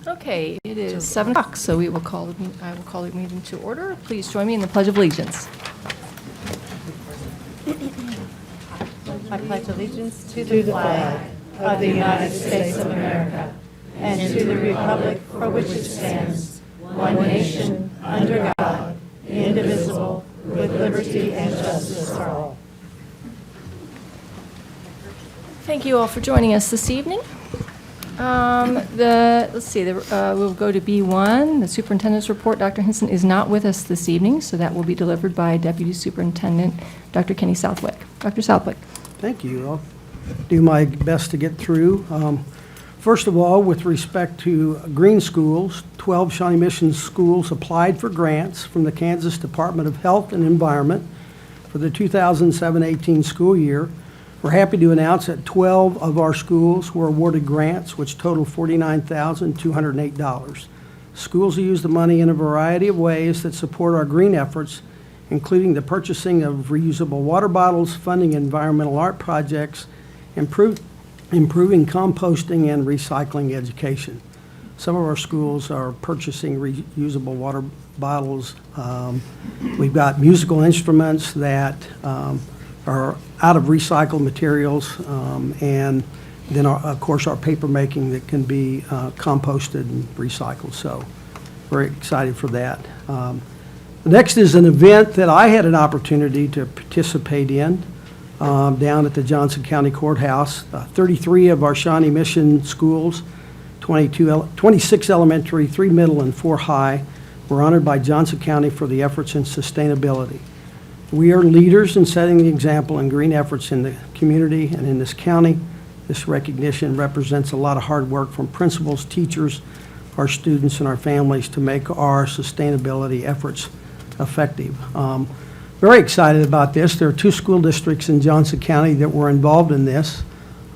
Okay, it is 7 o'clock, so I will call the meeting to order. Please join me in the Pledge of Allegiance. I pledge allegiance to the flag of the United States of America and to the republic for which it stands, one nation, under God, indivisible, with liberty and justice for all. Thank you all for joining us this evening. We'll go to B1, the superintendent's report. Dr. Hinson is not with us this evening, so that will be delivered by Deputy Superintendent Dr. Kenny Southwick. Dr. Southwick. Thank you. I'll do my best to get through. First of all, with respect to green schools, 12 Shawnee Mission schools applied for grants from the Kansas Department of Health and Environment for the 2007-18 school year. We're happy to announce that 12 of our schools were awarded grants, which total $49,208. Schools use the money in a variety of ways that support our green efforts, including the purchasing of reusable water bottles, funding environmental art projects, improving composting and recycling education. Some of our schools are purchasing reusable water bottles. We've got musical instruments that are out of recycled materials, and then, of course, our paper making that can be composted and recycled. So very excited for that. Next is an event that I had an opportunity to participate in down at the Johnson County Courthouse. 33 of our Shawnee Mission schools, 26 elementary, 3 middle, and 4 high, were honored by Johnson County for the efforts in sustainability. We are leaders in setting the example in green efforts in the community and in this county. This recognition represents a lot of hard work from principals, teachers, our students, and our families to make our sustainability efforts effective. Very excited about this. There are 2 school districts in Johnson County that were involved in this.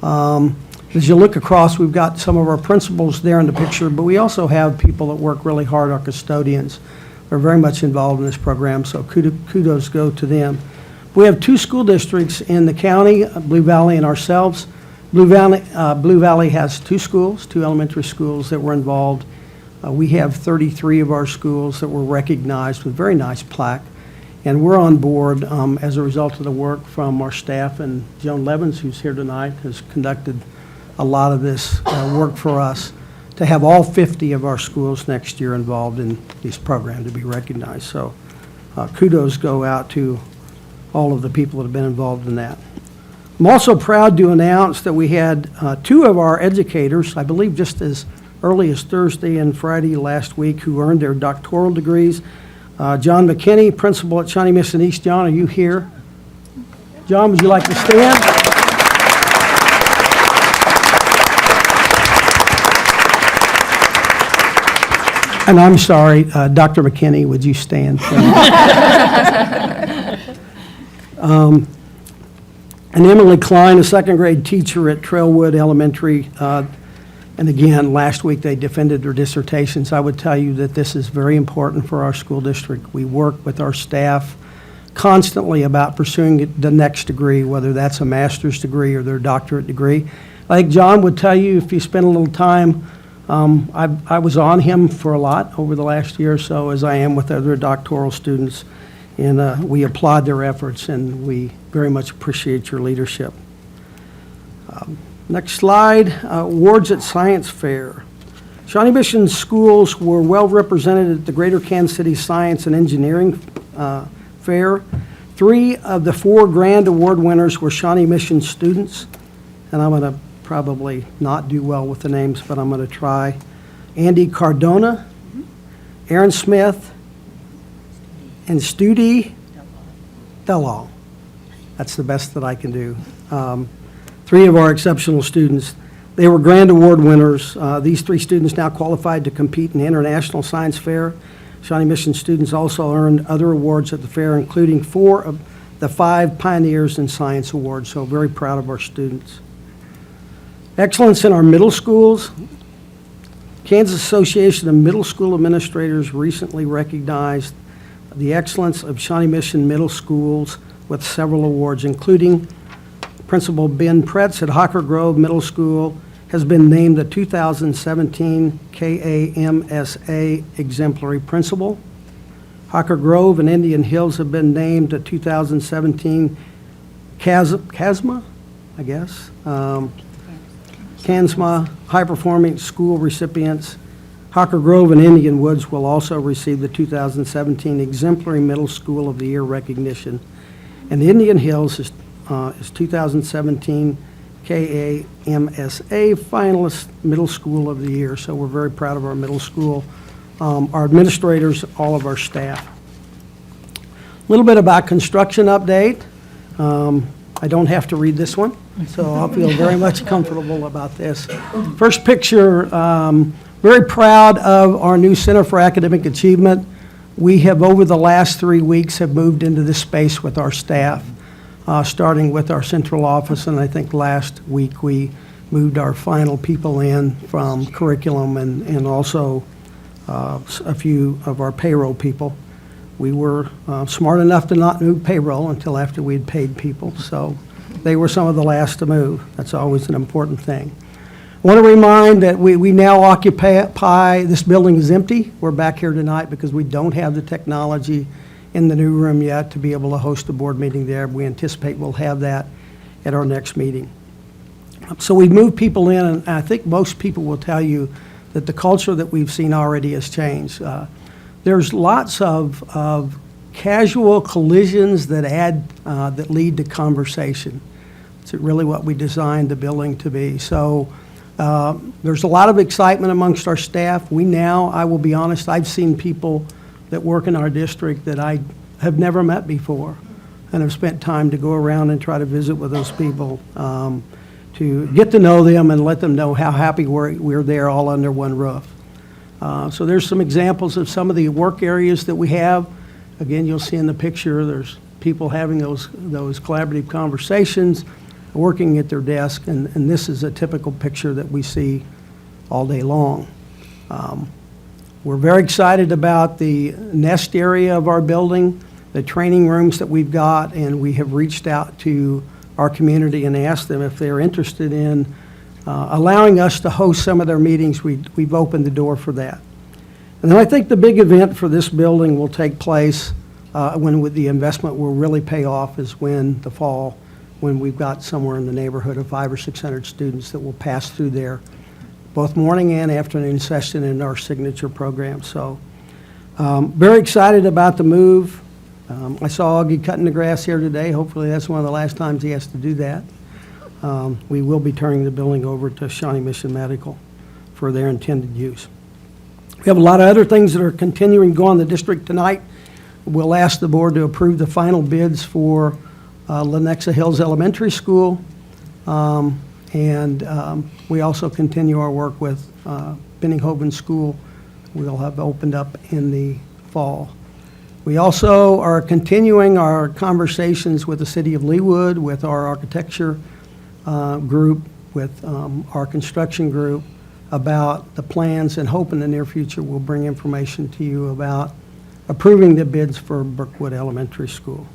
As you look across, we've got some of our principals there in the picture, but we also have people that work really hard, our custodians. Are very much involved in this program, so kudos go to them. We have 2 school districts in the county, Blue Valley and ourselves. Blue Valley has 2 schools, 2 elementary schools that were involved. We have 33 of our schools that were recognized with very nice plaque, and we're on board as a result of the work from our staff, and Joan Levins, who's here tonight, has conducted a lot of this work for us, to have all 50 of our schools next year involved in this program to be recognized. So kudos go out to all of the people that have been involved in that. I'm also proud to announce that we had 2 of our educators, I believe just as early as Thursday and Friday last week, who earned their doctoral degrees. John McKinney, principal at Shawnee Mission East. John, are you here? John, would you like to stand? And I'm sorry, Dr. McKinney, would you stand? And Emily Klein, a 2nd grade teacher at Trailwood Elementary. And again, last week they defended their dissertations. I would tell you that this is very important for our school district. We work with our staff constantly about pursuing the next degree, whether that's a master's degree or their doctorate degree. I think John would tell you, if you spend a little time, I was on him for a lot over the last year or so, as I am with other doctoral students, and we applaud their efforts, and we very much appreciate your leadership. Next slide, awards at Science Fair. Shawnee Mission schools were well represented at the Greater Kansas City Science and Engineering Fair. 3 of the 4 grand award winners were Shawnee Mission students, and I'm going to probably not do well with the names, but I'm going to try. Andy Cardona, Aaron Smith, and Studi Delall. That's the best that I can do. 3 of our exceptional students. They were grand award winners. These 3 students now qualified to compete in the International Science Fair. Shawnee Mission students also earned other awards at the fair, including 4 of the 5 Pioneers in Science Awards, so very proud of our students. Excellence in our middle schools. Kansas Association of Middle School Administrators recently recognized the excellence of Shawnee Mission Middle Schools with several awards, including Principal Ben Pretz at Hawker Grove Middle School, has been named the 2017 KAMSA Exemplary Principal. Hawker Grove and Indian Hills have been named the 2017 CASMA, I guess, CANSMA High Performing School recipients. Hawker Grove and Indian Woods will also receive the 2017 Exemplary Middle School of the Year recognition. And Indian Hills is 2017 KAMSA finalist Middle School of the Year. So we're very proud of our middle school, our administrators, all of our staff. A little bit about construction update. I don't have to read this one, so I'll feel very much comfortable about this. First picture, very proud of our new Center for Academic Achievement. We have, over the last 3 weeks, have moved into this space with our staff, starting with our central office, and I think last week we moved our final people in from curriculum and also a few of our payroll people. We were smart enough to not move payroll until after we'd paid people, so they were some of the last to move. That's always an important thing. I want to remind that we now occupy, this building is empty. We're back here tonight because we don't have the technology in the new room yet to be able to host a board meeting there. We anticipate we'll have that at our next meeting. So we've moved people in, and I think most people will tell you that the culture that we've seen already has changed. There's lots of casual collisions that lead to conversation. It's really what we designed the building to be. So there's a lot of excitement amongst our staff. I will be honest, I've seen people that work in our district that I have never met before and have spent time to go around and try to visit with those people, to get to know them and let them know how happy we're there all under one roof. So there's some examples of some of the work areas that we have. Again, you'll see in the picture, there's people having those collaborative conversations, working at their desk, and this is a typical picture that we see all day long. We're very excited about the nest area of our building, the training rooms that we've got, and we have reached out to our community and asked them if they're interested in allowing us to host some of their meetings. We've opened the door for that. And then I think the big event for this building will take place when the investment will really pay off is the fall, when we've got somewhere in the neighborhood of 500 or 600 students that will pass through there, both morning and afternoon session in our signature program. So very excited about the move. I saw Augie cutting the grass here today. Hopefully that's one of the last times he has to do that. We will be turning the building over to Shawnee Mission Medical for their intended use. We have a lot of other things that are continuing to go on in the district tonight. We'll ask the board to approve the final bids for Lenexa Hills Elementary School. We also continue our work with Benninghoven School. We'll have opened up in the fall. We also are continuing our conversations with the City of Leawood, with our architecture group, with our construction group about the plans, and hope in the near future we'll bring information to you about approving the bids for Brookwood Elementary School.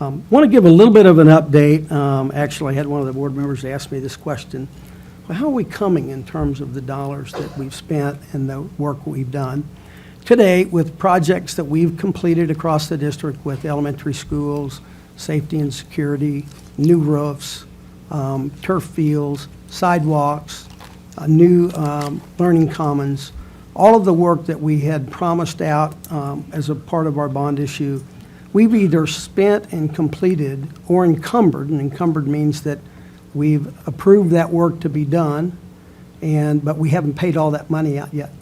Want to give a little bit of an update. Actually, I had one of the board members ask me this question. Well, how are we coming in terms of the dollars that we've spent and the work we've done? Today, with projects that we've completed across the district with elementary schools, safety and security, new roofs, turf fields, sidewalks, new learning commons, all of the work that we had promised out as a part of our bond issue, we've either spent and completed or encumbered, and encumbered means that we've approved that work to be done, but we haven't paid all that money out yet.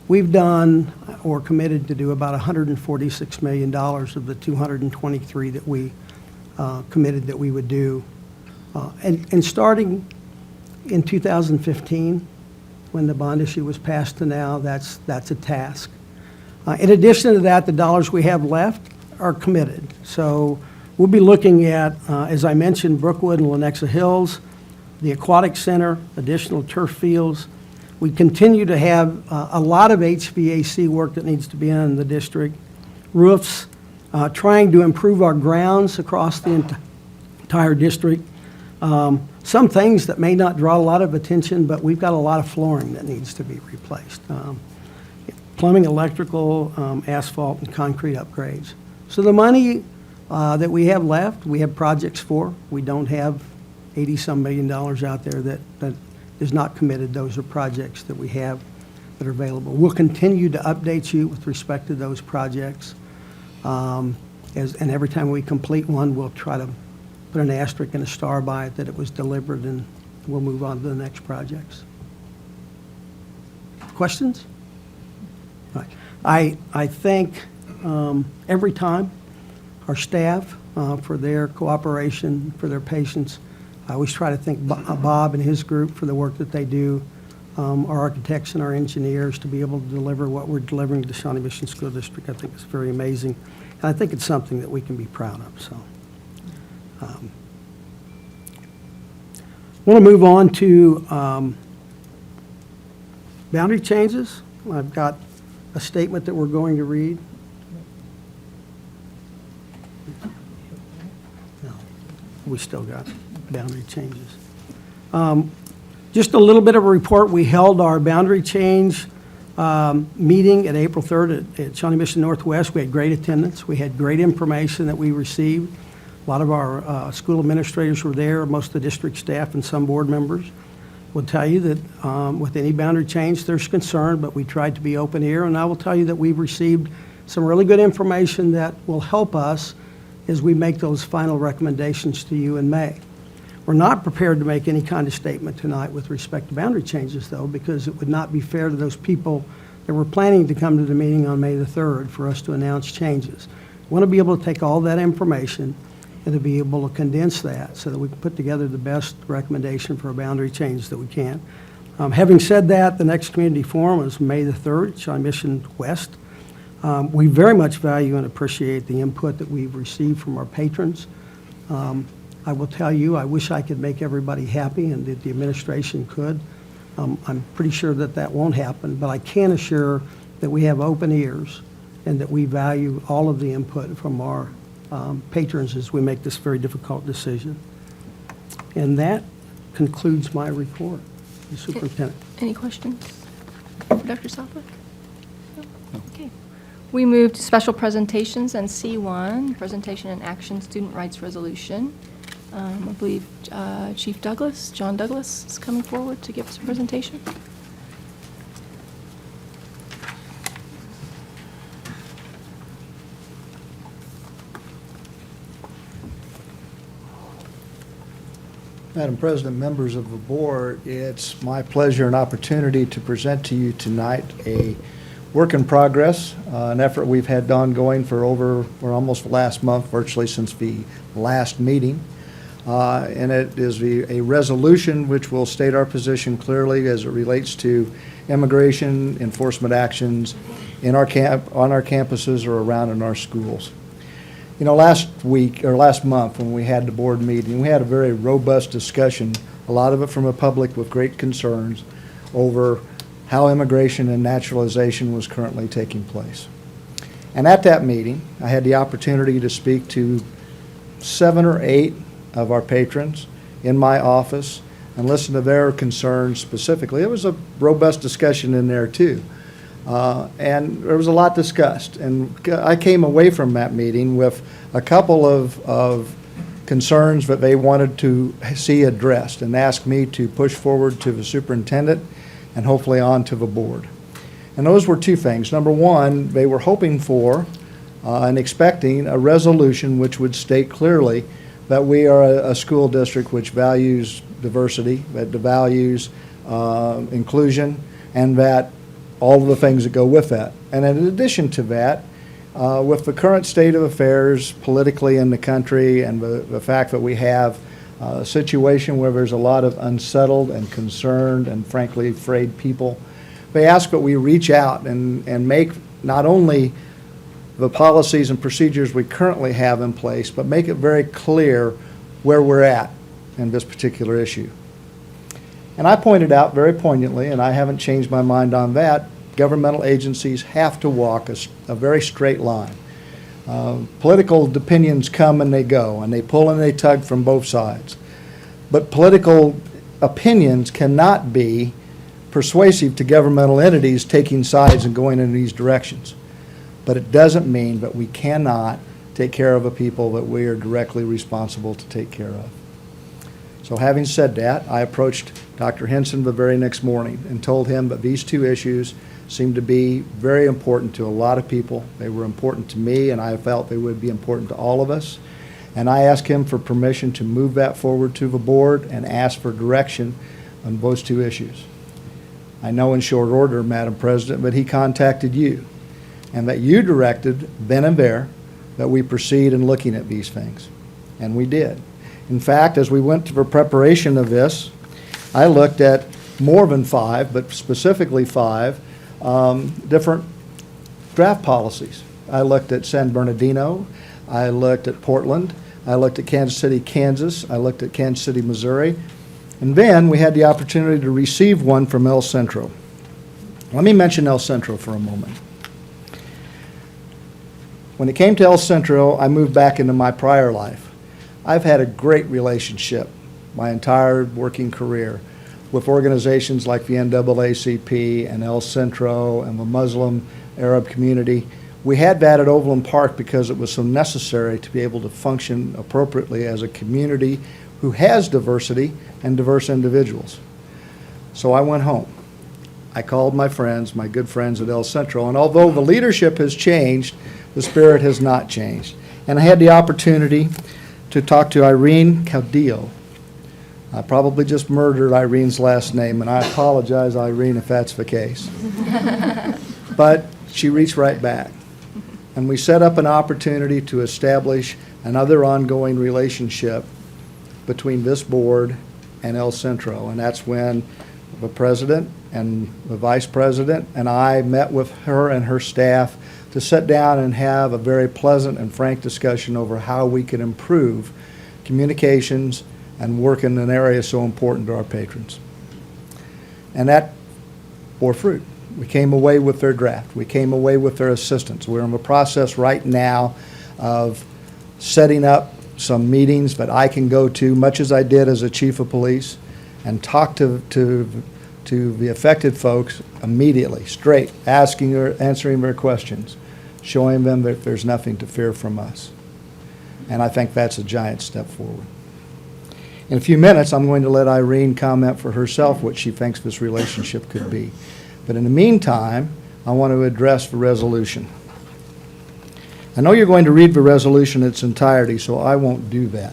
We've done or committed to do about $146 million of the $223 that we committed that we would do. And starting in 2015, when the bond issue was passed to now, that's a task. In addition to that, the dollars we have left are committed. So we'll be looking at, as I mentioned, Brookwood and Lenexa Hills, the Aquatic Center, additional turf fields. We continue to have a lot of HVAC work that needs to be done in the district, roofs, trying to improve our grounds across the entire district. Some things that may not draw a lot of attention, but we've got a lot of flooring that needs to be replaced. Plumbing, electrical, asphalt, and concrete upgrades. So the money that we have left, we have projects for. We don't have 80-some million dollars out there that is not committed. Those are projects that we have that are available. We'll continue to update you with respect to those projects. And every time we complete one, we'll try to put an asterisk and a star by it that it was delivered, and we'll move on to the next projects. Questions? Right. I thank every time our staff for their cooperation, for their patience. I always try to thank Bob and his group for the work that they do, our architects and our engineers to be able to deliver what we're delivering to the Shawnee Mission School District. I think it's very amazing, and I think it's something that we can be proud of. So, I want to move on to boundary changes. I've got a statement that we're going to read. No, we still got boundary changes. Just a little bit of a report. We held our boundary change meeting at April 3rd at Shawnee Mission Northwest. We had great attendance. We had great information that we received. A lot of our school administrators were there, most of the district staff and some board members. Will tell you that with any boundary change, there's concern, but we tried to be open here. And I will tell you that we've received some really good information that will help us as we make those final recommendations to you in May. We're not prepared to make any kind of statement tonight with respect to boundary changes, though, because it would not be fair to those people that were planning to come to the meeting on May the 3rd for us to announce changes. We want to be able to take all that information and to be able to condense that so that we can put together the best recommendation for a boundary change that we can. Having said that, the next community forum is May the 3rd, Shawnee Mission West. We very much value and appreciate the input that we've received from our patrons. I will tell you, I wish I could make everybody happy and that the administration could. I'm pretty sure that that won't happen, but I can assure that we have open ears and that we value all of the input from our patrons as we make this very difficult decision. And that concludes my report, the superintendent. Any questions for Dr. Southwick? No? Okay. We move to special presentations and C1, presentation and action student rights resolution. I believe Chief Douglas, John Douglas, is coming forward to give us a presentation. Madam President, members of the board, it's my pleasure and opportunity to present to you tonight a work in progress, an effort we've had ongoing for almost last month, virtually since the last meeting. And it is a resolution which will state our position clearly as it relates to immigration enforcement actions in our on our campuses or around in our schools. You know, last month when we had the board meeting, we had a very robust discussion, a lot of it from the public with great concerns over how immigration and naturalization was currently taking place. And at that meeting, I had the opportunity to speak to 7 or 8 of our patrons in my office and listen to their concerns specifically. It was a robust discussion in there too. And there was a lot discussed. And I came away from that meeting with a couple of concerns that they wanted to see addressed and asked me to push forward to the superintendent and hopefully on to the board. And those were 2 things. Number one, they were hoping for and expecting a resolution which would state clearly that we are a school district which values diversity, that values inclusion, and that all of the things that go with that. And in addition to that, with the current state of affairs politically in the country and the fact that we have a situation where there's a lot of unsettled and concerned and frankly afraid people, they ask that we reach out and make not only the policies and procedures we currently have in place, but make it very clear where we're at in this particular issue. And I pointed out very poignantly, and I haven't changed my mind on that, governmental agencies have to walk a very straight line. Political opinions come and they go, and they pull and they tug from both sides. But political opinions cannot be persuasive to governmental entities taking sides and going in these directions. But it doesn't mean that we cannot take care of a people that we are directly responsible to take care of. So having said that, I approached Dr. Henson the very next morning and told him that these two issues seemed to be very important to a lot of people. They were important to me, and I felt they would be important to all of us. And I asked him for permission to move that forward to the board and ask for direction on those two issues. I know in short order, Madam President, but he contacted you, and that you directed then and there that we proceed in looking at these things. And we did. In fact, as we went to the preparation of this, I looked at more than 5, but specifically 5, different draft policies. I looked at San Bernardino, I looked at Portland, I looked at Kansas City, Kansas, I looked at Kansas City, Missouri, and then we had the opportunity to receive one from El Centro. Let me mention El Centro for a moment. When it came to El Centro, I moved back into my prior life. I've had a great relationship my entire working career with organizations like the NAACP and El Centro and the Muslim Arab community. We had that at Overland Park because it was so necessary to be able to function appropriately as a community who has diversity and diverse individuals. So I went home. I called my friends, my good friends at El Centro, and although the leadership has changed, the spirit has not changed. And I had the opportunity to talk to Irene Caudillo. I probably just murdered Irene's last name, and I apologize, Irene, if that's the case. But she reached right back. And we set up an opportunity to establish another ongoing relationship between this board and El Centro. And that's when the president and the vice president and I met with her and her staff to sit down and have a very pleasant and frank discussion over how we could improve communications and work in an area so important to our patrons. And that bore fruit. We came away with their draft. We came away with their assistance. We're in the process right now of setting up some meetings that I can go to, much as I did as a chief of police, and talk to the affected folks immediately, straight, answering their questions, showing them that there's nothing to fear from us. And I think that's a giant step forward. In a few minutes, I'm going to let Irene comment for herself what she thinks this relationship could be. But in the meantime, I want to address the resolution. I know you're going to read the resolution in its entirety, so I won't do that.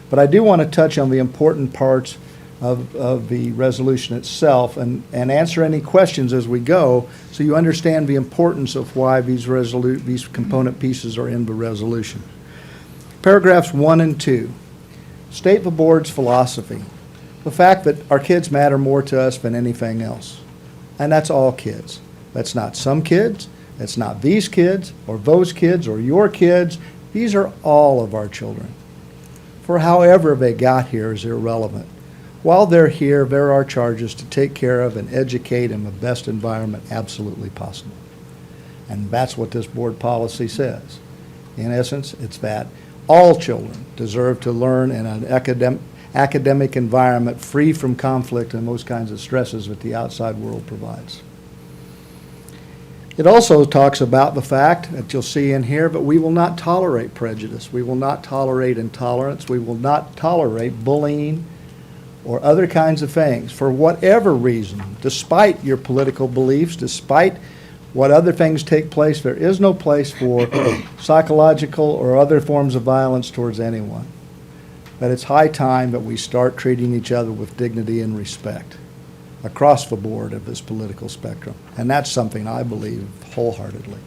But I do want to touch on the important parts of the resolution itself and answer any questions as we go so you understand the importance of why these component pieces are in the resolution. Paragraphs 1 and 2 state the board's philosophy, the fact that our kids matter more to us than anything else. And that's all kids. That's not some kids. That's not these kids or those kids or your kids. These are all of our children. For however they got here is irrelevant. While they're here, there are charges to take care of and educate in the best environment absolutely possible. And that's what this board policy says. In essence, it's that all children deserve to learn in an academic environment free from conflict and those kinds of stresses that the outside world provides. It also talks about the fact that you'll see in here that we will not tolerate prejudice. We will not tolerate intolerance. We will not tolerate bullying or other kinds of things for whatever reason, despite your political beliefs, despite what other things take place. There is no place for psychological or other forms of violence towards anyone. But it's high time that we start treating each other with dignity and respect across the board of this political spectrum. And that's something I believe wholeheartedly.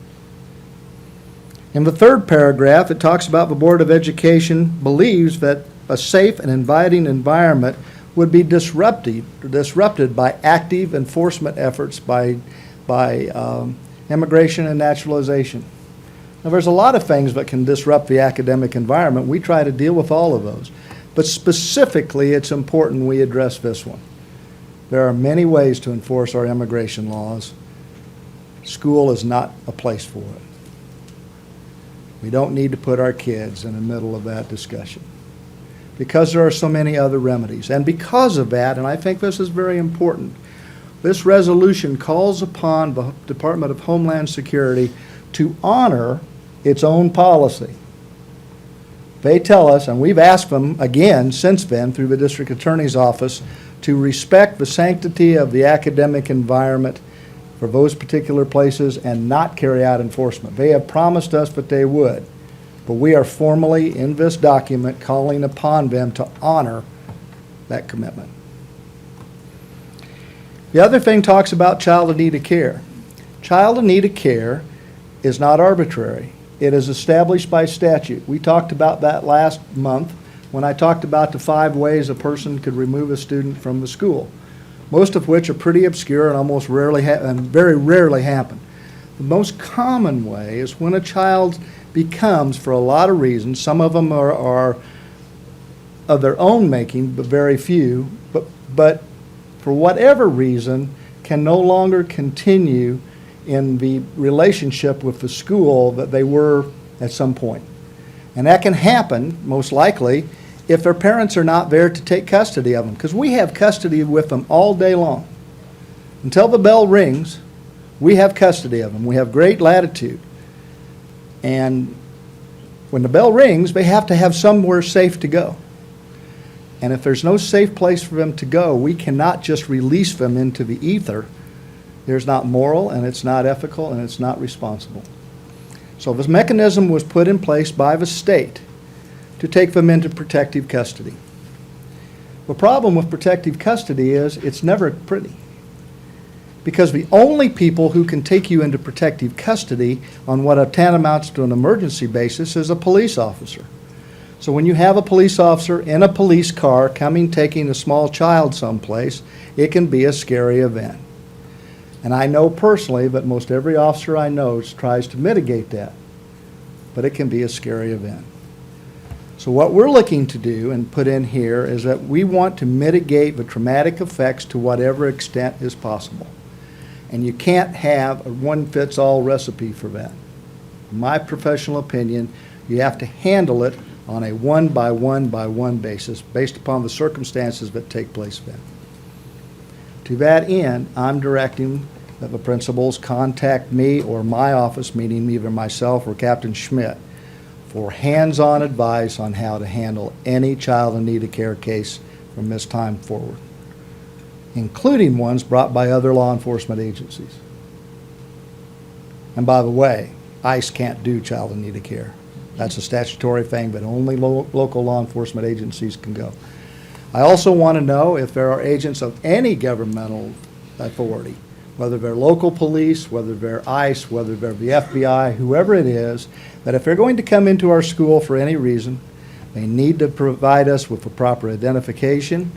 In the third paragraph, it talks about the Board of Education believes that a safe and inviting environment would be disrupted by active enforcement efforts by immigration and naturalization. Now, there's a lot of things that can disrupt the academic environment. We try to deal with all of those. But specifically, it's important we address this one. There are many ways to enforce our immigration laws. School is not a place for it. We don't need to put our kids in the middle of that discussion. because there are so many other remedies. And because of that, and I think this is very important, this resolution calls upon the Department of Homeland Security to honor its own policy. They tell us, and we've asked them again since then through the District Attorney's Office, to respect the sanctity of the academic environment for those particular places and not carry out enforcement. They have promised us that they would, but we are formally in this document calling upon them to honor that commitment. The other thing talks about child in need of care. Child in need of care is not arbitrary. It is established by statute. We talked about that last month when I talked about the 5 ways a person could remove a student from the school, most of which are pretty obscure and almost rarely and very rarely happen. The most common way is when a child becomes, for a lot of reasons, some of them are of their own making, but very few, but for whatever reason can no longer continue in the relationship with the school that they were at some point. And that can happen, most likely, if their parents are not there to take custody of them, because we have custody with them all day long. Until the bell rings, we have custody of them. We have great latitude. And when the bell rings, they have to have somewhere safe to go. And if there's no safe place for them to go, we cannot just release them into the ether. There's not moral, and it's not ethical, and it's not responsible. So this mechanism was put in place by the state to take them into protective custody. The problem with protective custody is it's never pretty, because the only people who can take you into protective custody on what tantamounts to an emergency basis is a police officer. So when you have a police officer in a police car taking a small child someplace, it can be a scary event. And I know personally that most every officer I know tries to mitigate that, but it can be a scary event. So what we're looking to do and put in here is that we want to mitigate the traumatic effects to whatever extent is possible. And you can't have a one-fits-all recipe for that. In my professional opinion, you have to handle it on a one-by-one basis based upon the circumstances that take place then. To that end, I'm directing that the principals contact me or my office, meaning either myself or Captain Schmidt, for hands-on advice on how to handle any child in need of care case from this time forward, including ones brought by other law enforcement agencies. And by the way, ICE can't do child in need of care. That's a statutory thing, but only local law enforcement agencies can go. I also want to know if there are agents of any governmental authority, whether they're local police, whether they're ICE, whether they're the FBI, whoever it is, that if they're going to come into our school for any reason, they need to provide us with the proper identification,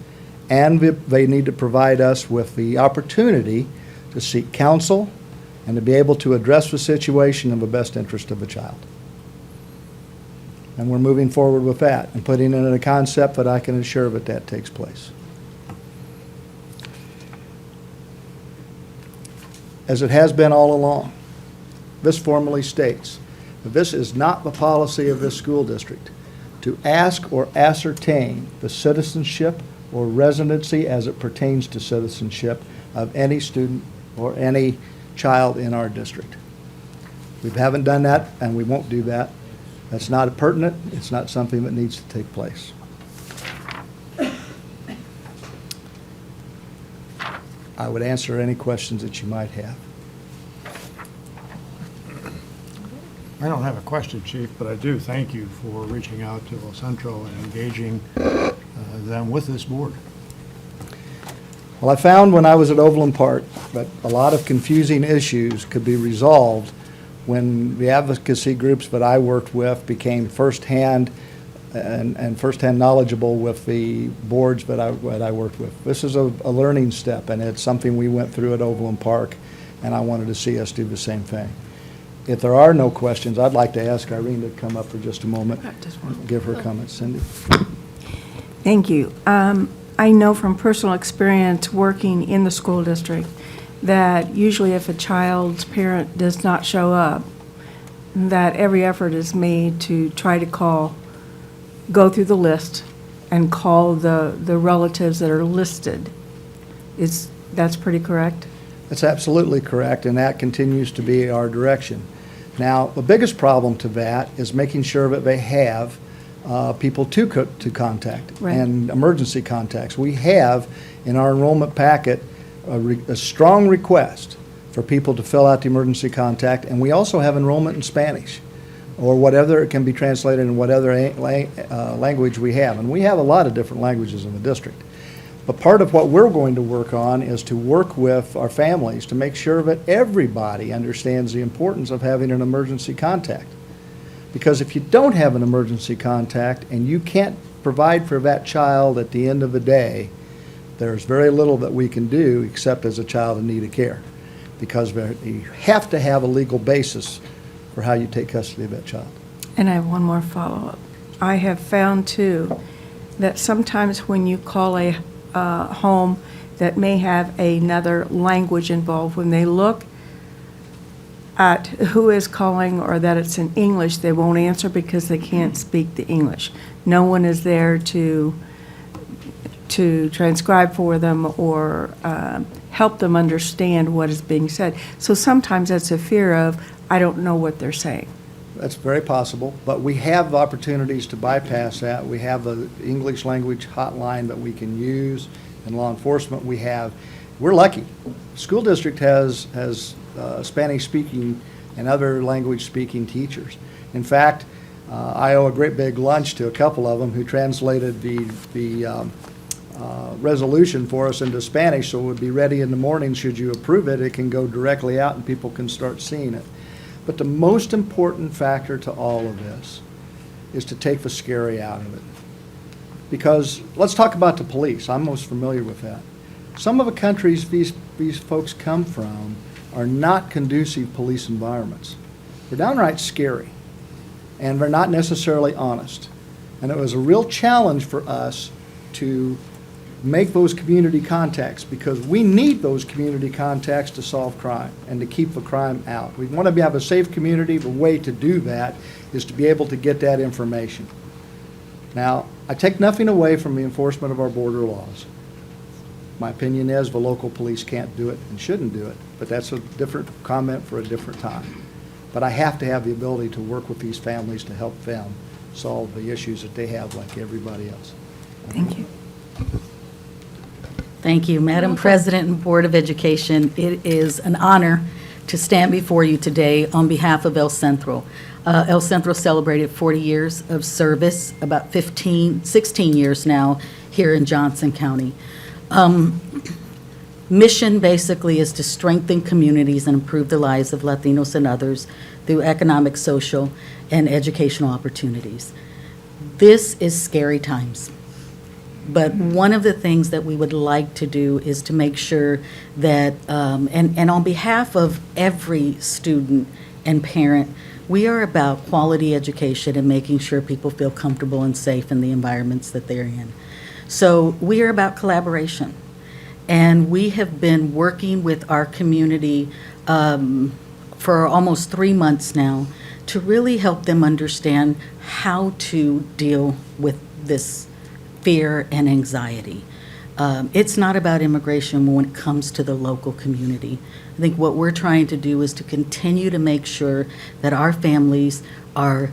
and they need to provide us with the opportunity to seek counsel and to be able to address the situation in the best interest of the child. And we're moving forward with that and putting in a concept that I can ensure that takes place. As it has been all along, this formally states that this is not the policy of this school district to ask or ascertain the citizenship or residency as it pertains to citizenship of any student or any child in our district. We haven't done that, and we won't do that. That's not pertinent. It's not something that needs to take place. I would answer any questions that you might have. I don't have a question, Chief, but I do thank you for reaching out to El Centro and engaging them with this board. Well, I found when I was at Overland Park that a lot of confusing issues could be resolved when the advocacy groups that I worked with became firsthand and firsthand knowledgeable with the boards that I worked with. This is a learning step, and it's something we went through at Overland Park, and I wanted to see us do the same thing. If there are no questions, I'd like to ask Irene to come up for just a moment, give her comments. Cindy? Thank you. I know from personal experience working in the school district that usually if a child's parent does not show up, that every effort is made to try to go through the list and call the relatives that are listed. That's pretty correct? That's absolutely correct, and that continues to be our direction. Now, the biggest problem to that is making sure that they have people to contact Right. and emergency contacts. We have in our enrollment packet a strong request for people to fill out the emergency contact, and we also have enrollment in Spanish or whatever it can be translated in whatever language we have. And we have a lot of different languages in the district. But part of what we're going to work on is to work with our families to make sure that everybody understands the importance of having an emergency contact. Because if you don't have an emergency contact and you can't provide for that child at the end of the day, there's very little that we can do except as a child in need of care. Because you have to have a legal basis for how you take custody of that child. And I have one more follow-up. I have found, too, that sometimes when you call a home that may have another language involved, when they look at who is calling or that it's in English, they won't answer because they can't speak the English. No one is there to transcribe for them or help them understand what is being said. So sometimes that's a fear of, I don't know what they're saying. That's very possible, but we have opportunities to bypass that. We have the English language hotline that we can use, and law enforcement we're lucky. School district has Spanish-speaking and other language-speaking teachers. In fact, I owe a great big lunch to a couple of them who translated the resolution for us into Spanish, so it would be ready in the morning. Should you approve it, it can go directly out and people can start seeing it. But the most important factor to all of this is to take the scary out of it. Because let's talk about the police. I'm most familiar with that. Some of the countries these folks come from are not conducive police environments. They're downright scary, and they're not necessarily honest. And it was a real challenge for us to make those community contacts, because we need those community contacts to solve crime and to keep the crime out. We want to have a safe community. The way to do that is to be able to get that information. Now, I take nothing away from the enforcement of our border laws. My opinion is the local police can't do it and shouldn't do it, but that's a different comment for a different time. But I have to have the ability to work with these families to help them solve the issues that they have like everybody else. Thank you. Thank you, Madam President and Board of Education. It is an honor to stand before you today on behalf of El Centro. El Centro celebrated 40 years of service, about 16 years now here in Johnson County. Mission basically is to strengthen communities and improve the lives of Latinos and others through economic, social, and educational opportunities. This is scary times. But one of the things that we would like to do is to make sure that, and on behalf of every student and parent, we are about quality education and making sure people feel comfortable and safe in the environments that they're in. So we are about collaboration. And we have been working with our community for almost 3 months now to really help them understand how to deal with this fear and anxiety. It's not about immigration when it comes to the local community. I think what we're trying to do is to continue to make sure that our families are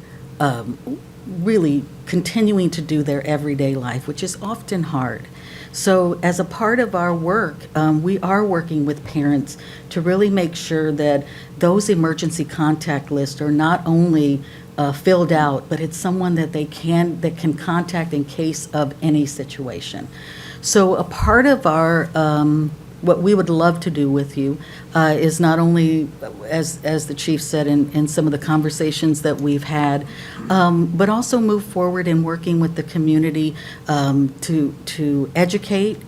really continuing to do their everyday life, which is often hard. So as a part of our work, we are working with parents to really make sure that those emergency contact lists are not only filled out, but it's someone that they can contact in case of any situation. So a part of our what we would love to do with you is not only, as the chief said in some of the conversations that we've had, but also move forward in working with the community to educate,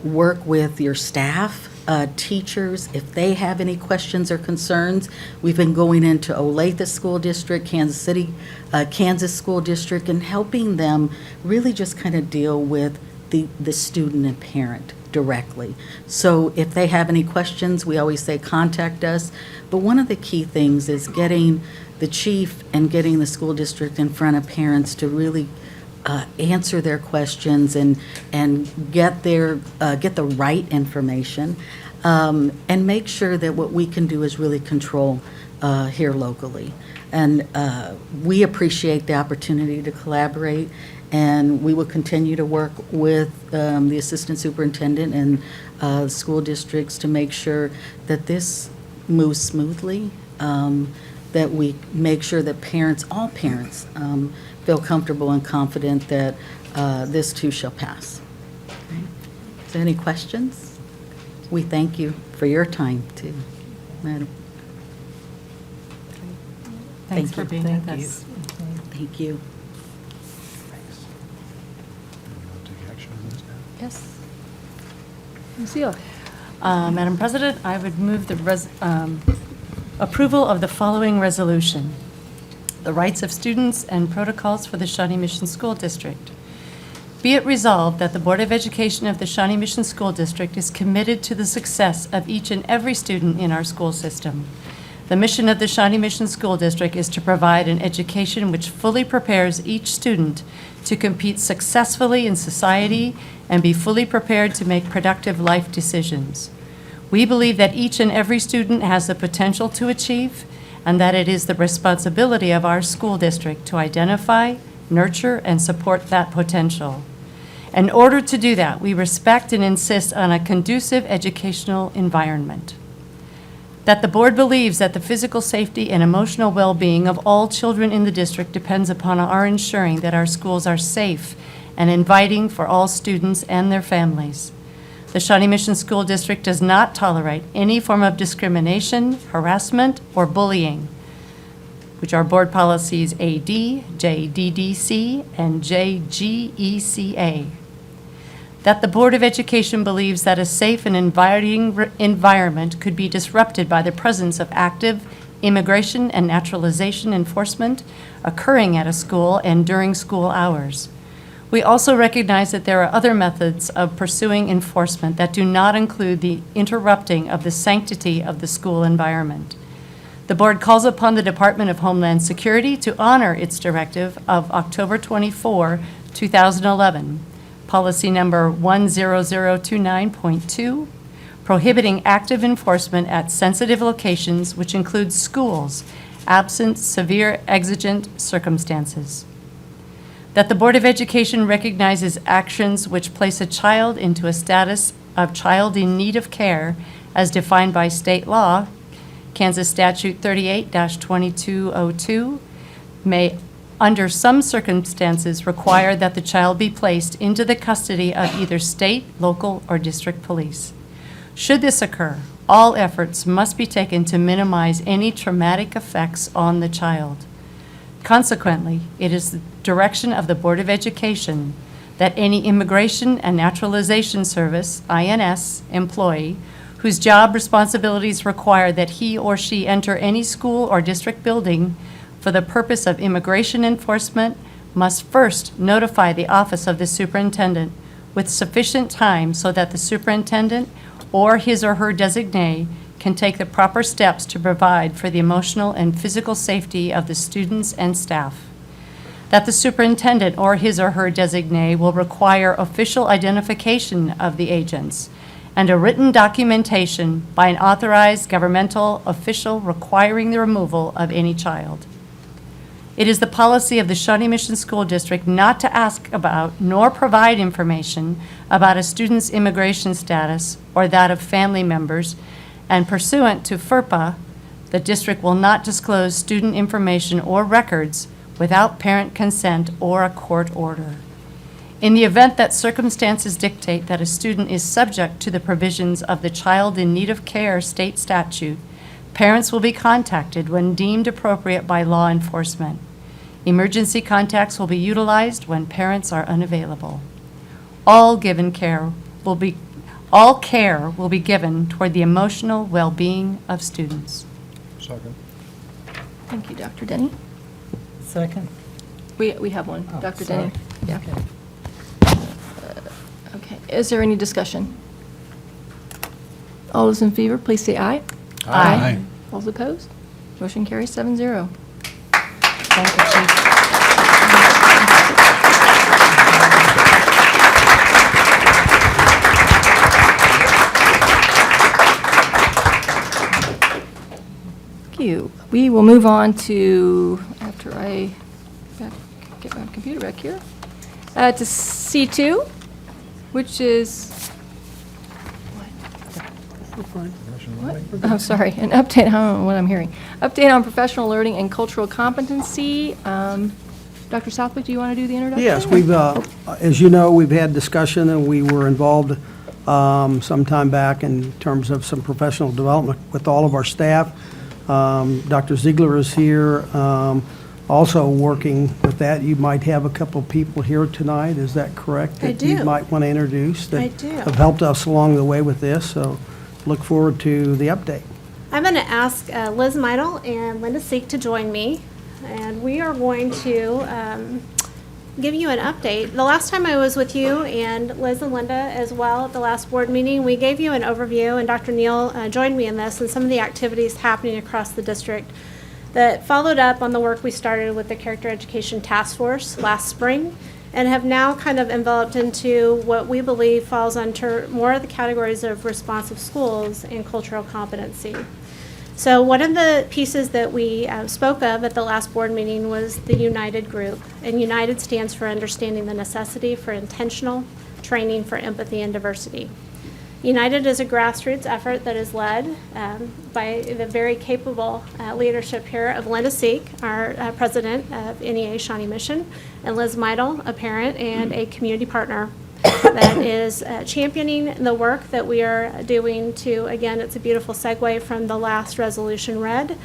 work with your staff, teachers, if they have any questions or concerns. We've been going into Olathe School District, Kansas City, Kansas School District, and helping them really just kind of deal with the student and parent directly. So if they have any questions, we always say contact us. But one of the key things is getting the chief and getting the school district in front of parents to really answer their questions and get the right information, and make sure that what we can do is really control here locally. And we appreciate the opportunity to collaborate, and we will continue to work with the assistant superintendent and school districts to make sure that this moves smoothly, that we make sure that parents, all parents, feel comfortable and confident that this too shall pass. Is there any questions? We thank you for your time too, Madam. Thanks Thank for you. being with us. Thank you. Take action on this now? Yes. Lucille? Madam President, I would move the approval of the following resolution: the rights of students and protocols for the Shawnee Mission School District. Be it resolved that the Board of Education of the Shawnee Mission School District is committed to the success of each and every student in our school system. The mission of the Shawnee Mission School District is to provide an education which fully prepares each student to compete successfully in society and be fully prepared to make productive life decisions. We believe that each and every student has the potential to achieve, and that it is the responsibility of our school district to identify, nurture, and support that potential. In order to do that, we respect and insist on a conducive educational environment. That the board believes that the physical safety and emotional well-being of all children in the district depends upon our ensuring that our schools are safe and inviting for all students and their families. The Shawnee Mission School District does not tolerate any form of discrimination, harassment, or bullying, which are board policies AD, JDDC, and JGECA. That the Board of Education believes that a safe and inviting environment could be disrupted by the presence of active immigration and naturalization enforcement occurring at a school and during school hours. We also recognize that there are other methods of pursuing enforcement that do not include the interrupting of the sanctity of the school environment. The board calls upon the Department of Homeland Security to honor its directive of October 24, 2011, policy number 10029.2, prohibiting active enforcement at sensitive locations, which includes schools, absent severe exigent circumstances. That the Board of Education recognizes actions which place a child into a status of child in need of care as defined by state law, Kansas Statute 38-2202, may, under some circumstances, require that the child be placed into the custody of either state, local, or district police. Should this occur, all efforts must be taken to minimize any traumatic effects on the child. Consequently, it is the direction of the Board of Education that any Immigration and Naturalization Service, INS, employee whose job responsibilities require that he or she enter any school or district building for the purpose of immigration enforcement must first notify the office of the superintendent with sufficient time so that the superintendent or his or her designee can take the proper steps to provide for the emotional and physical safety of the students and staff. That the superintendent or his or her designee will require official identification of the agents and a written documentation by an authorized governmental official requiring the removal of any child. It is the policy of the Shawnee Mission School District not to ask about nor provide information about a student's immigration status or that of family members, and pursuant to FERPA, the district will not disclose student information or records without parent consent or a court order. In the event that circumstances dictate that a student is subject to the provisions of the Child in Need of Care state statute, parents will be contacted when deemed appropriate by law enforcement. Emergency contacts will be utilized when parents are unavailable. All care will be given toward the emotional well-being of students. Second. Thank you, Dr. Denny. Second. We have one, Oh, Dr. sorry. Denny. Yeah. Okay. Okay, is there any discussion? All those in favor, please say aye. Aye. All those opposed? Motion carries 7-0. Thank you, Chief. Thank you. We will move on to, after I get my computer back here, to C2, which is, what? Oh, sorry, an update, I don't know what I'm hearing. Update on professional learning and cultural competency. Dr. Southwick, do you want to do the introduction? Yes, we've, as you know, we've had discussion, and we were involved some time back in terms of some professional development with all of our staff. Dr. Ziegler is here, also working with that. You might have a couple of people here tonight, is that correct? I That you do. might want to introduce. I That do. have helped us along the way with this, so look forward to the update. I'm going to ask Liz Meidel and Linda Seek to join me, and we are going to give you an update. The last time I was with you, and Liz and Linda as well, at the last board meeting, we gave you an overview, and Dr. Neal joined me in this, and some of the activities happening across the district that followed up on the work we started with the Character Education Task Force last spring, and have now kind of enveloped into what we believe falls under more of the categories of responsive schools and cultural competency. So one of the pieces that we spoke of at the last board meeting was the United group. And United stands for understanding the necessity for intentional training for empathy and diversity. United is a grassroots effort that is led by the very capable leadership here of Linda Seek, our president of NEA Shawnee Mission, and Liz Meidel, a parent and a community partner that is championing the work that we are doing to, again, it's a beautiful segue from the last resolution read,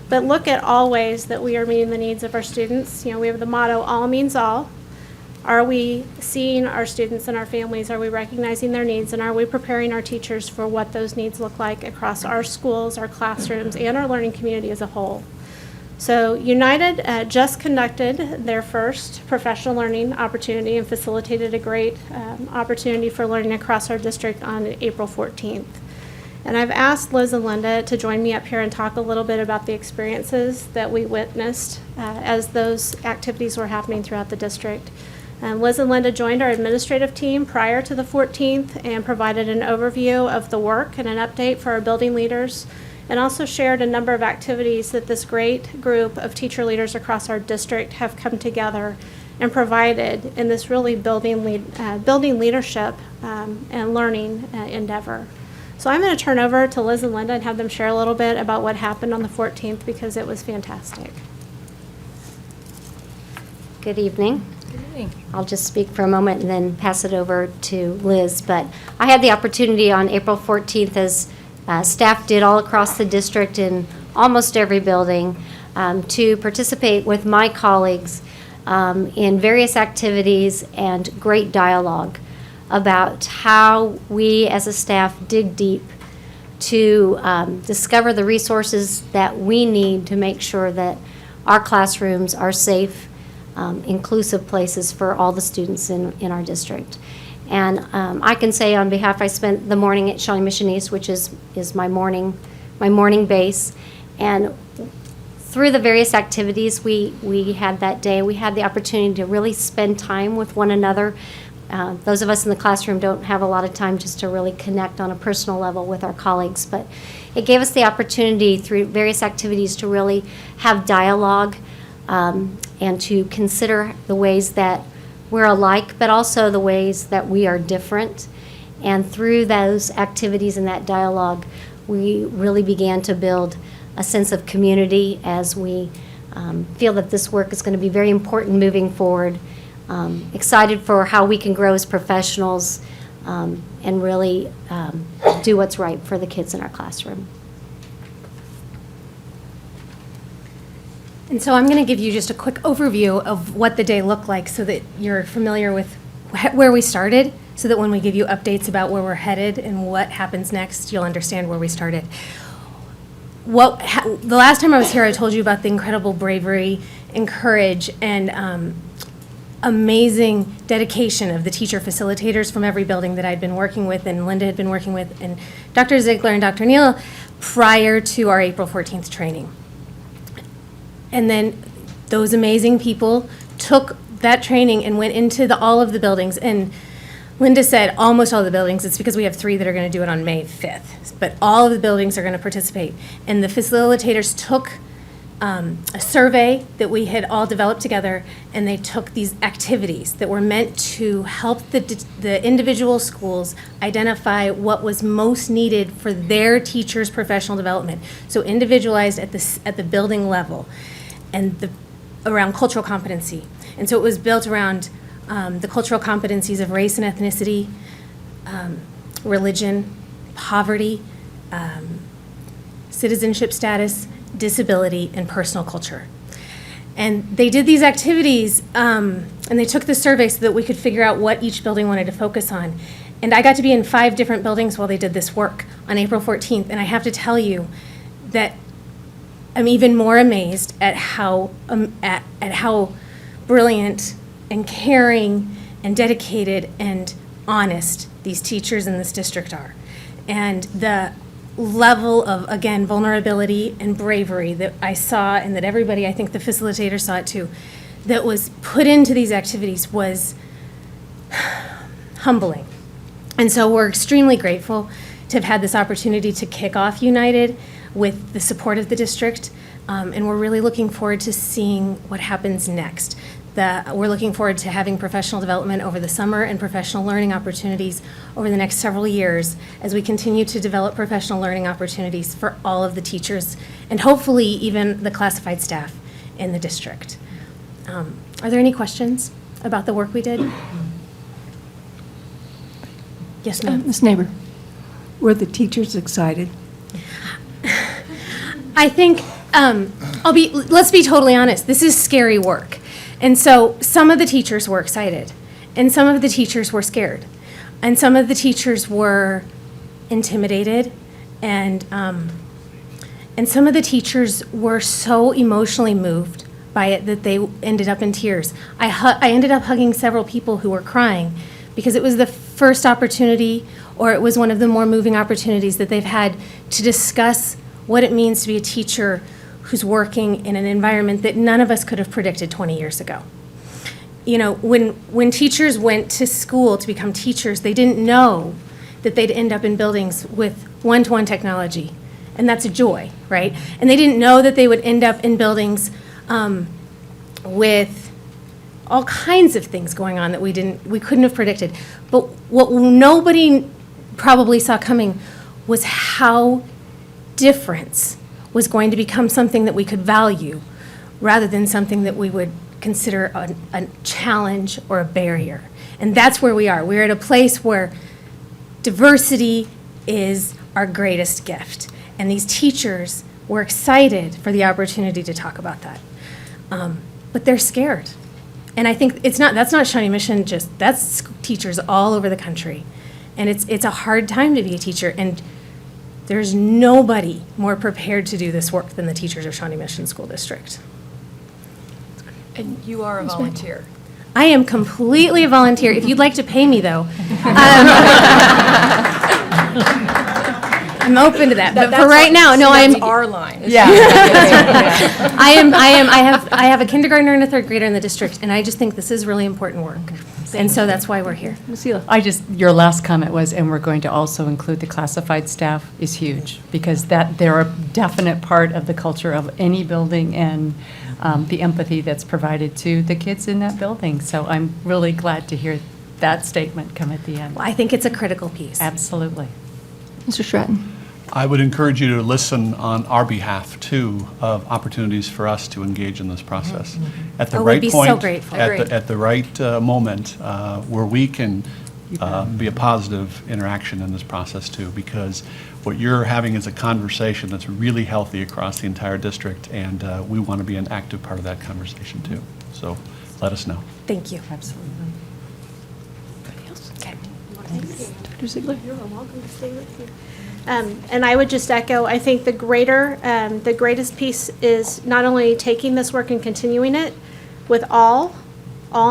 but look at all ways that we are meeting the needs of our students. You know, we have the motto, all means all. Are we seeing our students and our families? Are we recognizing their needs? And are we preparing our teachers for what those needs look like across our schools, our classrooms, and our learning community as a whole? So United just conducted their first professional learning opportunity and facilitated a great opportunity for learning across our district on April 14th. And I've asked Liz and Linda to join me up here and talk a little bit about the experiences that we witnessed as those activities were happening throughout the district. Liz and Linda joined our administrative team prior to the 14th and provided an overview of the work and an update for our building leaders, and also shared a number of activities that this great group of teacher leaders across our district have come together and provided in this really building leadership and learning endeavor. So I'm going to turn over to Liz and Linda and have them share a little bit about what happened on the 14th, because it was fantastic. Good evening. I'll just speak for a moment and then pass it over to Liz. But I had the opportunity on April 14th, as staff did all across the district in almost every building, to participate with my colleagues in various activities and great dialogue about how we as a staff dig deep to discover the resources that we need to make sure that our classrooms are safe, inclusive places for all the students in our district. And I can say on behalf, I spent the morning at Shawnee Mission East, which is my morning base, and through the various activities we had that day, we had the opportunity to really spend time with one another. Those of us in the classroom don't have a lot of time just to really connect on a personal level with our colleagues, but it gave us the opportunity through various activities to really have dialogue and to consider the ways that we're alike, but also the ways that we are different. And through those activities and that dialogue, we really began to build a sense of community as we feel that this work is going to be very important moving forward. Excited for how we can grow as professionals and really do what's right for the kids in our classroom. And so I'm going to give you just a quick overview of what the day looked like so that you're familiar with where we started, so that when we give you updates about where we're headed and what happens next, you'll understand where we started. The last time I was here, I told you about the incredible bravery and courage and amazing dedication of the teacher facilitators from every building that I'd been working with and Linda had been working with, and Dr. Ziegler and Dr. Neal prior to our April 14th training. And then those amazing people took that training and went into all of the buildings. And Linda said almost all the buildings. It's because we have 3 that are going to do it on May 5th. but all of the buildings are going to participate. And the facilitators took a survey that we had all developed together, and they took these activities that were meant to help the individual schools identify what was most needed for their teachers' professional development. So individualized at the building level, and around cultural competency. And so it was built around the cultural competencies of race and ethnicity, religion, poverty, citizenship status, disability, and personal culture. And they did these activities, and they took the survey so that we could figure out what each building wanted to focus on. And I got to be in 5 different buildings while they did this work on April 14th, and I have to tell you that I'm even more amazed at how brilliant and caring and dedicated and honest these teachers in this district are. And the level of, again, vulnerability and bravery that I saw, and that everybody, I think the facilitator saw it too, that was put into these activities was humbling. And so we're extremely grateful to have had this opportunity to kick off United with the support of the district, and we're really looking forward to seeing what happens next. We're looking forward to having professional development over the summer and professional learning opportunities over the next several years as we continue to develop professional learning opportunities for all of the teachers and hopefully even the classified staff in the district. Are there any questions about the work we did? Yes, ma'am. Ms. Neighbor. Were the teachers excited? I think, let's be totally honest, this is scary work. And so some of the teachers were excited, and some of the teachers were scared, and some of the teachers were intimidated, and some of the teachers were so emotionally moved by it that they ended up in tears. I ended up hugging several people who were crying because it was the first opportunity, or it was one of the more moving opportunities that they've had to discuss what it means to be a teacher who's working in an environment that none of us could have predicted 20 years ago. You know, when teachers went to school to become teachers, they didn't know that they'd end up in buildings with one-to-one technology, and that's a joy, right? And they didn't know that they would end up in buildings with all kinds of things going on that we couldn't have predicted. But what nobody probably saw coming was how difference was going to become something that we could value rather than something that we would consider a challenge or a barrier. And that's where we are. We're at a place where diversity is our greatest gift. And these teachers were excited for the opportunity to talk about that. But they're scared. And I think that's not Shawnee Mission, that's teachers all over the country. And it's a hard time to be a teacher. And there's nobody more prepared to do this work than the teachers of Shawnee Mission School District. And you are a volunteer. I am completely a volunteer. If you'd like to pay me, though, I'm open to that. But for right now, no, I am. That's our line. Yeah. I have a kindergartner and a 3rd grader in the district, and I just think this is really important work. And so that's why we're here. Ms. Seela. Your last comment was, and we're going to also include the classified staff, is huge, because they're a definite part of the culture of any building and the empathy that's provided to the kids in that building. So I'm really glad to hear that statement come at the end. Well, I think it's a critical piece. Absolutely. Mr. Stratton. I would encourage you to listen on our behalf, too, of opportunities for us to engage in this process. At the Oh, right we'd be point, so grateful. at the right moment, where we can be a positive interaction in this process, too, because what you're having is a conversation that's really healthy across the entire district, and we want to be an active part of that conversation, too. So let us know. Thank you. Absolutely. Anybody else? Okay. Dr. Ziegler. You're welcome to stay with you. And I would just echo, I think the greatest piece is not only taking this work and continuing it with all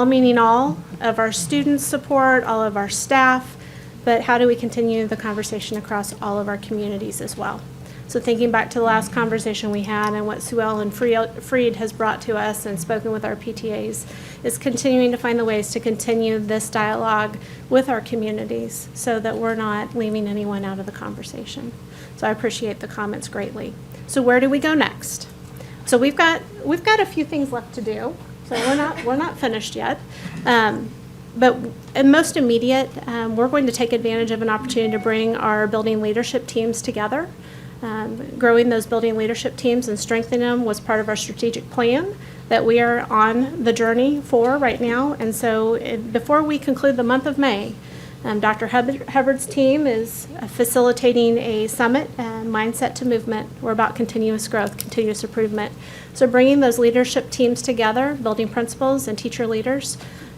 meaning all of our students' support, all of our staff, but how do we continue the conversation across all of our communities as well? So thinking back to the last conversation we had and what Sue Ellen Freed has brought to us and spoken with our PTAs is continuing to find the ways to continue this dialogue with our communities so that we're not leaving anyone out of the conversation. So I appreciate the comments greatly. So where do we go next? So we've got a few things left to do. So we're not finished yet. But most immediate, we're going to take advantage of an opportunity to bring our building leadership teams together. Growing those building leadership teams and strengthening them was part of our strategic plan that we are on the journey for right now. And so before we conclude the month of May, Dr. Hubbard's team is facilitating a summit, Mindset to Movement. We're about continuous growth, continuous improvement. So bringing those leadership teams together, building principals and teacher leaders,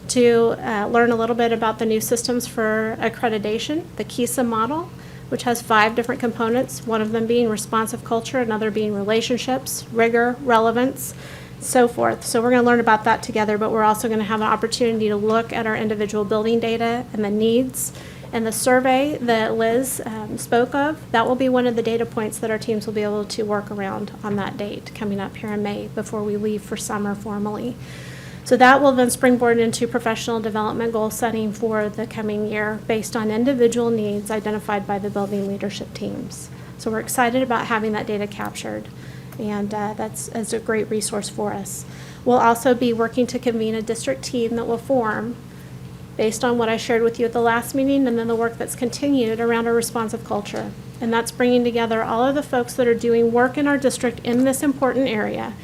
to learn a little bit about the new systems for accreditation, the KISA model, which has 5 different components, one of them being responsive culture, another being relationships, rigor, relevance, so forth. So we're going to learn about that together, but we're also going to have an opportunity to look at our individual building data and the needs. And the survey that Liz spoke of, that will be one of the data points that our teams will be able to work around on that date coming up here in May before we leave for summer formally. So that will then springboard into professional development goal setting for the coming year based on individual needs identified by the building leadership teams. So we're excited about having that data captured, and that's a great resource for us. We'll also be working to convene a district team that will form based on what I shared with you at the last meeting and then the work that's continued around our responsive culture. And that's bringing together all of the folks that are doing work in our district in this important area.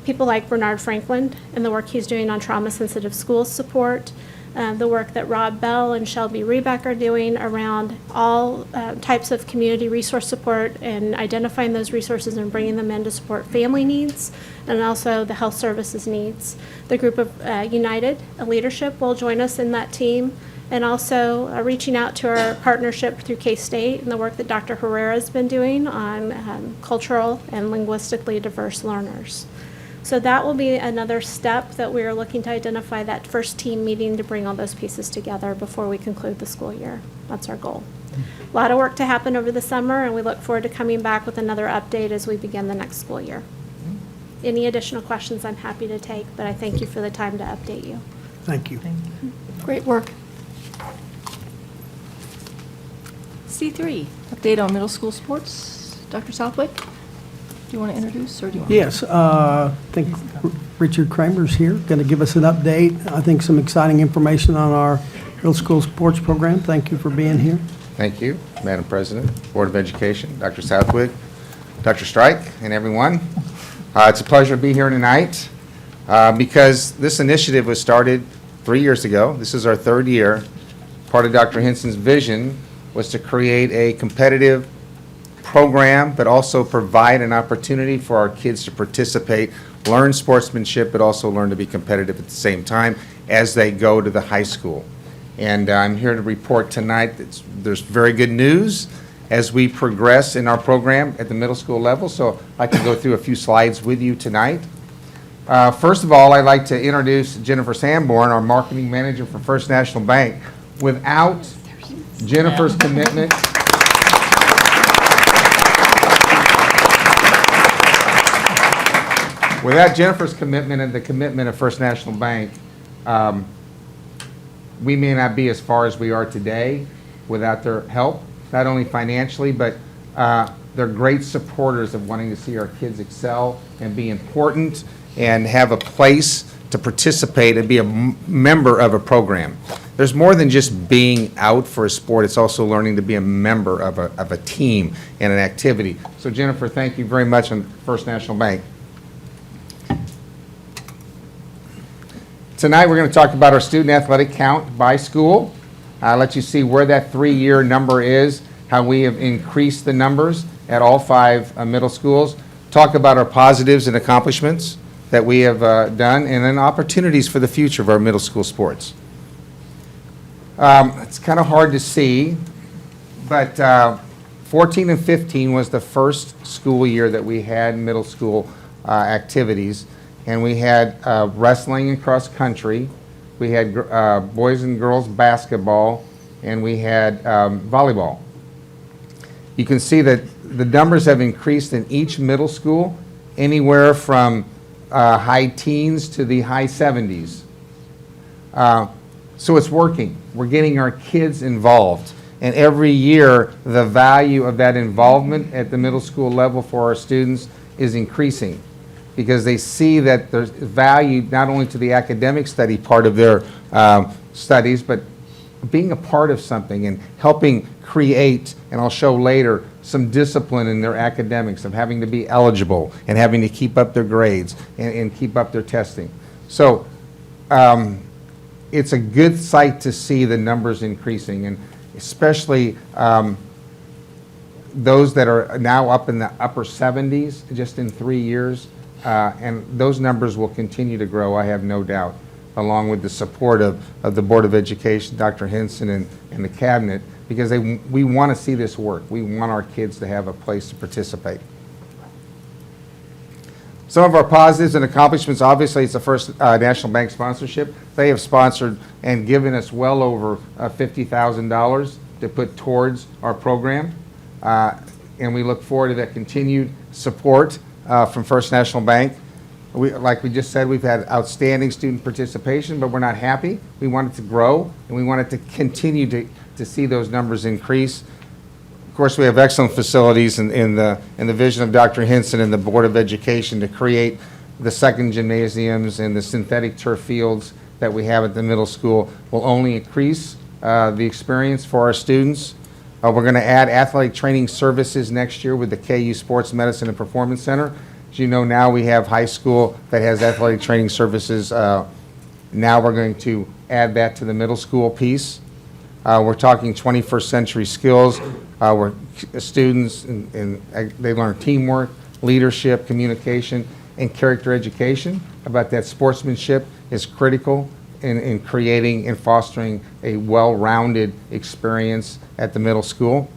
People like Bernard Franklin and the work he's doing on trauma-sensitive school support, the work that Rob Bell and Shelby Rebeck are doing around all types of community resource support and identifying those resources and bringing them in to support family needs and also the health services needs. The group of United Leadership will join us in that team, and also reaching out to our partnership through K-State and the work that Dr. Herrera has been doing on cultural and linguistically diverse learners. So that will be another step that we are looking to identify, that first team meeting to bring all those pieces together before we conclude the school year. That's our goal. A lot of work to happen over the summer, and we look forward to coming back with another update as we begin the next school year. Any additional questions I'm happy to take, but I thank you for the time to update you. Thank you. Great work. C3, update on middle school sports. Dr. Southwick, do you want to introduce, or do you want? Yes, I think Richard Kramer's here, going to give us an update. I think some exciting information on our middle school sports program. Thank you for being here. Thank you, Madam President, Board of Education, Dr. Southwick, Dr. Strike, and everyone. It's a pleasure to be here tonight because this initiative was started 3 years ago. This is our 3rd year. Part of Dr. Henson's vision was to create a competitive program, but also provide an opportunity for our kids to participate, learn sportsmanship, but also learn to be competitive at the same time as they go to the high school. And I'm here to report tonight that there's very good news as we progress in our program at the middle school level. So I can go through a few slides with you tonight. First of all, I'd like to introduce Jennifer Sanborn, our marketing manager for First National Bank. Without Jennifer's commitment, and the commitment of First National Bank, we may not be as far as we are today without their help, not only financially, but they're great supporters of wanting to see our kids excel and be important and have a place to participate and be a member of a program. There's more than just being out for a sport, it's also learning to be a member of a team and an activity. So Jennifer, thank you very much on First National Bank. Tonight we're going to talk about our student athletic count by school. I'll let you see where that 3-year number is, how we have increased the numbers at all 5 middle schools. Talk about our positives and accomplishments that we have done, and then opportunities for the future of our middle school sports. It's kind of hard to see, but 14 and 15 was the first school year that we had middle school activities. And we had wrestling and cross country, we had boys and girls basketball, and we had volleyball. You can see that the numbers have increased in each middle school, anywhere from high teens to the high 70s. So it's working. We're getting our kids involved. And every year, the value of that involvement at the middle school level for our students is increasing, because they see that there's value not only to the academic study part of their studies, but being a part of something and helping create, and I'll show later, some discipline in their academics of having to be eligible and having to keep up their grades and keep up their testing. So it's a good sight to see the numbers increasing, and especially those that are now up in the upper 70s just in 3 years. And those numbers will continue to grow, I have no doubt, along with the support of the Board of Education, Dr. Henson, and the Cabinet, because we want to see this work. We want our kids to have a place to participate. Some of our positives and accomplishments, obviously, it's the first National Bank sponsorship. They have sponsored and given us well over $50,000 to put towards our program. And we look forward to that continued support from First National Bank. Like we just said, we've had outstanding student participation, but we're not happy. We want it to grow, and we want it to continue to see those numbers increase. Of course, we have excellent facilities in the vision of Dr. Henson and the Board of Education to create the second gymnasiums and the synthetic turf fields that we have at the middle school will only increase the experience for our students. We're going to add athletic training services next year with the KU Sports Medicine and Performance Center. As you know, now we have high school that has athletic training services. Now we're going to add that to the middle school piece. We're talking 21st century skills where students and they learn teamwork, leadership, communication, and character education. About that sportsmanship is critical in creating and fostering a well-rounded experience at the middle school.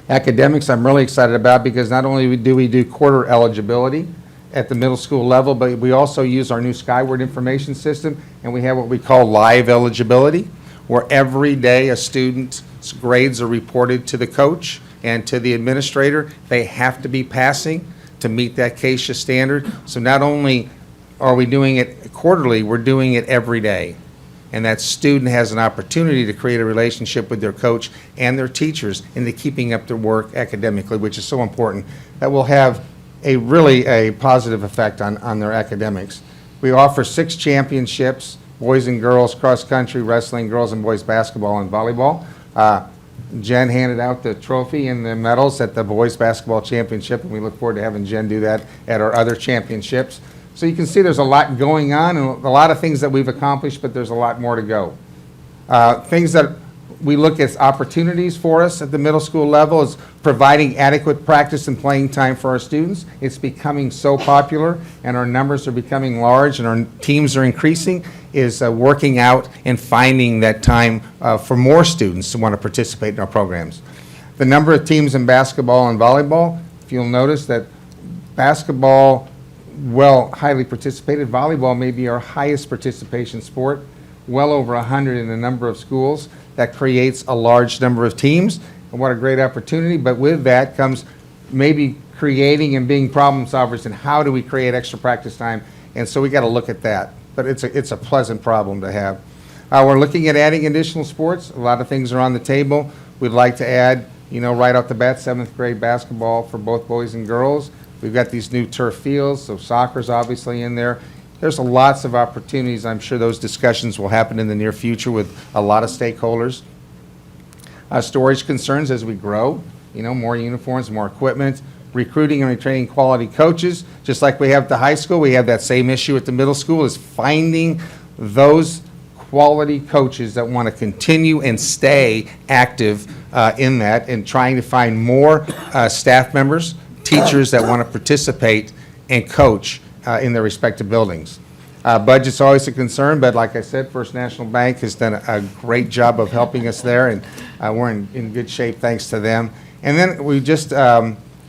Academics, I'm really excited about, because not only do we do quarter eligibility at the middle school level, but we also use our new Skyward information system, and we have what we call live eligibility, where every day a student's grades are reported to the coach and to the administrator. They have to be passing to meet that CASHA standard. So not only are we doing it quarterly, we're doing it every day. And that student has an opportunity to create a relationship with their coach and their teachers into keeping up their work academically, which is so important. That will have really a positive effect on their academics. We offer 6 championships, boys and girls, cross country, wrestling, girls and boys basketball and volleyball. Jen handed out the trophy and the medals at the boys basketball championship, and we look forward to having Jen do that at our other championships. So you can see there's a lot going on and a lot of things that we've accomplished, but there's a lot more to go. Things that we look as opportunities for us at the middle school level is providing adequate practice and playing time for our students. It's becoming so popular, and our numbers are becoming large, and our teams are increasing, is working out and finding that time for more students to want to participate in our programs. The number of teams in basketball and volleyball, if you'll notice that basketball, highly participated. Volleyball may be our highest participation sport, well over 100 in a number of schools. That creates a large number of teams, and what a great opportunity. But with that comes maybe creating and being problem solvers, and how do we create extra practice time? And so we got to look at that. But it's a pleasant problem to have. We're looking at adding additional sports. A lot of things are on the table. We'd like to add, right off the bat, 7th grade basketball for both boys and girls. We've got these new turf fields, so soccer's obviously in there. There's lots of opportunities. I'm sure those discussions will happen in the near future with a lot of stakeholders. Storage concerns as we grow, more uniforms, more equipment, recruiting and retraining quality coaches. Just like we have at the high school, we have that same issue at the middle school, is finding those quality coaches that want to continue and stay active in that, and trying to find more staff members, teachers that want to participate and coach in their respective buildings. Budget's always a concern, but like I said, First National Bank has done a great job of helping us there, and we're in good shape thanks to them. And then we just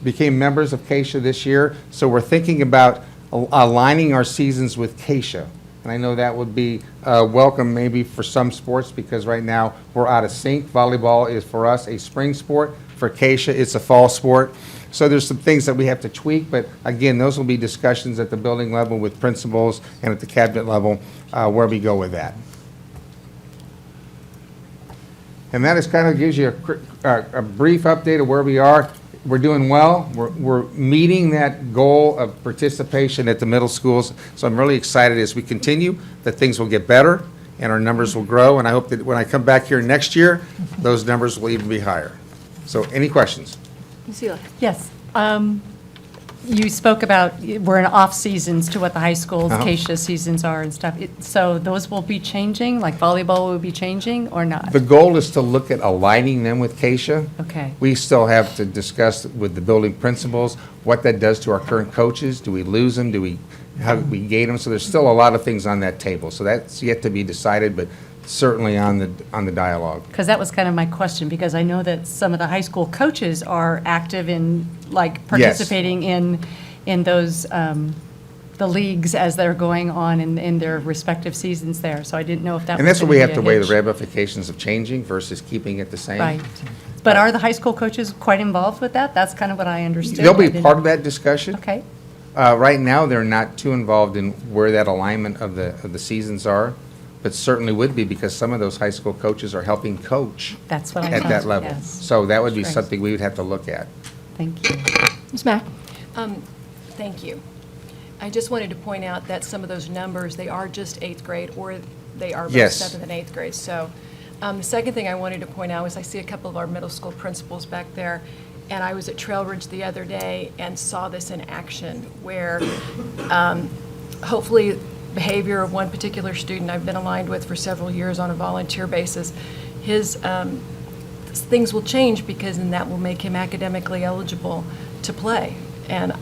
became members of CASHA this year, so we're thinking about aligning our seasons with CASHA. And I know that would be welcome maybe for some sports, because right now we're out of sync. Volleyball is for us a spring sport. For Keisha, it's a fall sport. So there's some things that we have to tweak, but again, those will be discussions at the building level with principals and at the cabinet level where we go with that. And that is kind of gives you a brief update of where we are. We're doing well. We're meeting that goal of participation at the middle schools. So I'm really excited as we continue that things will get better and our numbers will grow. And I hope that when I come back here next year, those numbers will even be higher. So any questions? Lucila? Yes. You spoke about, we're in off seasons to what the high school's Keisha seasons are and stuff. So those will be changing, like volleyball will be changing or not? The goal is to look at aligning them with Keisha. Okay. We still have to discuss with the building principals what that does to our current coaches. Do we lose them? How do we gain them? So there's still a lot of things on that table. So that's yet to be decided, but certainly on the dialogue. Because that was kind of my question, because I know that some of the high school coaches are active in, like, participating in those, the leagues as they're going on in their respective seasons there. So I didn't know if that was And that's where gonna we be have a to weigh the hitch. ramifications of changing versus keeping it the same. Right. But are the high school coaches quite involved with that? That's kind of what I understood. They'll I be didn't- part of that discussion. Okay. Right now, they're not too involved in where that alignment of the seasons are, but certainly would be because some of those high school coaches are helping coach That's what I at thought. that level. Yes. So that would be Right. something we would have to look at. Thank you. Ms. Mack? Thank you. I just wanted to point out that some of those numbers, they are just 8th grade, or they are both Yes. 7th and 8th grade. So the second thing I wanted to point out is I see a couple of our middle school principals back there, and I was at Trail Ridge the other day and saw this in action, where hopefully behavior of one particular student I've been aligned with for several years on a volunteer basis, his things will change, because then that will make him academically eligible to play. And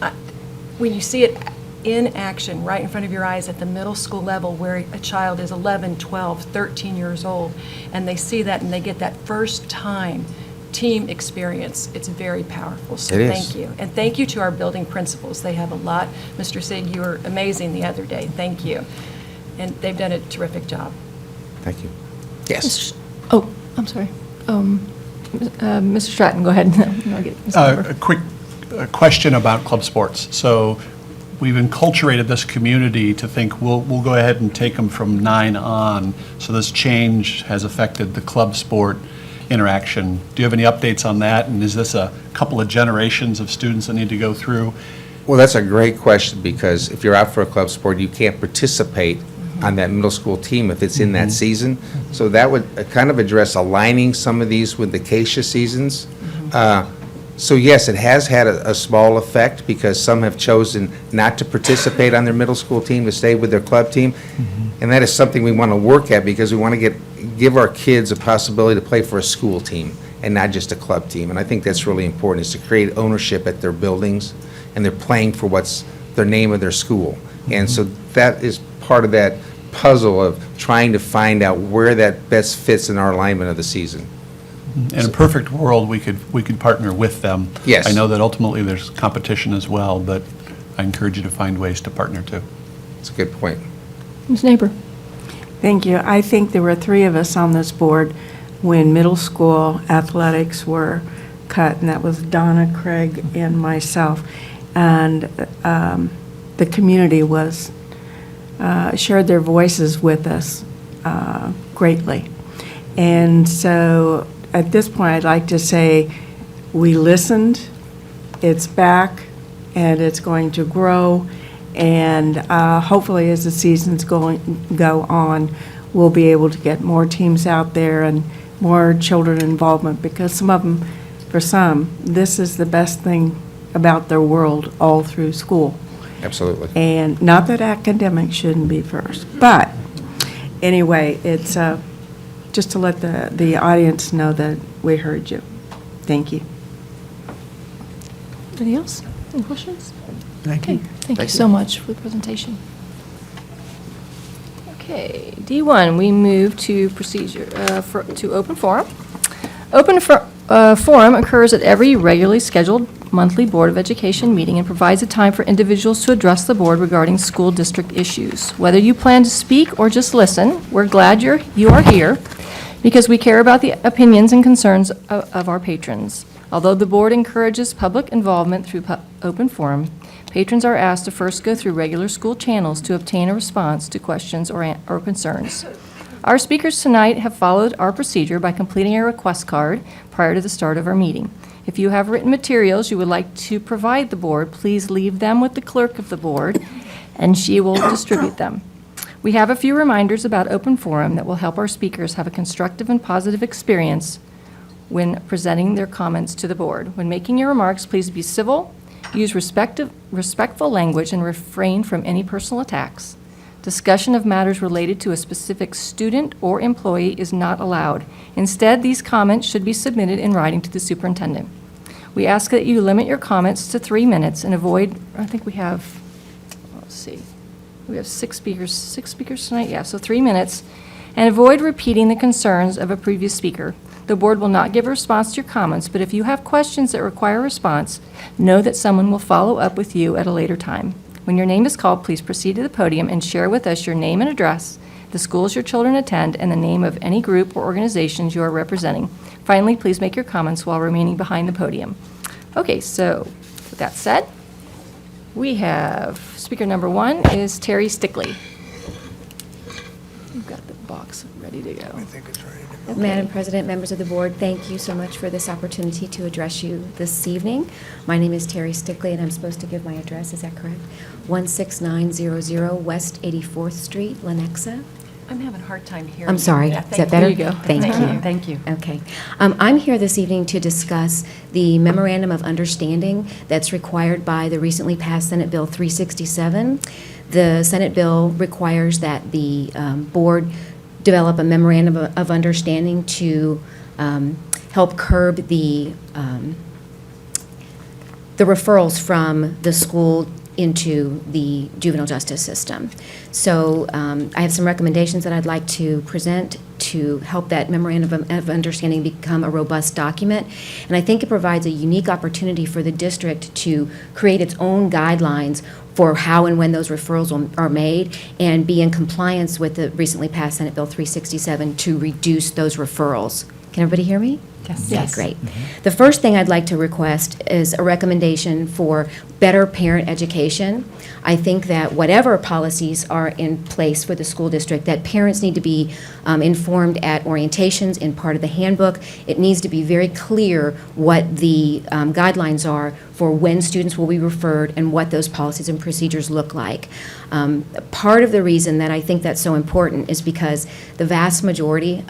when you see it in action right in front of your eyes at the middle school level, where a child is 11, 12, 13 years old, and they see that and they get that first time team experience, it's very powerful. So It is. thank you. And thank you to our building principals. They have a lot. Mr. Sig, you were amazing the other day. Thank you. And they've done a terrific job. Thank you. Yes. Oh, I'm sorry. Mr. Stratton, go ahead. I'll get Ms. Harper. A quick question about club sports. So we've enculturated this community to think we'll go ahead and take them from 9 on. So this change has affected the club sport interaction. Do you have any updates on that? And is this a couple of generations of students that need to go through? Well, that's a great question, because if you're out for a club sport, you can't participate on that middle school team if it's in that season. So that would kind of address aligning some of these with the Keisha seasons. So yes, it has had a small effect, because some have chosen not to participate on their middle school team, to stay with their club team. And that is something we want to work at, because we want to give our kids a possibility to play for a school team and not just a club team. And I think that's really important, is to create ownership at their buildings, and they're playing for what's their name of their school. And so that is part of that puzzle of trying to find out where that best fits in our alignment of the season. In a perfect world, we could partner with them. Yes. I know that ultimately there's competition as well, but I encourage you to find ways to partner too. It's a good point. Ms. Neighbor? Thank you. I think there were 3 of us on this board when middle school athletics were cut, and that was Donna, Craig, and myself. And the community was, shared their voices with us greatly. And so at this point, I'd like to say we listened, it's back, and it's going to grow. And hopefully, as the seasons go on, we'll be able to get more teams out there and more children involvement, because for some, this is the best thing about their world all through school. Absolutely. And not that academics shouldn't be first, but anyway, it's just to let the audience know that we heard you. Thank you. Anybody else? Any questions? Thank Okay, you. thank you so much for the presentation. Okay, D1, we move to procedure, to open forum. Open forum occurs at every regularly scheduled monthly Board of Education meeting and provides a time for individuals to address the board regarding school district issues. Whether you plan to speak or just listen, we're glad you are here because we care about the opinions and concerns of our patrons. Although the board encourages public involvement through open forum, patrons are asked to first go through regular school channels to obtain a response to questions or concerns. Our speakers tonight have followed our procedure by completing a request card prior to the start of our meeting. If you have written materials you would like to provide the board, please leave them with the clerk of the board, and she will distribute them. We have a few reminders about open forum that will help our speakers have a constructive and positive experience when presenting their comments to the board. When making your remarks, please be civil, use respectful language, and refrain from any personal attacks. Discussion of matters related to a specific student or employee is not allowed. Instead, these comments should be submitted in writing to the superintendent. We ask that you limit your comments to 3 minutes and avoid, I think we have, let's see, we have six speakers tonight? Yeah, so 3 minutes. And avoid repeating the concerns of a previous speaker. The board will not give a response to your comments, but if you have questions that require a response, know that someone will follow up with you at a later time. When your name is called, please proceed to the podium and share with us your name and address, the schools your children attend, and the name of any group or organizations you are representing. Finally, please make your comments while remaining behind the podium. Okay, so with that said, we have speaker number 1 is Terry Stickley. You've got the box ready to go. Madam President, members of the board, thank you so much for this opportunity to address you this evening. My name is Terry Stickley, and I'm supposed to give my address, is that correct? 16900 West 84th Street, Lenexa. I'm having a hard time hearing. I'm sorry, you. is that better? There you go. Thank you. Thank you. Okay. I'm here this evening to discuss the memorandum of understanding that's required by the recently passed Senate Bill 367. The Senate bill requires that the board develop a memorandum of understanding to help curb the referrals from the school into the juvenile justice system. So I have some recommendations that I'd like to present to help that memorandum of understanding become a robust document. And I think it provides a unique opportunity for the district to create its own guidelines for how and when those referrals are made and be in compliance with the recently passed Senate Bill 367 to reduce those referrals. Can everybody hear me? Yes. Okay, great. The first thing I'd like to request is a recommendation for better parent education. I think that whatever policies are in place for the school district, that parents need to be informed at orientations in part of the handbook. It needs to be very clear what the guidelines are for when students will be referred and what those policies and procedures look like. Part of the reason that I think that's so important is because the vast majority,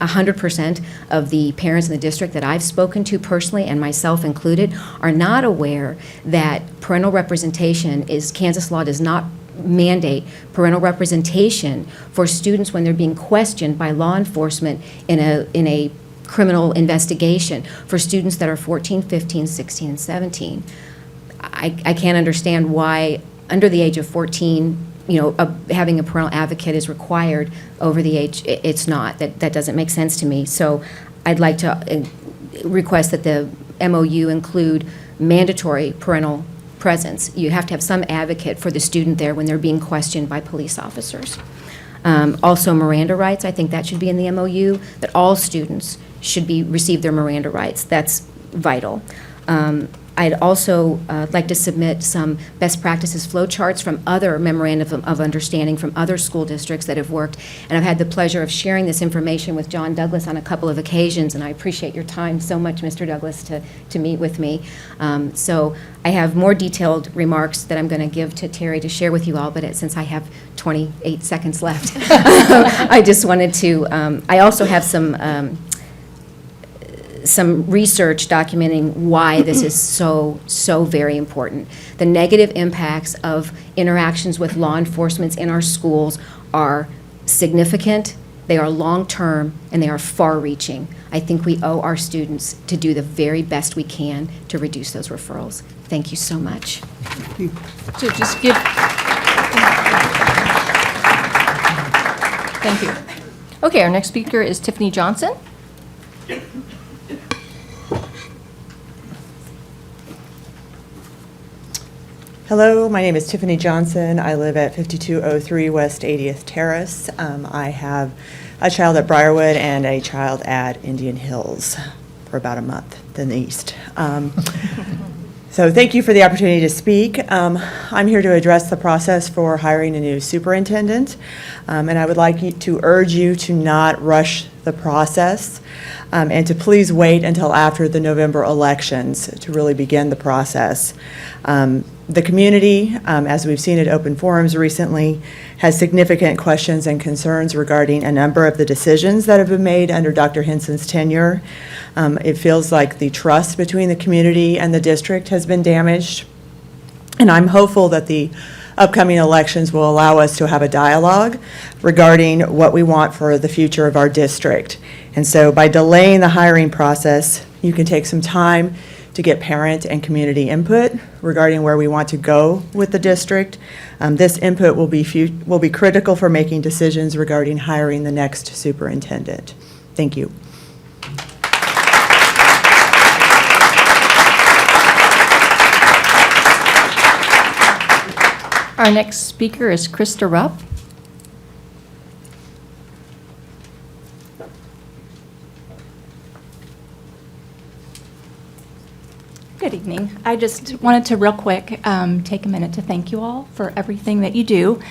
100% of the parents in the district that I've spoken to personally, and myself included, are not aware that parental representation Kansas law does not mandate parental representation for students when they're being questioned by law enforcement in a criminal investigation for students that are 14, 15, 16, and 17. I can't understand why, under the age of 14, having a parental advocate is required. Over the age, it's not. That doesn't make sense to me. So I'd like to request that the MOU include mandatory parental presence. You have to have some advocate for the student there when they're being questioned by police officers. Also, Miranda rights, I think that should be in the MOU, that all students should receive their Miranda rights. That's vital. I'd also like to submit some best practices flow charts from other memorandum of understanding from other school districts that have worked. And I've had the pleasure of sharing this information with John Douglas on a couple of occasions, and I appreciate your time so much, Mr. Douglas, to meet with me. So I have more detailed remarks that I'm going to give to Terry to share with you all, but since I have 28 seconds left, I just wanted to, I also have some research documenting why this is so very important. The negative impacts of interactions with law enforcement in our schools are significant, they are long-term, and they are far-reaching. I think we owe our students to do the very best we can to reduce those referrals. Thank you so much. So just give. Thank you. Okay, our next speaker is Tiffany Johnson. Hello, my name is Tiffany Johnson. I live at 5203 West 80th Terrace. I have a child at Briarwood and a child at Indian Hills for about a month in the east. So thank you for the opportunity to speak. I'm here to address the process for hiring a new superintendent, and I would like to urge you to not rush the process and to please wait until after the November elections to really begin the process. The community, as we've seen at open forums recently, has significant questions and concerns regarding a number of the decisions that have been made under Dr. Henson's tenure. It feels like the trust between the community and the district has been damaged, and I'm hopeful that the upcoming elections will allow us to have a dialogue regarding what we want for the future of our district. And so by delaying the hiring process, you can take some time to get parent and community input regarding where we want to go with the district. This input will be critical for making decisions regarding hiring the next superintendent. Thank you. Our next speaker is Krista Rupp. Good evening. I just wanted to real quick take a minute to thank you all for everything that you do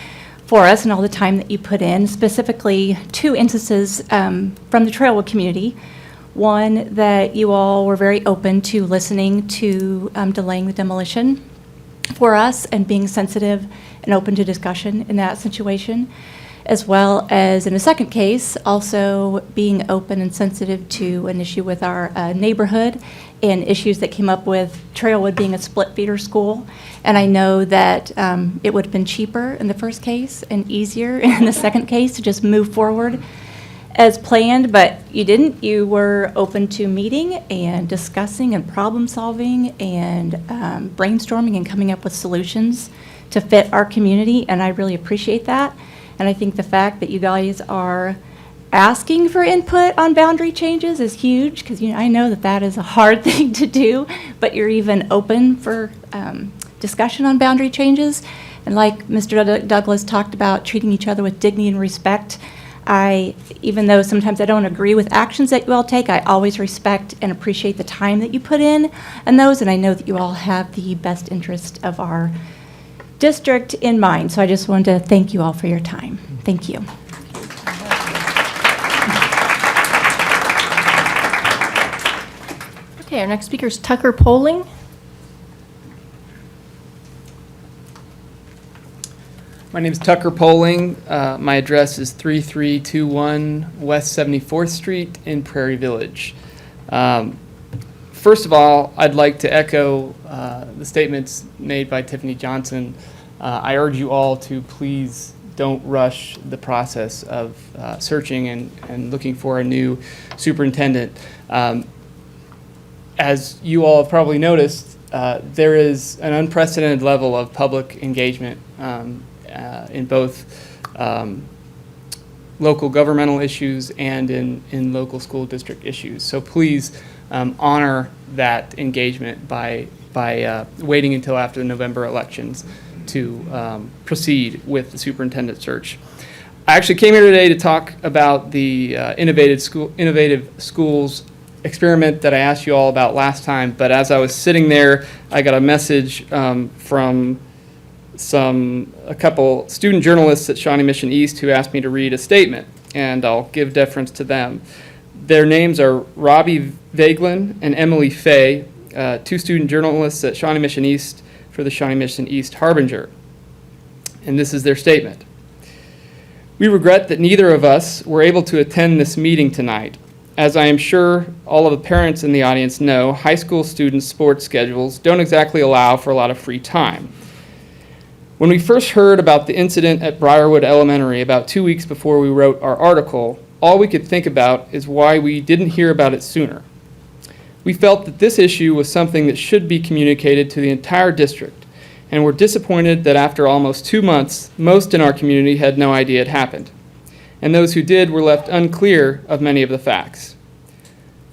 for us and all the time that you put in, specifically 2 instances from the Trailwood community. One, that you all were very open to listening to delaying the demolition for us and being sensitive and open to discussion in that situation, as well as in a second case, also being open and sensitive to an issue with our neighborhood and issues that came up with Trailwood being a split feeder school. And I know that it would have been cheaper in the first case and easier in the second case to just move forward as planned, but you didn't. You were open to meeting and discussing and problem solving and brainstorming and coming up with solutions to fit our community, and I really appreciate that. And I think the fact that you guys are asking for input on boundary changes is huge, because I know that that is a hard thing to do, but you're even open for discussion on boundary changes. And like Mr. Douglas talked about, treating each other with dignity and respect, even though sometimes I don't agree with actions that you all take, I always respect and appreciate the time that you put in those, and I know that you all have the best interest of our district in mind. So I just wanted to thank you all for your time. Thank you. Okay, our next speaker is Tucker Poling. My name is Tucker Poling. My address is 3321 West 74th Street in Prairie Village. First of all, I'd like to echo the statements made by Tiffany Johnson. I urge you all to please don't rush the process of searching and looking for a new superintendent. As you all have probably noticed, there is an unprecedented level of public engagement in both local governmental issues and in local school district issues. So please honor that engagement by waiting until after the November elections to proceed with the superintendent search. I actually came here today to talk about the innovative schools experiment that I asked you all about last time, but as I was sitting there, I got a message from a couple student journalists at Shawnee Mission East who asked me to read a statement, and I'll give deference to them. Their names are Robbie Vaglin and Emily Fay, 2 student journalists at Shawnee Mission East for the Shawnee Mission East Harbinger. And this is their statement. We regret that neither of us were able to attend this meeting tonight. As I am sure all of the parents in the audience know, high school students' sports schedules don't exactly allow for a lot of free time. When we first heard about the incident at Briarwood Elementary about 2 weeks before we wrote our article, all we could think about is why we didn't hear about it sooner. We felt that this issue was something that should be communicated to the entire district, and were disappointed that after almost 2 months, most in our community had no idea it happened, and those who did were left unclear of many of the facts.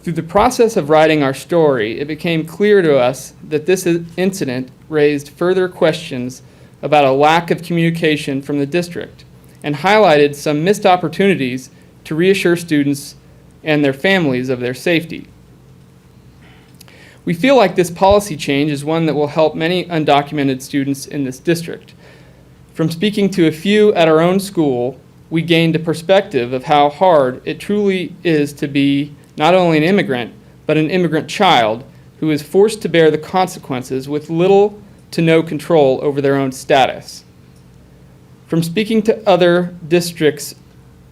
Through the process of writing our story, it became clear to us that this incident raised further questions about a lack of communication from the district and highlighted some missed opportunities to reassure students and their families of their safety. We feel like this policy change is one that will help many undocumented students in this district. From speaking to a few at our own school, we gained a perspective of how hard it truly is to be not only an immigrant, but an immigrant child who is forced to bear the consequences with little to no control over their own status. From speaking to other districts'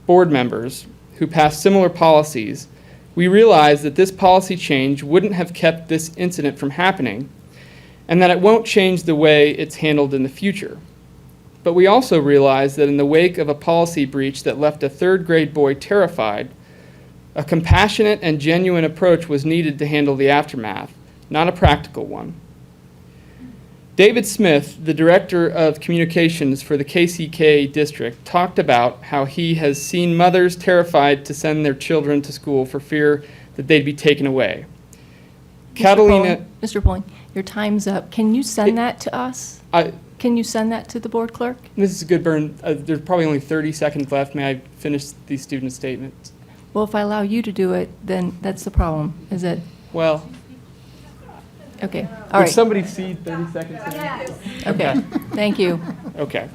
board members who passed similar policies, we realized that this policy change wouldn't have kept this incident from happening, and that it won't change the way it's handled in the future. But we also realized that in the wake of a policy breach that left a third-grade boy terrified, a compassionate and genuine approach was needed to handle the aftermath, not a practical one. David Smith, the Director of Communications for the KCK district, talked about how he has seen mothers terrified to send their children to school for fear that they'd be taken away. Mr. Pulling, your time's up. Can you send that to us? Can you send that to the board clerk? Mrs. Goodburn, there's probably only 30 seconds left. May I finish these student statements? Well, if I allow you to do it, then that's the problem, is it? Well, okay, all would right. somebody cede 30 seconds? Okay, thank you. Okay.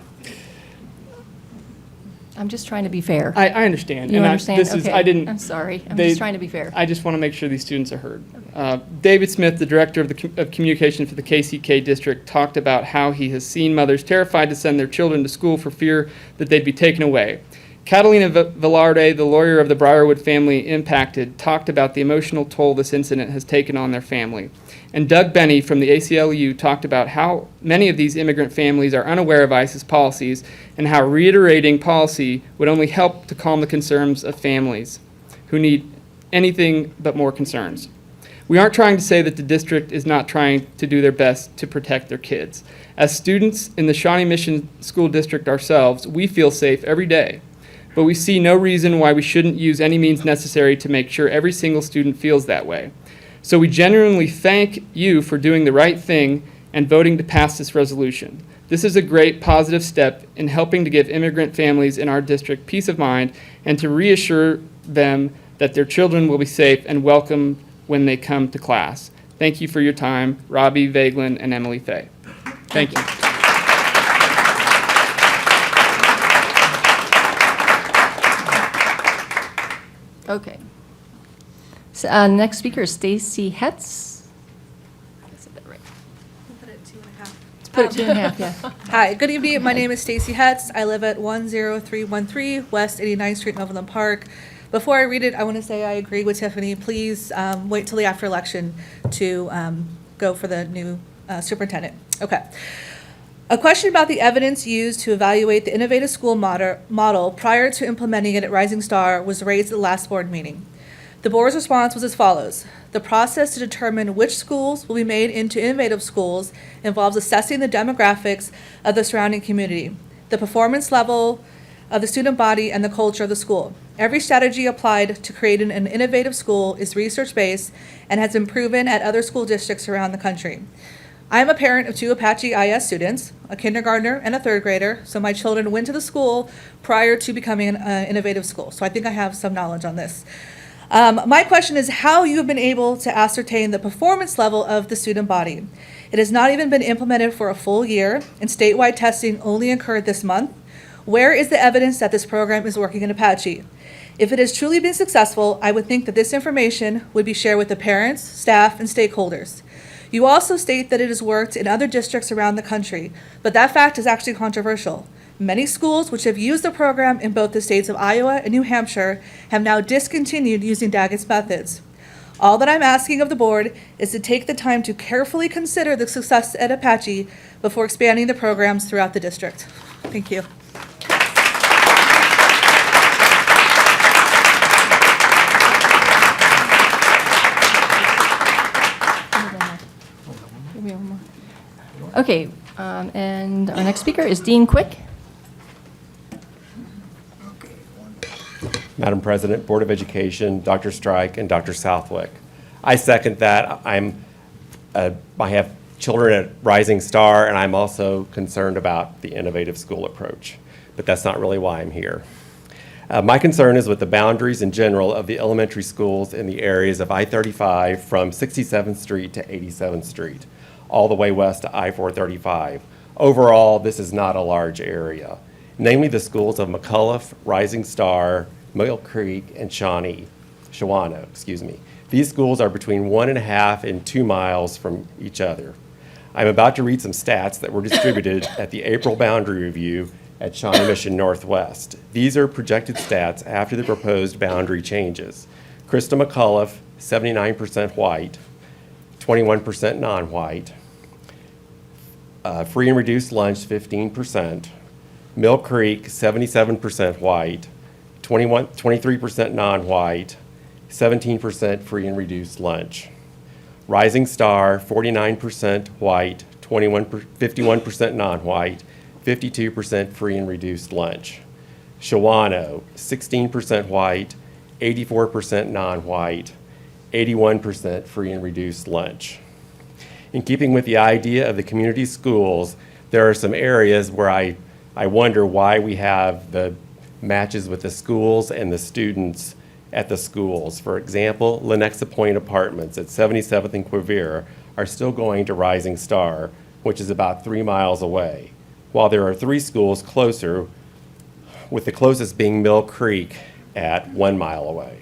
I'm just trying to be fair. I understand. You and understand? This is, Okay. I didn't. I'm sorry. I'm just trying to be fair. I just want to make sure these students are heard. David Smith, the Director of Communication for the KCK district, talked about how he has seen mothers terrified to send their children to school for fear that they'd be taken away. Catalina Velarde, the lawyer of the Briarwood family impacted, talked about the emotional toll this incident has taken on their family. And Doug Benny from the ACLU talked about how many of these immigrant families are unaware of ICE's policies and how reiterating policy would only help to calm the concerns of families who need anything but more concerns. We aren't trying to say that the district is not trying to do their best to protect their kids. As students in the Shawnee Mission School District ourselves, we feel safe every day. But we see no reason why we shouldn't use any means necessary to make sure every single student feels that way. So we genuinely thank you for doing the right thing and voting to pass this resolution. This is a great positive step in helping to give immigrant families in our district peace of mind and to reassure them that their children will be safe and welcome when they come to class. Thank you for your time, Robbie Vaglin and Emily Fay. Thank you. Okay. So, next speaker is Stacy Hetz. I said that right. Put it 2.5. Let's put it 2.5, yeah. Hi, good evening. My name is Stacy Hetz. I live at 10313 West 89th Street, Overland Park. Before I read it, I want to say I agree with Tiffany. Please wait till the after election to go for the new superintendent. Okay. A question about the evidence used to evaluate the innovative school model prior to implementing it at Rising Star was raised at the last board meeting. The board's response was as follows. The process to determine which schools will be made into innovative schools involves assessing the demographics of the surrounding community, the performance level of the student body, and the culture of the school. Every strategy applied to creating an innovative school is research-based and has been proven at other school districts around the country. I am a parent of 2 Apache IS students, a kindergartner and a 3rd grader, so my children went to the school prior to becoming an innovative school. So I think I have some knowledge on this. My question is how you have been able to ascertain the performance level of the student body. It has not even been implemented for a full year, and statewide testing only occurred this month. Where is the evidence that this program is working in Apache? If it has truly been successful, I would think that this information would be shared with the parents, staff, and stakeholders. You also state that it has worked in other districts around the country, but that fact is actually controversial. Many schools which have used the program in both the states of Iowa and New Hampshire have now discontinued using Daggett's methods. All that I'm asking of the board is to take the time to carefully consider the success at Apache before expanding the programs throughout the district. Thank you. Okay, and our next speaker is Dean Quick. Madam President, Board of Education, Dr. Strike, and Dr. Southwick. I second that. I have children at Rising Star, and I'm also concerned about the innovative school approach, but that's not really why I'm here. My concern is with the boundaries in general of the elementary schools in the areas of I-35 from 67th Street to 87th Street, all the way west to I-435. Overall, this is not a large area, namely the schools of McCullough, Rising Star, Mill Creek, and Shawnee. These schools are between 1.5 and 2 miles from each other. I'm about to read some stats that were distributed at the April boundary review at Shawnee Mission Northwest. These are projected stats after the proposed boundary changes. Krista McCullough, 79% white, 21% non-white. Free and reduced lunch, 15%. Mill Creek, 77% white, 23% non-white, 17% free and reduced lunch. Rising Star, 49% white, 51% non-white, 52% free and reduced lunch. Shawnee, 16% white, 84% non-white, 81% free and reduced lunch. In keeping with the idea of the community schools, there are some areas where I wonder why we have the matches with the schools and the students at the schools. For example, Lenexa Point Apartments at 77th and Quivira are still going to Rising Star, which is about 3 miles away, while there are 3 schools closer, with the closest being Mill Creek at 1 mile away.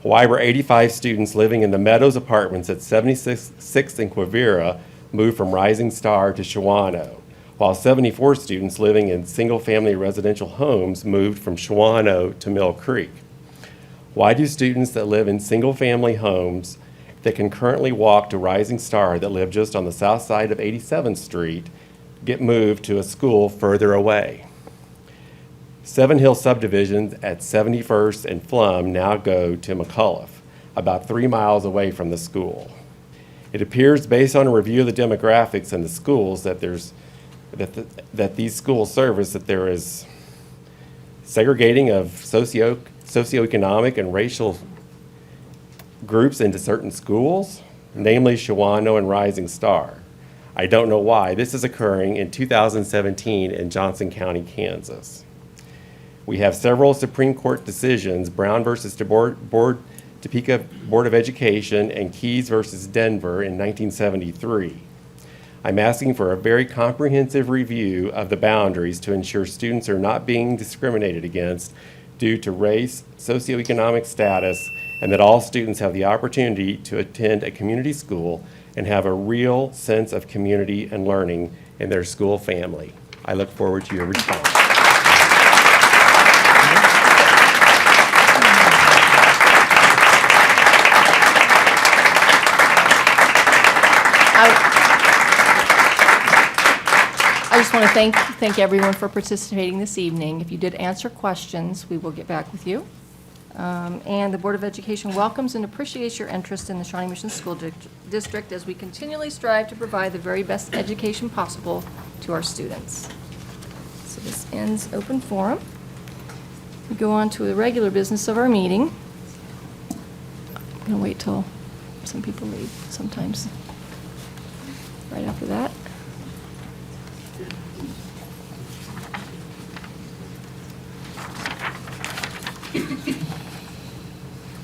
Why were 85 students living in the Meadows Apartments at 76th and Quivira moved from Rising Star to Shawnee, while 74 students living in single-family residential homes moved from Shawnee to Mill Creek? Why do students that live in single-family homes that can currently walk to Rising Star that live just on the south side of 87th Street get moved to a school further away? Seven Hill subdivisions at 71st and Flum now go to McCullough, about 3 miles away from the school. It appears, based on a review of the demographics in the schools that that these schools service, that there is segregating of socioeconomic and racial groups into certain schools, namely Shawnee and Rising Star. I don't know why. This is occurring in 2017 in Johnson County, Kansas. We have several Supreme Court decisions, Brown versus Topeka Board of Education and Keys versus Denver in 1973. I'm asking for a very comprehensive review of the boundaries to ensure students are not being discriminated against due to race, socioeconomic status, and that all students have the opportunity to attend a community school and have a real sense of community and learning in their school family. I look forward to your response. I just want to thank everyone for participating this evening. If you did answer questions, we will get back with you. And the Board of Education welcomes and appreciates your interest in the Shawnee Mission School District as we continually strive to provide the very best education possible to our students. So this ends open forum. We go on to the regular business of our meeting. I'm going to wait till some people leave sometimes. Right after that.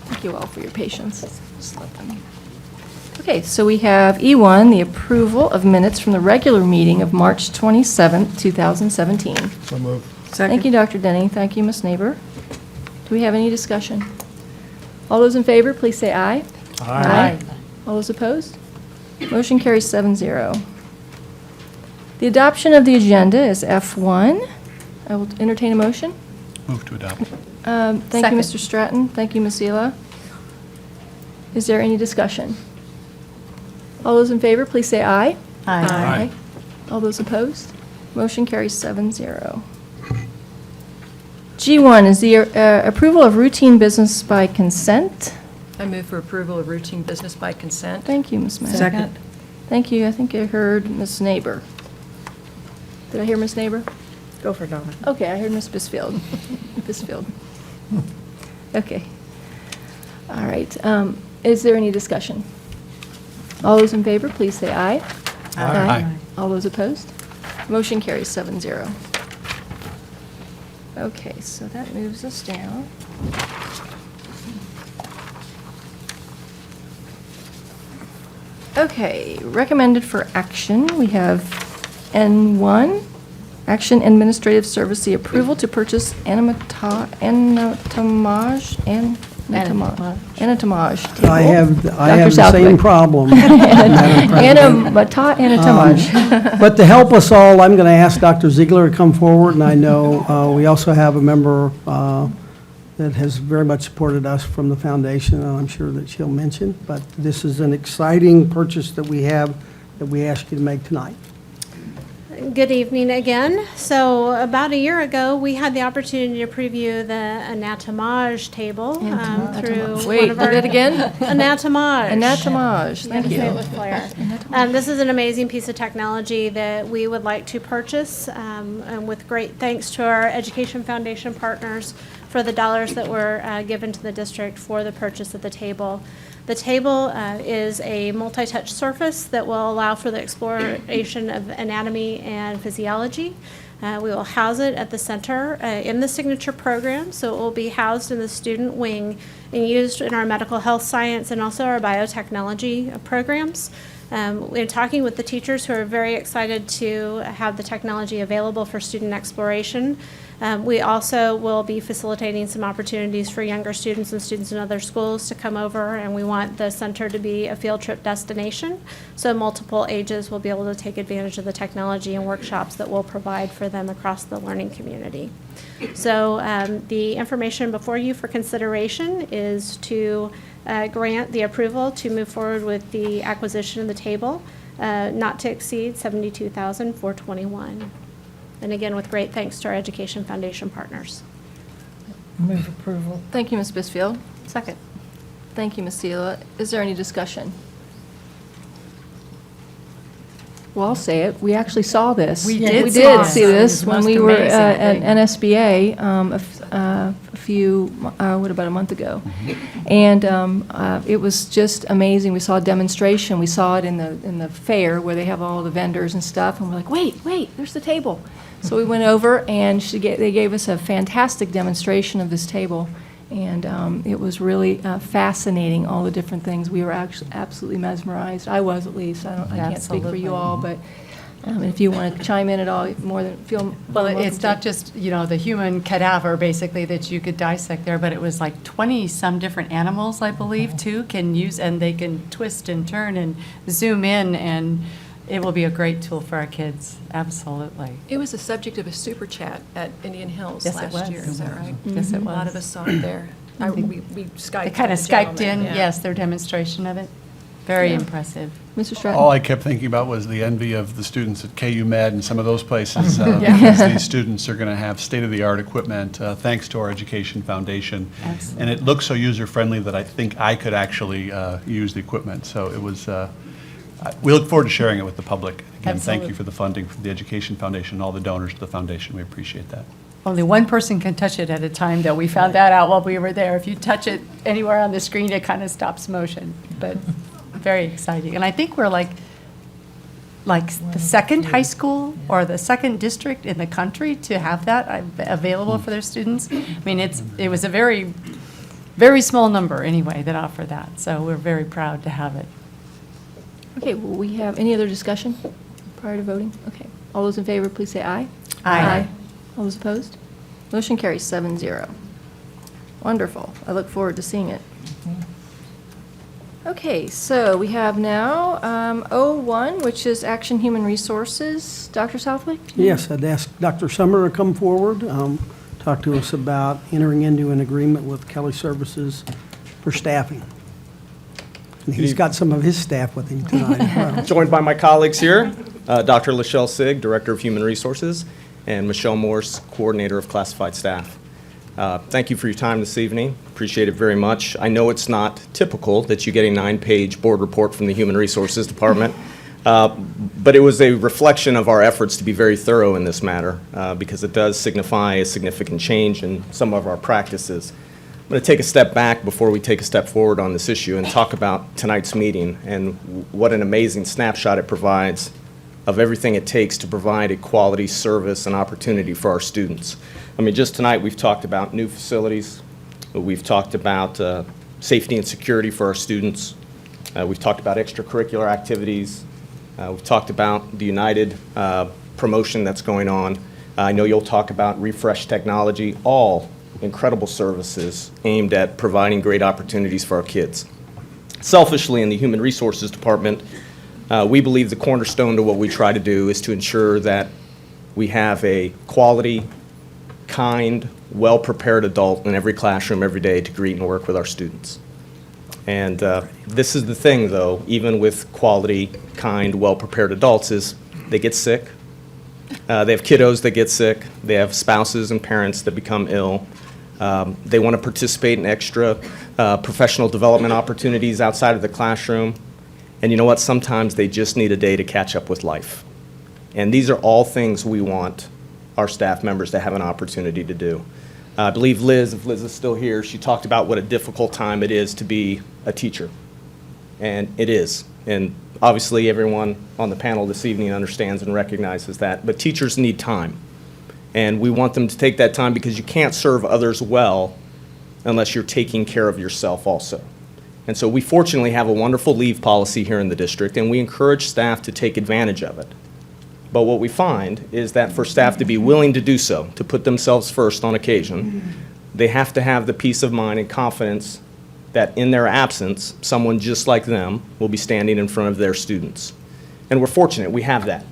Thank you all for your patience. Just let them. Okay, so we have E1, the approval of minutes from the regular meeting of March 27th, 2017. So moved. Thank you, Dr. Denny. Thank you, Ms. Neighbor. Do we have any discussion? All those in favor, please say aye. Aye. All those opposed? Motion carries 7-0. The adoption of the agenda is F1. I will entertain a motion. Move to adopt. Thank you, Mr. Stratton. Thank you, Ms. Zila. Is there any discussion? All those in favor, please say aye. Aye. All those opposed? Motion carries 7-0. G1 is the approval of routine business by consent. I move for approval of routine business by consent. Thank you, Ms. Madden. Second. Thank you. I think I heard Ms. Neighbor. Did I hear Ms. Neighbor? Go for Donna. Okay, I heard Ms. Bisfield. Bisfield. Okay. All right. Is there any discussion? All those in favor, please say aye. Aye. All those opposed? Motion carries 7-0. Okay, so that moves us down. Okay, recommended for action, we have N1, action administrative service, the approval to purchase anatomage table. I have Dr. the same Southwick. problem, Madam President. Anatomage. But to help us all, I'm going to ask Dr. Ziegler to come forward, and I know we also have a member that has very much supported us from the foundation, and I'm sure that she'll mention. But this is an exciting purchase that we have that we ask you to make tonight. Good evening again. So about a year ago, we had the opportunity to preview the anatomage table through Wait, one of our... do that again? Anatomage. Anatomage, thank Say it you. with flair. This is an amazing piece of technology that we would like to purchase, and with great thanks to our Education Foundation partners for the dollars that were given to the district for the purchase of the table. The table is a multi-touch surface that will allow for the exploration of anatomy and physiology. We will house it at the center in the signature program, so it will be housed in the student wing and used in our medical health science and also our biotechnology programs. We're talking with the teachers who are very excited to have the technology available for student exploration. We also will be facilitating some opportunities for younger students and students in other schools to come over, and we want the center to be a field trip destination, so multiple ages will be able to take advantage of the technology and workshops that we'll provide for them across the learning community. So the information before you for consideration is to grant the approval to move forward with the acquisition of the table, not to exceed $72,421. And again, with great thanks to our Education Foundation partners. Move approval. Thank you, Ms. Bisfield. Second. Thank you, Ms. Seela. Is there any discussion? Well, I'll say it. We actually saw this. We did We see did this. see this It was when most we were amazing, I at think. NSBA about a month ago. And it was just amazing. We saw a demonstration. We saw it in the fair where they have all the vendors and stuff. And we're like, wait, there's the table. So we went over, and they gave us a fantastic demonstration of this table. And it was really fascinating, all the different things. We were actually absolutely mesmerized. I was, at least. I can't speak for you all, but if you want to chime in at all, feel Well, welcome it's to. not just, the human cadaver, basically, that you could dissect there, but it was like 20-some different animals, I believe, too, can use, and they can twist and turn and zoom in, and it will be a great tool for our kids, absolutely. It was the subject of a super chat at Indian Hills Yes, it last was. year, is that right? Yes, it A lot was. of us saw it there. We Skyped. They kind of with the Skyped in, gentleman, yeah. yes, their demonstration of it. Very Yeah. impressive. Mr. Stratton? All I kept thinking about was the envy of the students at KU Med and some of those places, Yeah. because these students are going to have state-of-the-art equipment, thanks to our Education Foundation. Absolutely. And it looks so user-friendly that I think I could actually use the equipment. So it was, we look forward to sharing it with the public. Again, thank you Absolutely. for the funding from the Education Foundation and all the donors to the foundation. We appreciate that. Only one person can touch it at a time, though. We found that out while we were there. If you touch it anywhere on the screen, it kind of stops motion. But very exciting. And I think we're like the second high school or the second district in the country to have that available for their students. I mean, it was a very, very small number, anyway, that offer that. So we're very proud to have it. Okay, well, we have any other discussion prior to voting? Okay. All those in favor, please say aye. Aye. All those opposed? Motion carries 7-0. Wonderful. I look forward to seeing it. Okay, so we have now 01, which is Action Human Resources. Dr. Southwick? Yes, I'd ask Dr. Summer to come forward, talk to us about entering into an agreement with Kelly Services for staffing. And he's got some of his staff with him tonight as well. Joined by my colleagues here, Dr. Lachelle Sigg, Director of Human Resources, and Michelle Morse, Coordinator of Classified Staff. Thank you for your time this evening. Appreciate it very much. I know it's not typical that you get a 9-page board report from the Human Resources Department, but it was a reflection of our efforts to be very thorough in this matter because it does signify a significant change in some of our practices. I'm going to take a step back before we take a step forward on this issue and talk about tonight's meeting and what an amazing snapshot it provides of everything it takes to provide a quality service and opportunity for our students. I mean, just tonight we've talked about new facilities, we've talked about safety and security for our students, we've talked about extracurricular activities, we've talked about the United promotion that's going on. I know you'll talk about refresh technology, all incredible services aimed at providing great opportunities for our kids. Selfishly, in the Human Resources Department, we believe the cornerstone to what we try to do is to ensure that we have a quality, kind, well-prepared adult in every classroom every day to greet and work with our students. And this is the thing, though, even with quality, kind, well-prepared adults, is they get sick. They have kiddos that get sick. They have spouses and parents that become ill. They want to participate in extra professional development opportunities outside of the classroom. And you know what? Sometimes they just need a day to catch up with life. And these are all things we want our staff members to have an opportunity to do. I believe Liz, if Liz is still here, she talked about what a difficult time it is to be a teacher. And it is. And obviously everyone on the panel this evening understands and recognizes that. But teachers need time. And we want them to take that time because you can't serve others well unless you're taking care of yourself also. And so we fortunately have a wonderful leave policy here in the district, and we encourage staff to take advantage of it. But what we find is that for staff to be willing to do so, to put themselves first on occasion, they have to have the peace of mind and confidence that in their absence, someone just like them will be standing in front of their students. And we're fortunate, we have that.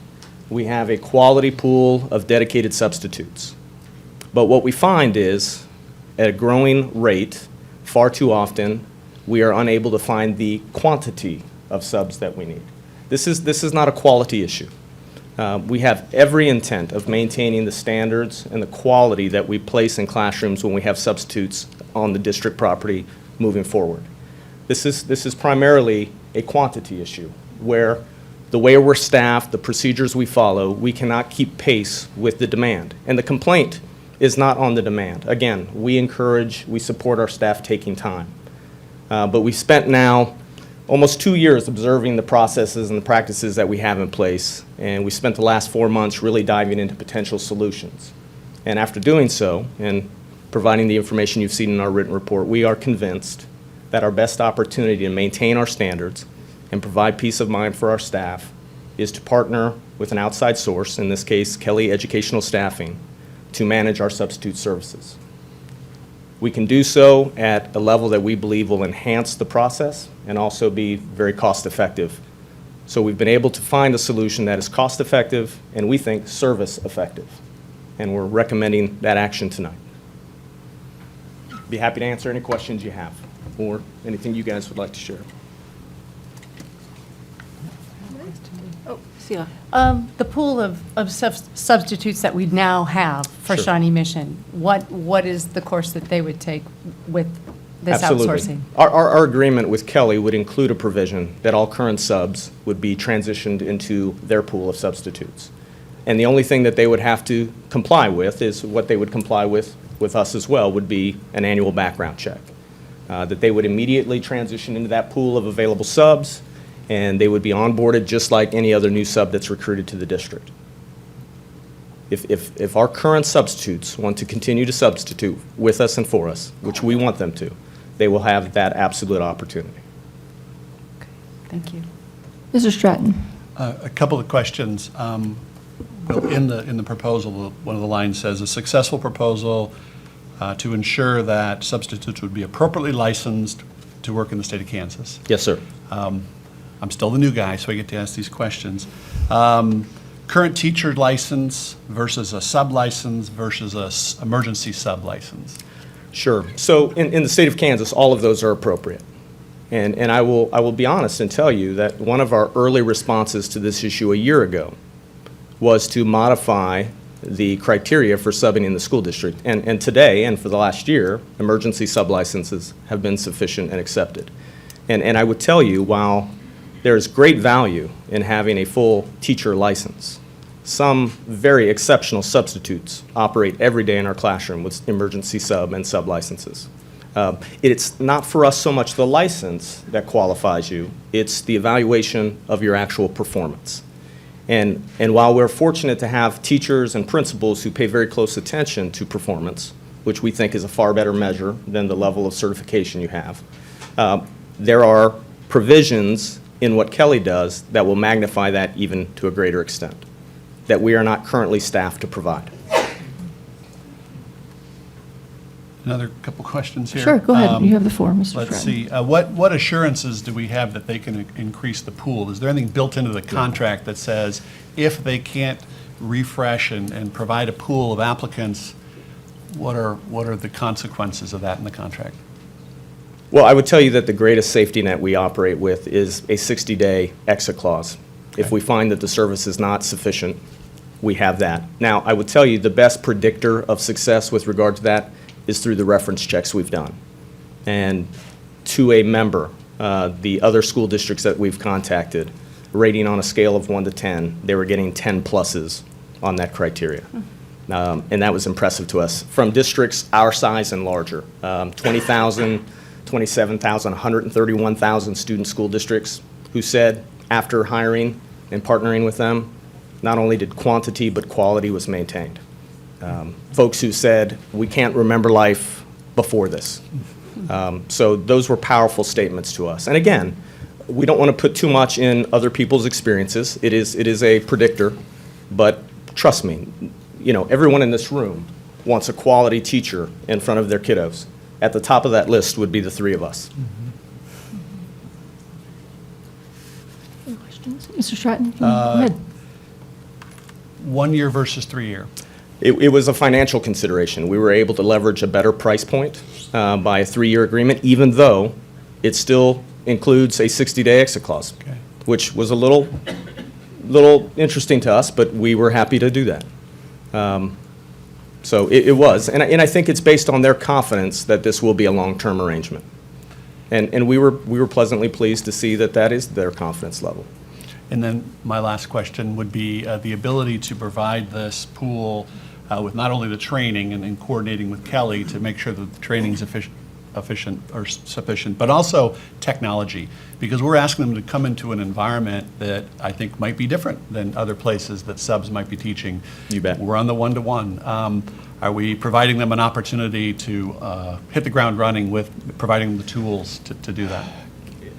We have a quality pool of dedicated substitutes. But what we find is, at a growing rate, far too often, we are unable to find the quantity of subs that we need. This is not a quality issue. We have every intent of maintaining the standards and the quality that we place in classrooms when we have substitutes on the district property moving forward. This is primarily a quantity issue, where the way we're staffed, the procedures we follow, we cannot keep pace with the demand. And the complaint is not on the demand. Again, we support our staff taking time. But we've spent now almost 2 years observing the processes and the practices that we have in place, and we spent the last 4 months really diving into potential solutions. And after doing so, and providing the information you've seen in our written report, we are convinced that our best opportunity to maintain our standards and provide peace of mind for our staff is to partner with an outside source, in this case, Kelly Educational Staffing, to manage our substitute services. We can do so at a level that we believe will enhance the process and also be very cost-effective. So we've been able to find a solution that is cost-effective and we think service-effective. And we're recommending that action tonight. Be happy to answer any questions you have or anything you guys would like to share. The pool of substitutes that we now have for Sure. Shawnee Mission, what is the course that they would take with this Absolutely. outsourcing? Our agreement with Kelly would include a provision that all current subs would be transitioned into their pool of substitutes. And the only thing that they would have to comply with is what they would comply with us as well, would be an annual background check. That they would immediately transition into that pool of available subs, and they would be onboarded just like any other new sub that's recruited to the district. If our current substitutes want to continue to substitute with us and for us, which we want them to, they will have that absolute opportunity. Thank you. Mr. Stratton. A couple of questions. In the proposal, one of the lines says, a successful proposal to ensure that substitutes would be appropriately licensed to work in the state of Kansas. Yes, sir. I'm still the new guy, so I get to ask these questions. Current teacher license versus a sub-license versus a emergency sub-license. Sure. So in the state of Kansas, all of those are appropriate. And I will be honest and tell you that one of our early responses to this issue a year ago was to modify the criteria for subbing in the school district. And today, and for the last year, emergency sub-licenses have been sufficient and accepted. And I would tell you, while there is great value in having a full teacher license, some very exceptional substitutes operate every day in our classroom with emergency sub and sub licenses. It's not for us so much the license that qualifies you, it's the evaluation of your actual performance. And while we're fortunate to have teachers and principals who pay very close attention to performance, which we think is a far better measure than the level of certification you have, there are provisions in what Kelly does that will magnify that even to a greater extent, that we are not currently staffed to provide. Another couple questions here. Sure, go ahead. You have the floor, Mr. Let's Stratton. see, what assurances do we have that they can increase the pool? Is there anything built into the contract that says if they can't refresh and provide a pool of applicants, what are the consequences of that in the contract? Well, I would tell you that the greatest safety net we operate with is a 60-day exit clause. If we find that the service is not sufficient, we have that. Now, I would tell you the best predictor of success with regard to that is through the reference checks we've done. And to a member, the other school districts that we've contacted, rating on a scale of 1 to 10, they were getting 10 pluses on that criteria. And that was impressive to us. From districts our size and larger, 20,000, 27,000, 131,000 student school districts who said after hiring and partnering with them, not only did quantity but quality was maintained. Folks who said, we can't remember life before this. So those were powerful statements to us. And again, we don't want to put too much in other people's experiences. It is a predictor, but trust me, you know, everyone in this room wants a quality teacher in front of their kiddos. At the top of that list would be the three of us. Any questions? Mr. Stratton, go ahead. 1 year versus 3 year. It was a financial consideration. We were able to leverage a better price point by a 3-year agreement, even though it still includes a 60-day exit clause, which was a little interesting to us, but we were happy to do that. So it was, and I think it's based on their confidence that this will be a long-term arrangement. And we were pleasantly pleased to see that that is their confidence level. And then my last question would be the ability to provide this pool with not only the training and coordinating with Kelly to make sure that the training's efficient or sufficient, but also technology, because we're asking them to come into an environment that I think might be different than other places that subs might be teaching. You bet. We're on the one-to-one. Are we providing them an opportunity to hit the ground running with providing them the tools to do that?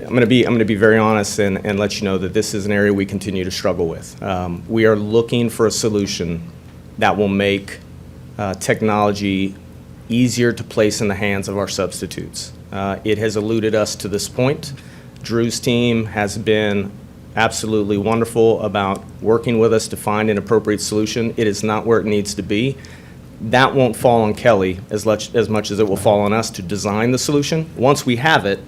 I'm going to be very honest and let you know that this is an area we continue to struggle with. We are looking for a solution that will make technology easier to place in the hands of our substitutes. It has eluded us to this point. Drew's team has been absolutely wonderful about working with us to find an appropriate solution. It is not where it needs to be. That won't fall on Kelly as much as it will fall on us to design the solution. Once we have it,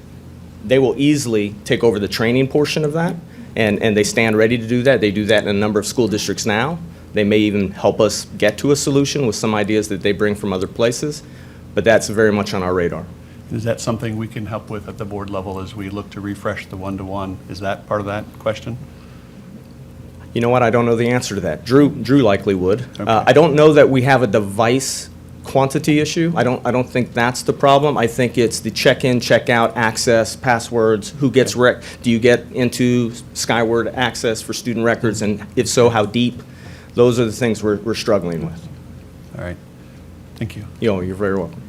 they will easily take over the training portion of that, and they stand ready to do that. They do that in a number of school districts now. They may even help us get to a solution with some ideas that they bring from other places, but that's very much on our radar. Is that something we can help with at the board level as we look to refresh the one-to-one? Is that part of that question? You know what? I don't know the answer to that. Drew likely would. Okay. I don't know that we have a device quantity issue. I don't think that's the problem. I think it's the check-in, check-out, access, passwords, who gets do you get into Skyward access for student records, and if so, how deep? Those are the things we're struggling with. All right. Thank you. You're very welcome.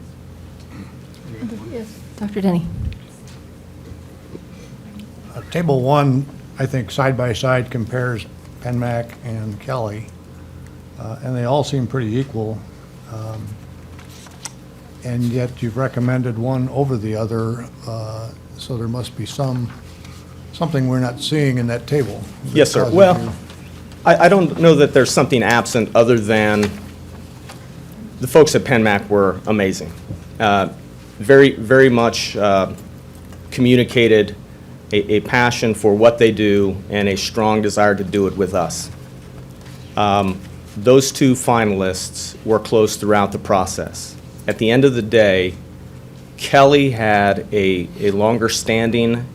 Yes, Dr. Denny. Table 1, I think, side by side compares PenMac and Kelly, and they all seem pretty equal. And yet you've recommended one over the other, so there must be something we're not seeing in that table. Yes, sir. Well, I don't know that there's something absent other than the folks at PenMac were amazing. Very, very much communicated a passion for what they do and a strong desire to do it with us. Those two finalists were close throughout the process. At the end of the day, Kelly had a longer standing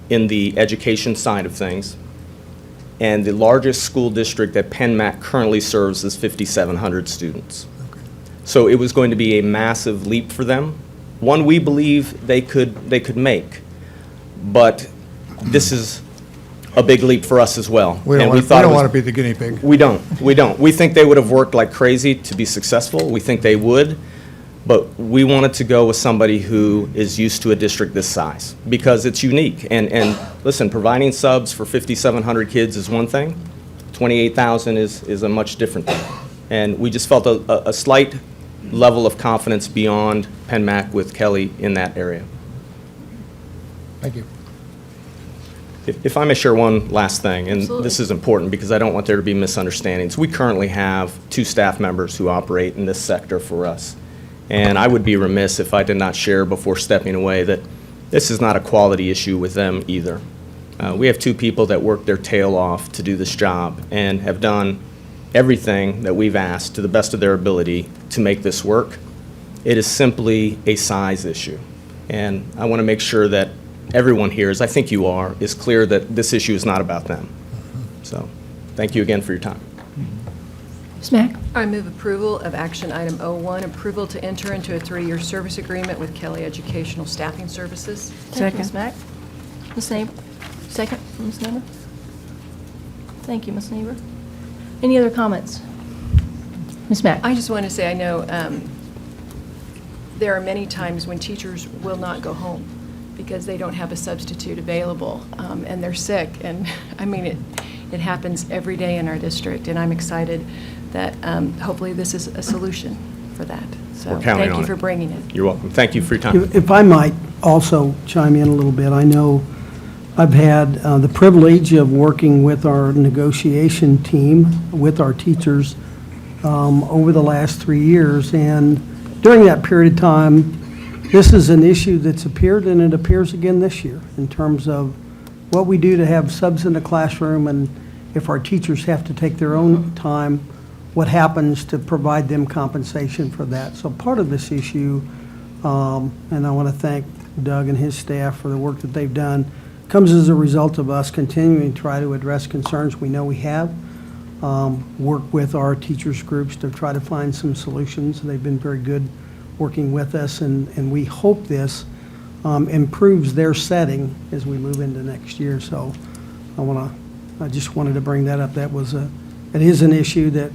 in the education side of things, and the largest school district that PenMac currently serves is 5,700 students. So it was going to be a massive leap for them one we believe they could make. But this is a big leap for us as well. We And don't thought it was- want to be the guinea pig. We don't. We think they would have worked like crazy to be successful. We think they would. But we wanted to go with somebody who is used to a district this size because it's unique. And listen, providing subs for 5,700 kids is one thing. 28,000 is a much different thing. And we just felt a slight level of confidence beyond PenMac with Kelly in that area. Thank you. If I may share one last thing, and Absolutely. this is important because I don't want there to be misunderstandings. We currently have 2 staff members who operate in this sector for us. And I would be remiss if I did not share before stepping away that this is not a quality issue with them either. We have 2 people that work their tail off to do this job and have done everything that we've asked to the best of their ability to make this work. It is simply a size issue. And I want to make sure that everyone here, as I think you are, is clear that this issue is not about them. So, thank you again for your time. Ms. Mack? I move approval of action item 01, approval to enter into a 3-year service agreement with Kelly Educational Staffing Services. Thank you, Ms. Mack. Ms. Neighbor? Second, from Ms. Neighbor? Thank you, Ms. Neighbor. Any other comments? Ms. Mack? I just want to say, I know there are many times when teachers will not go home because they don't have a substitute available, and they're sick. And I mean, it happens every day in our district, and I'm excited that hopefully this is a solution for that. So We're counting thank on you it. for bringing it. You're welcome. Thank you for your time. If I might also chime in a little bit, I know I've had the privilege of working with our negotiation team, with our teachers, over the last 3 years, and during that period of time, this is an issue that's appeared, and it appears again this year, in terms of what we do to have subs in the classroom, and if our teachers have to take their own time, what happens to provide them compensation for that. So part of this issue, and I want to thank Doug and his staff for the work that they've done, comes as a result of us continuing to try to address concerns we know we have, work with our teachers groups to try to find some solutions. They've been very good working with us, and we hope this improves their setting as we move into next year. So I just wanted to bring that up. It is an issue that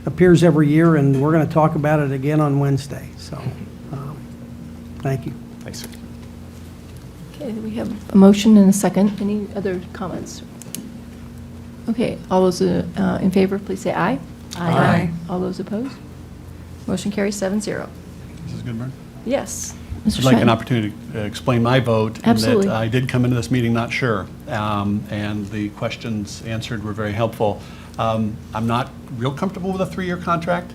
appears every year, and we're going to talk about it again on Wednesday. So, thank you. Thanks, sir. Okay, we have a motion and a second. Any other comments? Okay, all those in favor, please say aye. Aye. All those opposed? Motion carries 7-0. Mrs. Goodburn? Yes. Mr. I'd like an Shawnee. opportunity to explain my vote. Absolutely. In that I did come into this meeting not sure, and the questions answered were very helpful. I'm not real comfortable with a 3-year contract,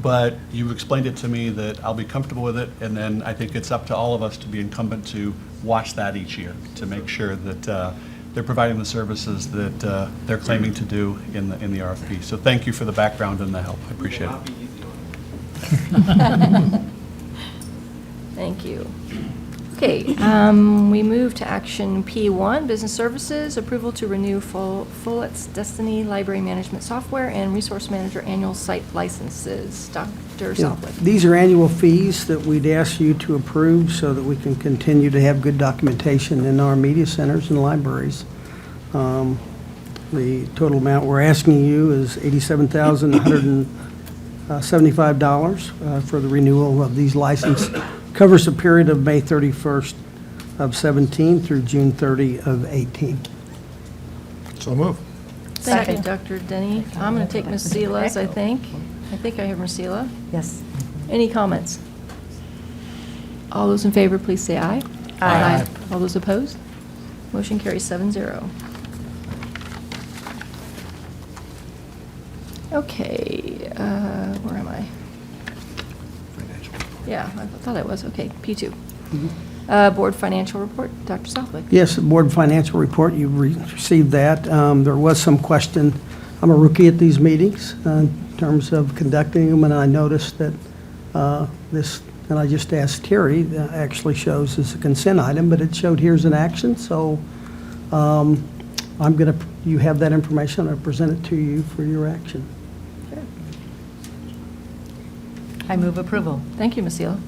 but you explained it to me that I'll be comfortable with it, and then I think it's up to all of us to be incumbent to watch that each year, to make sure that they're providing the services that they're claiming to do in the RFP. So thank you for the background and the help. I appreciate it. Thank you. Okay, we move to action P1, Business Services, approval to renew Fullett's Destiny Library Management Software and Resource Manager annual site licenses. Dr. Yeah, Southwick. these are annual fees that we'd ask you to approve so that we can continue to have good documentation in our media centers and libraries. The total amount we're asking you is $87,175 for the renewal of these licenses. Covers a period of May 31st of 17 through June 30 of 18. So move. Thank you, Dr. Denny. I'm going to take Ms. Sela's, I think. I think I have Ms. Sela. Yes. Any comments? All those in favor, please say aye. Aye. All those opposed? Motion carries 7-0. Okay, where am I? Yeah, I thought I was. Okay, P2. Board financial report, Dr. Southwick. Yes, the board financial report, you've received that. There was some question. I'm a rookie at these meetings in terms of conducting them, and I noticed that this, and I just asked Terry, actually shows as a consent item, but it showed here's an action, so you have that information. I'll present it to you for your action. I move approval. Thank you, Ms. Sela.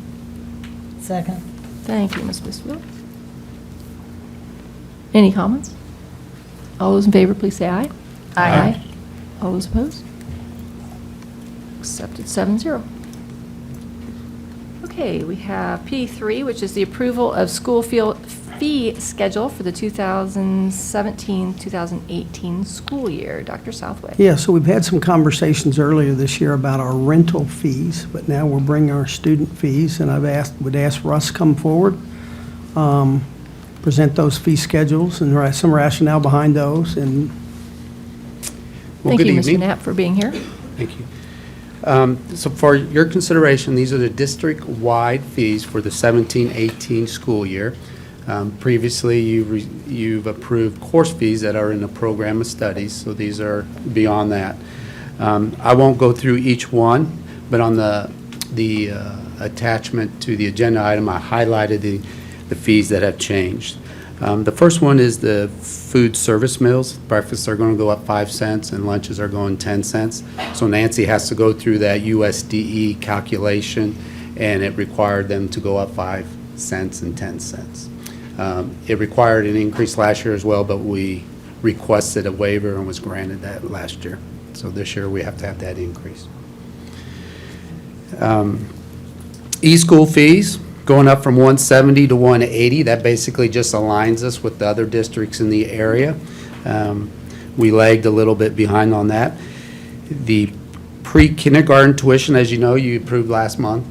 Second. Thank you, Ms. Bisfield. Any comments? All those in favor, please say aye. Aye. All those opposed? Accepted 7-0. Okay, we have P3, which is the approval of school fee schedule for the 2017-2018 school year. Dr. Southwick. Yeah, so we've had some conversations earlier this year about our rental fees, but now we're bringing our student fees, and would ask Russ come forward, present those fee schedules and some rationale behind those, and Well, Thank good you, evening. Mr. Knapp, for being here. Thank you. So for your consideration, these are the district-wide fees for the 17-18 school year. Previously, you've approved course fees that are in the program of studies, so these are beyond that. I won't go through each one, but on the attachment to the agenda item, I highlighted the fees that have changed. The first one is the food service meals. Breakfasts are going to go up 5 cents and lunches are going 10 cents. So Nancy has to go through that USDE calculation, and it required them to go up 5 cents and 10 cents. It required an increase last year as well, but we requested a waiver and was granted that last year. So this year we have to have that increase. E-school fees going up from 170 to 180. That basically just aligns us with the other districts in the area. We lagged a little bit behind on that. The pre-kindergarten tuition, as you know, you approved last month,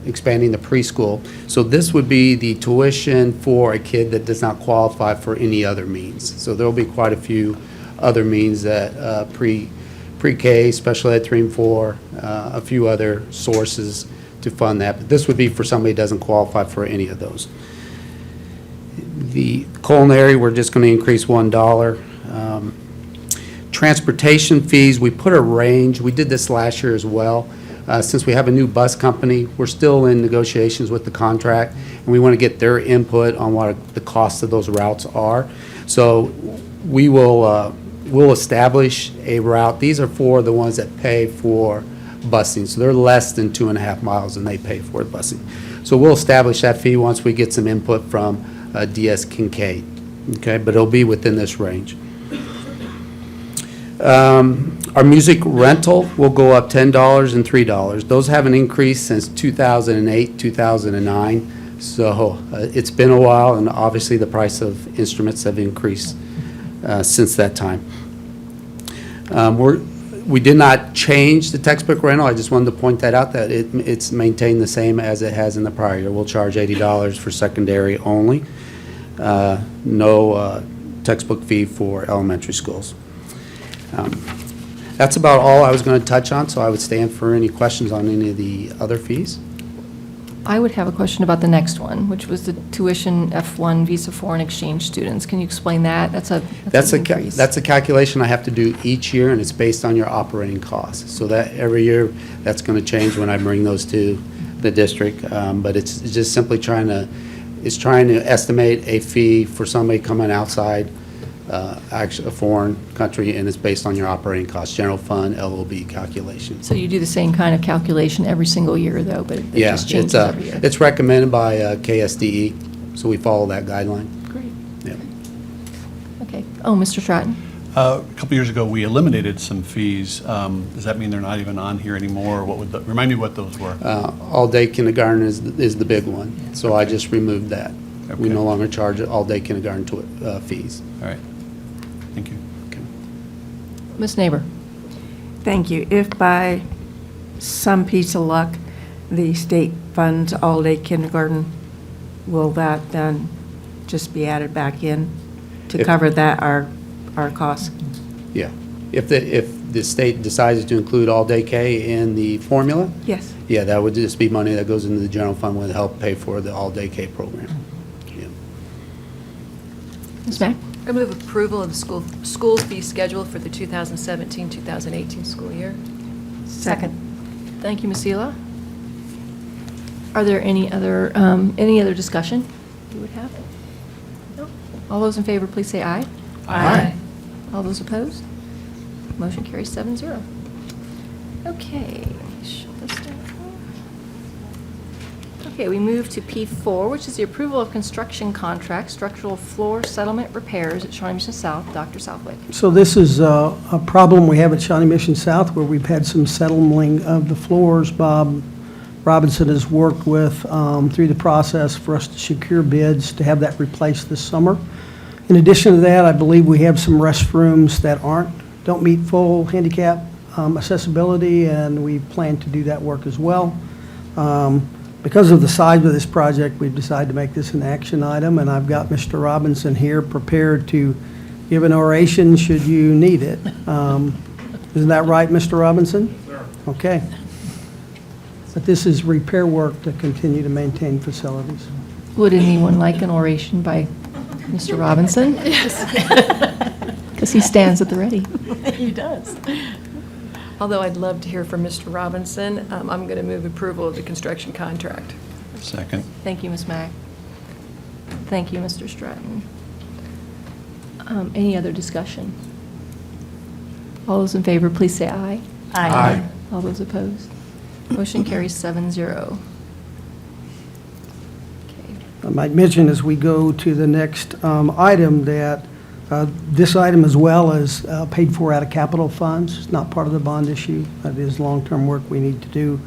expanding the preschool. So this would be the tuition for a kid that does not qualify for any other means. So there'll be quite a few other means that pre-K, special ed 3 and 4, a few other sources to fund that. But this would be for somebody who doesn't qualify for any of those. The culinary, we're just going to increase $1. Transportation fees, we put a range. We did this last year as well. Since we have a new bus company, we're still in negotiations with the contract, and we want to get their input on what the cost of those routes are. So we will we'll establish a route. These are for the ones that pay for busing. So they're less than 2.5 miles and they pay for busing. So we'll establish that fee once we get some input from DS Kincaid. Okay, but it'll be within this range. Our music rental will go up $10 and $3. Those haven't increased since 2008, 2009. So it's been a while, and obviously the price of instruments have increased since that time. We did not change the textbook rental. I just wanted to point that out, that it's maintained the same as it has in the prior year. We'll charge $80 for secondary only. No textbook fee for elementary schools. That's about all I was going to touch on, so I would stand for any questions on any of the other fees. I would have a question about the next one, which was the tuition F1 visa foreign exchange students. Can you explain that? That's an increase. That's a calculation I have to do each year, and it's based on your operating costs. So that every year, that's going to change when I bring those to the district. But it's just simply trying to estimate a fee for somebody coming outside actually a foreign country, and it's based on your operating costs, general fund, LOB calculation. So you do the same kind of calculation every single year, though, but it just changes every year. It's recommended by KSDE, so we follow that guideline. Great. Yeah. Okay. Oh, Mr. Stratton? A couple years ago, we eliminated some fees. Does that mean they're not even on here anymore? What would remind me what those were? All-day kindergarten is the big one, so I just removed that. Okay. We no longer charge all-day kindergarten fees. All right. Thank you. Okay. Ms. Neighbor? Thank you. If by some piece of luck, the state funds all-day kindergarten, will that then just be added back in to cover that, our costs? Yeah. If the state decides to include all-day K in the formula? Yes. Yeah, that would just be money that goes into the general fund with help pay for the all-day K program. Yeah. Ms. Mack? I move approval of the school fee schedule for the 2017-2018 school year. Second. Thank you, Ms. Seela. Are there any other discussion you would have? No? All those in favor, please say aye. Aye. All those opposed? Motion carries 7-0. Okay, shut this down. Okay, we move to P4, which is the approval of construction contract, structural floor settlement repairs at Shawnee Mission South. Dr. Southwick. So this is a problem we have at Shawnee Mission South where we've had some settling of the floors. Bob Robinson has worked with through the process for us to secure bids to have that replaced this summer. In addition to that, I believe we have some restrooms that don't meet full handicap accessibility, and we plan to do that work as well. Because of the size of this project, we've decided to make this an action item, and I've got Mr. Robinson here prepared to give an oration should you need it. Isn't that right, Mr. Robinson? Yes, sir. Okay. But this is repair work to continue to maintain facilities. Would anyone like an oration by Mr. Robinson? Yes. Because he stands at the ready. He does. Although I'd love to hear from Mr. Robinson, I'm going to move approval of the construction contract. Second. Thank you, Ms. Mack. Thank you, Mr. Stratton. Any other discussion? All those in favor, please say aye. Aye. All those opposed? Motion carries 7-0. I might mention as we go to the next item that this item as well is paid for out of capital funds. It's not part of the bond issue. That is long-term work we need to do.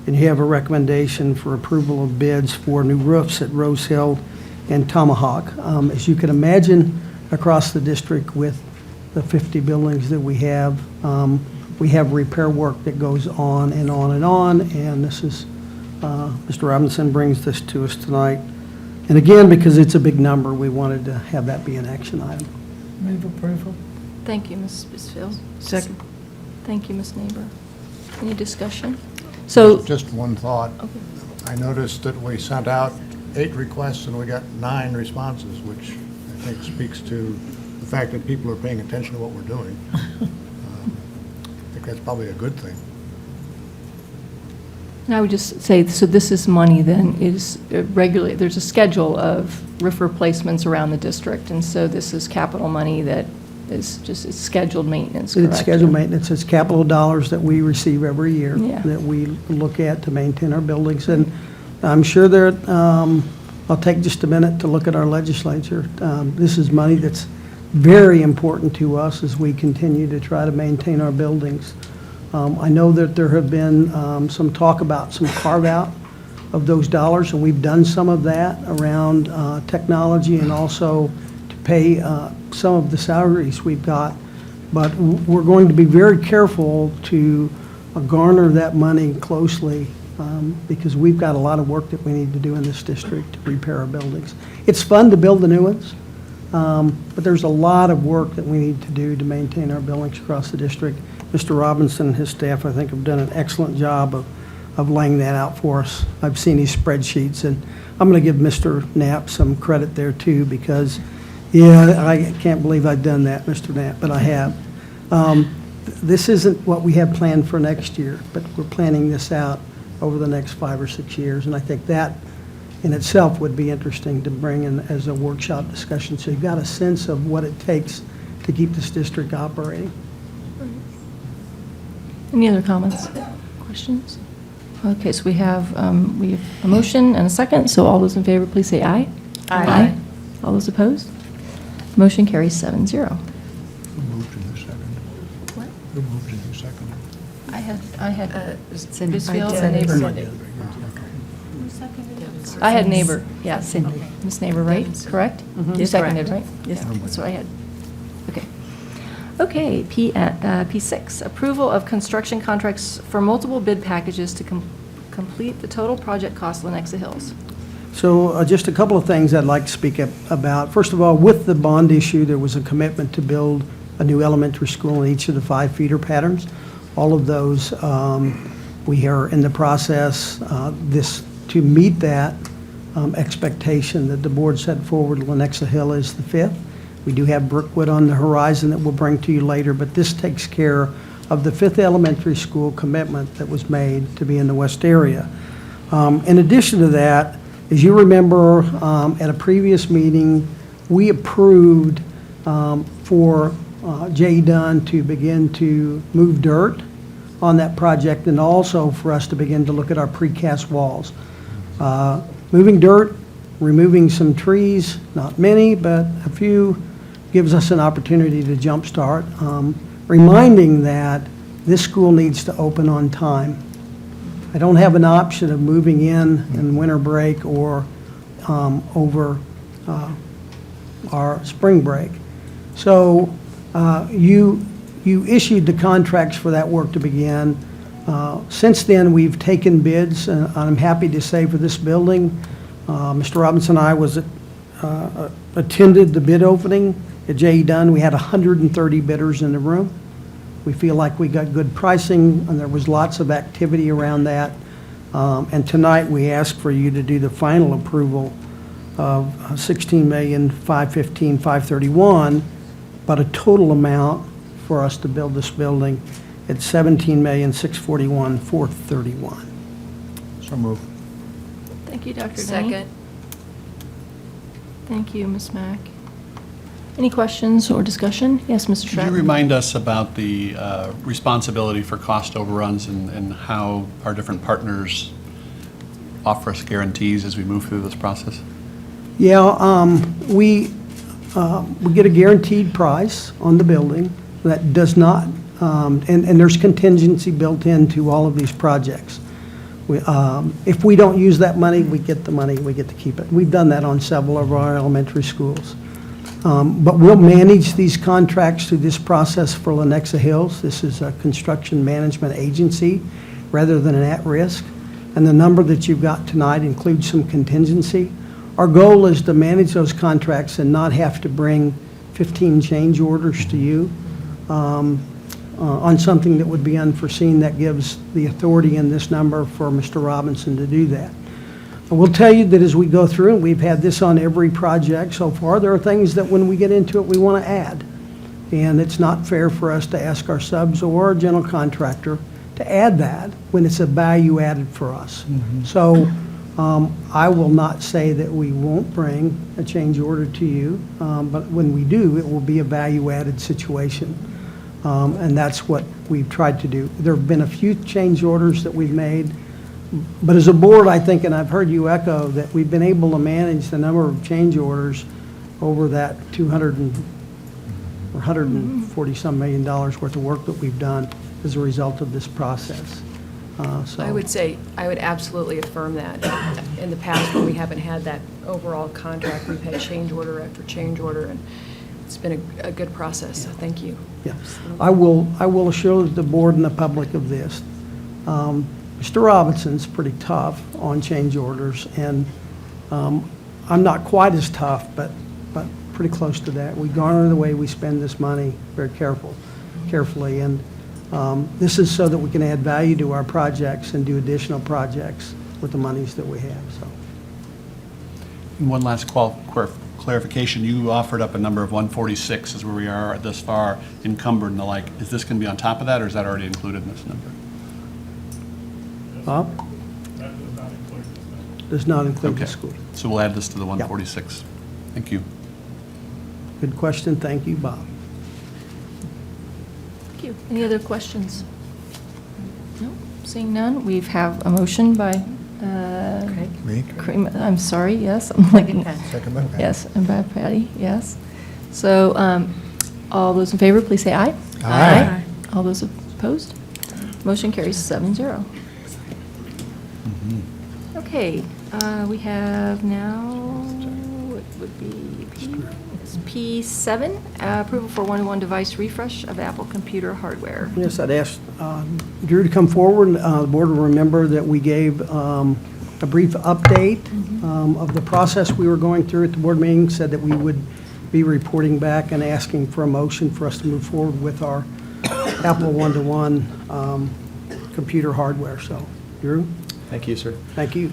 And you have a recommendation for approval of bids for new roofs at Rose Hill and Tomahawk. As you can imagine, across the district with the 50 buildings that we have repair work that goes on and on and on. And this is, Mr. Robinson brings this to us tonight. And again, because it's a big number, we wanted to have that be an action item. Move approval. Thank you, Ms. Bisfield. Second. Thank you, Ms. Neighbor. Any discussion? So, Just one thought. I noticed that we sent out 8 requests and we got 9 responses, which I think speaks to the fact that people are paying attention to what we're doing. I think that's probably a good thing. and I would just say, so this is money then is regularly, there's a schedule of roof replacements around the district, and so this is capital money that is just, it's scheduled maintenance, correct? It's scheduled maintenance, it's capital dollars that we receive every year Yeah. that we look at to maintain our buildings. And I'm sure there, I'll take just a minute to look at our legislature. This is money that's very important to us as we continue to try to maintain our buildings. I know that there have been some talk about some carve-out of those dollars, and we've done some of that around technology and also to pay some of the salaries we've got. But we're going to be very careful to garner that money closely because we've got a lot of work that we need to do in this district to repair our buildings. It's fun to build the new ones, but there's a lot of work that we need to do to maintain our buildings across the district. Mr. Robinson and his staff, I think, have done an excellent job of laying that out for us. I've seen these spreadsheets, and I'm going to give Mr. Knapp some credit there, too, because, yeah, I can't believe I've done that, Mr. Knapp, but I have. This isn't what we have planned for next year, but we're planning this out over the next 5 or 6 years, and I think that in itself would be interesting to bring in as a workshop discussion, so you've got a sense of what it takes to keep this district operating. Any other comments, questions? Okay, so we have a motion and a second, so all those in favor, please say aye. Aye. All those opposed? Motion carries 7-0. Who moved in the second? What? Who moved in the second? I had Cindy. Bisfield I and did. Neighbor. I had Neighbor, yeah, Cindy. Ms. Neighbor, right? Correct? You Yes, seconded, right? correct. Yes. Yeah, that's what I had. Okay. Okay, P6, approval of construction contracts for multiple bid packages to complete the total project cost of Lenexa Hills. So just a couple of things I'd like to speak about. First of all, with the bond issue, there was a commitment to build a new elementary school in each of the 5 feeder patterns. All of those, we are in the process to meet that expectation that the board set forward. Lenexa Hill is the 5th. We do have Brookwood on the horizon that we'll bring to you later, but this takes care of the 5th elementary school commitment that was made to be in the west area. In addition to that, as you remember, at a previous meeting, we approved for J. Dunn to begin to move dirt on that project and also for us to begin to look at our precast walls. Moving dirt, removing some trees, not many, but a few, gives us an opportunity to jumpstart. Reminding that this school needs to open on time. I don't have an option of moving in winter break or over our spring break. So you issued the contracts for that work to begin. Since then, we've taken bids, and I'm happy to say for this building, Mr. Robinson and I attended the bid opening at J.E. Dunn. We had 130 bidders in the room. We feel like we got good pricing, and there was lots of activity around that. And tonight, we ask for you to do the final approval of $16,515,531, but a total amount for us to build this building at $17,641,431. So move. Thank you, Dr. Denny. Second. Thank you, Ms. Mack. Any questions or discussion? Yes, Mr. Could Stratton. you remind us about the responsibility for cost overruns and how our different partners offer us guarantees as we move through this process? Yeah, we get a guaranteed price on the building that does not, and there's contingency built into all of these projects. If we don't use that money, we get the money, we get to keep it. We've done that on several of our elementary schools. But we'll manage these contracts through this process for Lenexa Hills. This is a construction management agency rather than an at-risk. And the number that you've got tonight includes some contingency. Our goal is to manage those contracts and not have to bring 15 change orders to you on something that would be unforeseen. That gives the authority in this number for Mr. Robinson to do that. I will tell you that as we go through, and we've had this on every project so far, there are things that when we get into it, we want to add. And it's not fair for us to ask our subs or our general contractor to add that when it's a value added for us. So I will not say that we won't bring a change order to you, but when we do, it will be a value added situation. And that's what we've tried to do. There have been a few change orders that we've made. But as a board, I think, and I've heard you echo, that we've been able to manage the number of change orders over that $140-some million worth of work that we've done as a result of this process. So I would say, I would absolutely affirm that. In the past, when we haven't had that overall contract, we've had change order after change order, and it's been a good process, so thank you. Yeah, I will assure the board and the public of this. Mr. Robinson's pretty tough on change orders, and I'm not quite as tough, but pretty close to that. We garner the way we spend this money very carefully, and this is so that we can add value to our projects and do additional projects with the monies that we have. So, And one last clarification. You offered up a number of 146 is where we are this far encumbered and the like. Is this going to be on top of that, or is that already included in this number? does not include the Okay. school. So we'll add this to the 146. Thank you. Good question. Thank you, Bob. Thank you. Any other questions? No, seeing none, we have a motion by Me? I'm sorry, yes. I'm looking. Second by Pat. Yes, and by Patty, yes. So all those in favor, please say aye. Aye. All those opposed? Motion carries 7-0. Okay, we have now, it would be P7, approval for one-to-one device refresh of Apple computer hardware. Yes, I'd ask Drew to come forward. The board will remember that we gave a brief update of the process we were going through at the board meeting, said that we would be reporting back and asking for a motion for us to move forward with our Apple one-to-one computer hardware. So, Drew? Thank you, sir. Thank you.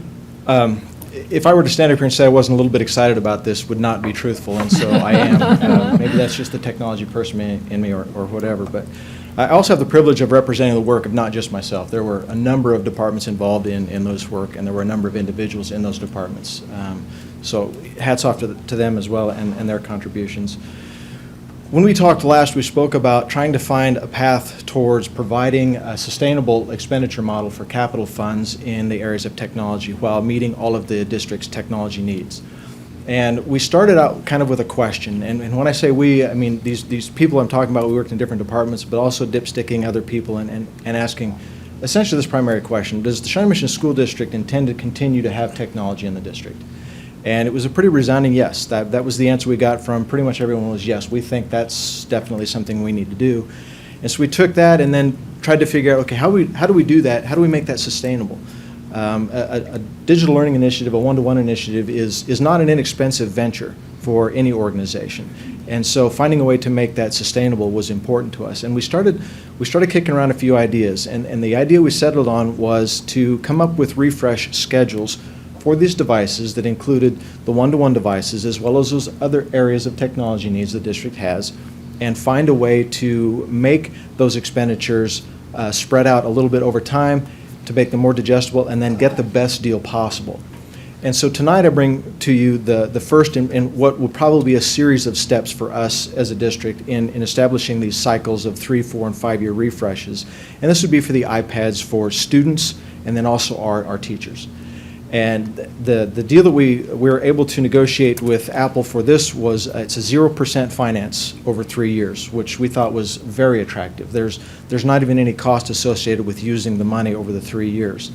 If I were to stand up here and say I wasn't a little bit excited about this, would not be truthful, and so I am. Maybe that's just the technology person in me or whatever, but I also have the privilege of representing the work of not just myself. There were a number of departments involved in those work, and there were a number of individuals in those departments. So hats off to them as well and their contributions. When we talked last, we spoke about trying to find a path towards providing a sustainable expenditure model for capital funds in the areas of technology while meeting all of the district's technology needs. And we started out kind of with a question, and when I say we, I mean these people I'm talking about, we worked in different departments, but also dipsticking other people and asking essentially this primary question: does the Shawnee Mission School District intend to continue to have technology in the district? And it was a pretty resounding yes. That was the answer we got from pretty much everyone was yes. We think that's definitely something we need to do. And so we took that and then tried to figure out, okay, how do we do that? How do we make that sustainable? A digital learning initiative, a one-to-one initiative is not an inexpensive venture for any organization. And so finding a way to make that sustainable was important to us. And we started kicking around a few ideas. And the idea we settled on was to come up with refresh schedules for these devices that included the one-to-one devices as well as those other areas of technology needs the district has, and find a way to make those expenditures spread out a little bit over time to make them more digestible and then get the best deal possible. And so tonight I bring to you the first in what will probably be a series of steps for us as a district in establishing these cycles of 3, 4, and 5-year refreshes. And this would be for the iPads for students and then also our teachers. And the deal that we were able to negotiate with Apple for this was it's a 0% finance over 3 years, which we thought was very attractive. There's not even any cost associated with using the money over the 3 years.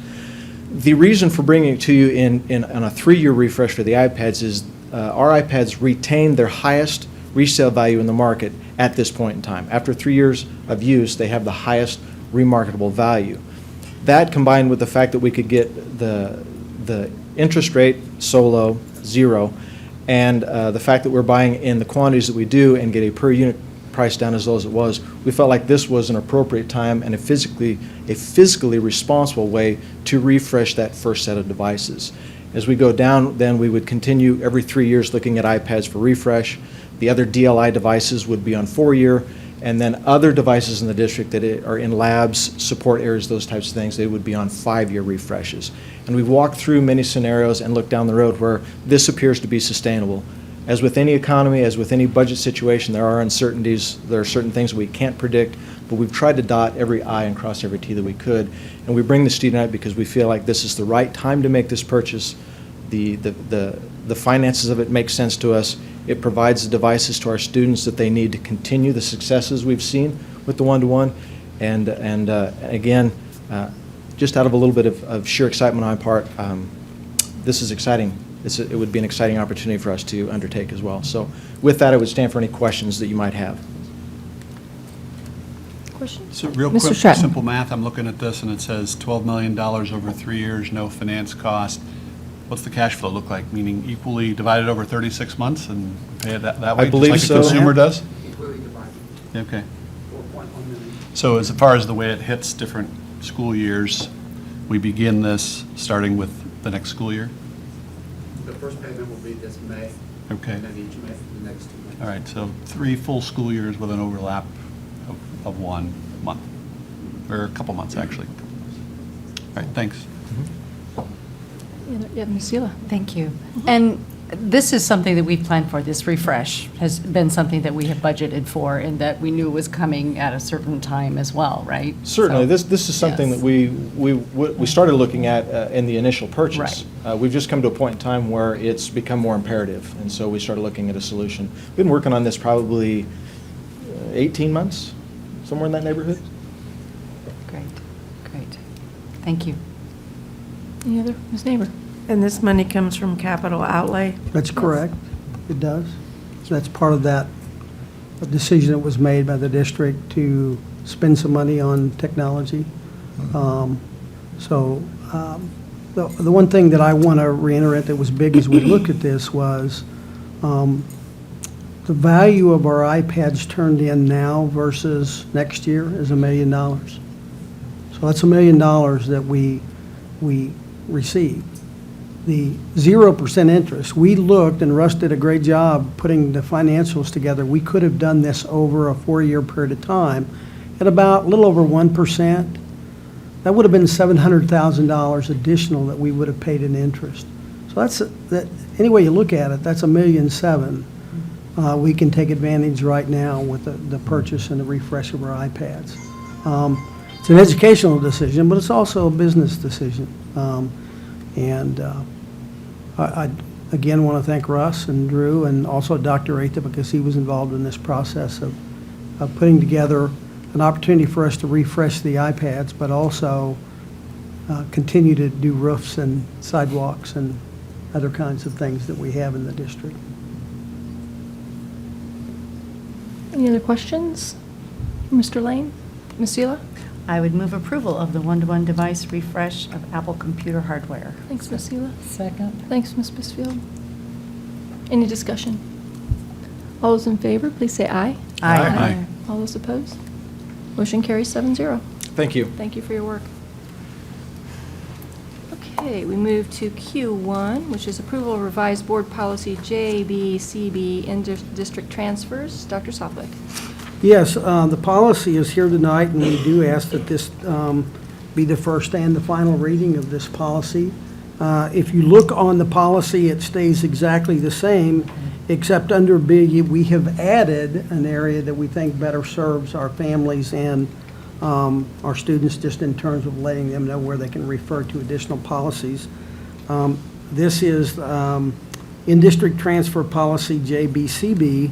The reason for bringing it to you on a 3-year refresh for the iPads is our iPads retain their highest resale value in the market at this point in time. After 3 years of use, they have the highest remarketable value. That combined with the fact that we could get the interest rate so low, 0, and the fact that we're buying in the quantities that we do and get a per unit price down as low as it was, we felt like this was an appropriate time and a fiscally responsible way to refresh that first set of devices. As we go down, then we would continue every 3 years looking at iPads for refresh. The other DLI devices would be on 4-year, and then other devices in the district that are in labs, support areas, those types of things, they would be on 5-year refreshes. And we've walked through many scenarios and looked down the road where this appears to be sustainable. As with any economy, as with any budget situation, there are uncertainties. There are certain things we can't predict, but we've tried to dot every I and cross every T that we could. And we bring the student out because we feel like this is the right time to make this purchase. The finances of it make sense to us. It provides the devices to our students that they need to continue the successes we've seen with the one-to-one. And again, just out of a little bit of sheer excitement on my part, this is exciting. It would be an exciting opportunity for us to undertake as well. So with that, I would stand for any questions that you might have. Questions? So real Mr. quick, Stratton. simple math, I'm looking at this and it says $12 million over 3 years, no finance cost. What's the cash flow look like? Meaning equally divided over 36 months and pay it that way? I believe just so. like a consumer does? Equally divided. Okay. So as far as the way it hits different school years, we begin this starting with the next school year? The first payment will be this May. Okay. And then each May for the next 2 months. All right, so 3 full school years with an overlap of 1 month, or a couple months, actually. All right, thanks. Yeah, Ms. Sela. Thank you. And this is something that we've planned for. This refresh has been something that we have budgeted for and that we knew was coming at a certain time as well, right? Certainly. So- This is something Yes. that we started looking at in the initial purchase. Right. We've just come to a point in time where it's become more imperative, and so we started looking at a solution. We've been working on this probably 18 months, somewhere in that neighborhood. Great, great. Thank you. Any other? Ms. Neighbor? And this money comes from capital outlay? That's correct. It does. So that's part of that decision that was made by the district to spend some money on technology. The one thing that I want to reiterate that was big as we looked at this was the value of our iPads turned in now versus next year is $1 million. So that's $1 million that we received. The 0% interest, we looked, and Russ did a great job putting the financials together. We could have done this over a 4-year period of time at about a little over 1%. That would have been $700,000 additional that we would have paid in interest. So any way you look at it, that's $1.7 million we can take advantage right now with the purchase and the refresh of our iPads. It's an educational decision, but it's also a business decision. I again want to thank Russ and Drew and also Dr. Atha, because he was involved in this process of putting together an opportunity for us to refresh the iPads, but also continue to do roofs and sidewalks and other kinds of things that we have in the district. Any other questions? Mr. Lane? Ms. Zila? I would move approval of the one-to-one device refresh of Apple computer hardware. Thanks, Ms. Zila. Second. Thanks, Ms. Bisfield. Any discussion? All those in favor, please say aye. Aye. All those opposed? Motion carries 7-0. Thank you. Thank you for your work. Okay, we move to Q1, which is approval of revised board policy JBCB in-district transfers. Dr. Southwick. Yes, the policy is here tonight, and we do ask that this be the first and the final reading of this policy. If you look on the policy, it stays exactly the same, except under B, we have added an area that we think better serves our families and our students, just in terms of letting them know where they can refer to additional policies. This is in-district transfer policy JBCB,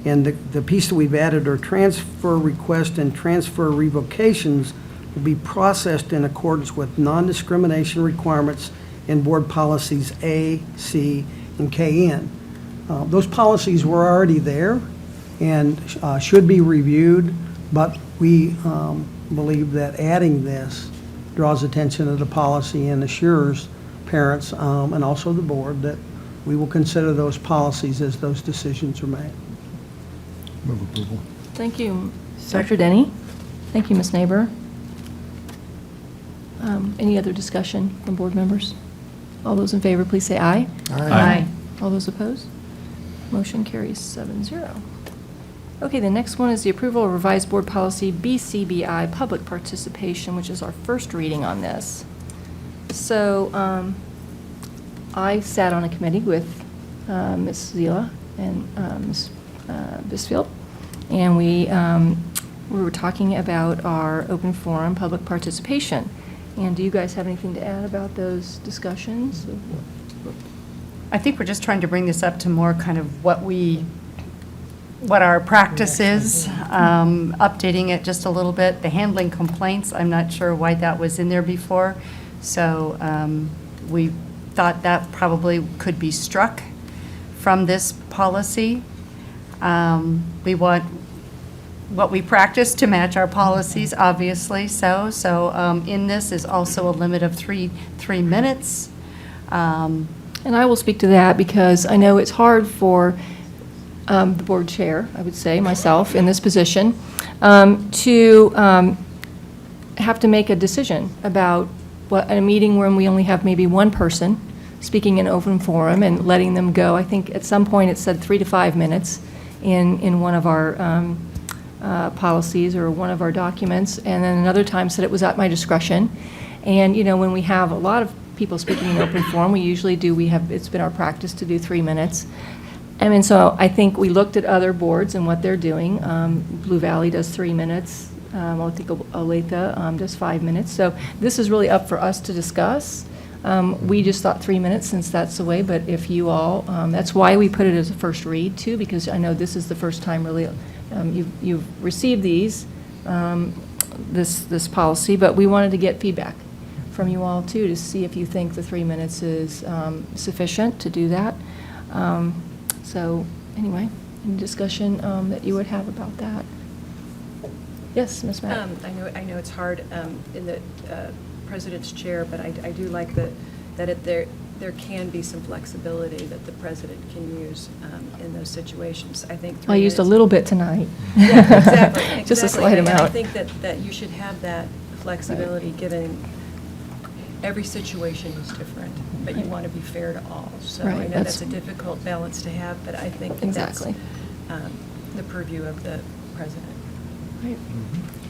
and the piece that we've added are transfer requests and transfer revocations will be processed in accordance with non-discrimination requirements in board policies A, C, and KN. Those policies were already there and should be reviewed, but we believe that adding this draws attention to the policy and assures parents and also the board that we will consider those policies as those decisions are made. Move approval. Thank you, Dr. Denny. Thank you, Ms. Neighbor. Any other discussion from board members? All those in favor, please say aye. Aye. All those opposed? Motion carries 7-0. Okay, the next one is the approval of revised board policy BCBI, public participation, which is our first reading on this. So I sat on a committee with Ms. Zila and Ms. Bisfield, and we were talking about our open forum public participation. And do you guys have anything to add about those discussions? I think we're just trying to bring this up to more kind of what our practice is, updating it just a little bit. The handling complaints, I'm not sure why that was in there before. So we thought that probably could be struck from this policy. We want what we practice to match our policies, obviously, so in this is also a limit of three minutes. And I will speak to that because I know it's hard for the board chair, I would say, myself, in this position, to have to make a decision about what, a meeting when we only have maybe one person speaking in open forum and letting them go. I think at some point it said 3 to 5 minutes in one of our policies or one of our documents, and then another time said it was at my discretion. And, you know, when we have a lot of people speaking in open forum, we usually do, it's been our practice to do 3 minutes. I mean, so I think we looked at other boards and what they're doing. Blue Valley does 3 minutes. I think Olathe does 5 minutes. So this is really up for us to discuss. We just thought 3 minutes since that's the way, but if you all, that's why we put it as a first read too, because I know this is the first time really you've received these, this policy, but we wanted to get feedback from you all too, to see if you think the 3 minutes is sufficient to do that. So anyway, any discussion that you would have about that? Yes, Ms. Matt? I know it's hard in the president's chair, but I do like that there can be some flexibility that the president can use in those situations. I think 3 I used a minutes- little bit tonight. Yeah, exactly. Just a exactly. slight And amount. I think that you should have that flexibility, given every situation is different, but you want to be fair to all. So I Right, know that's- that's a difficult balance to have, but I think that Exactly. that's the purview of the president. Right.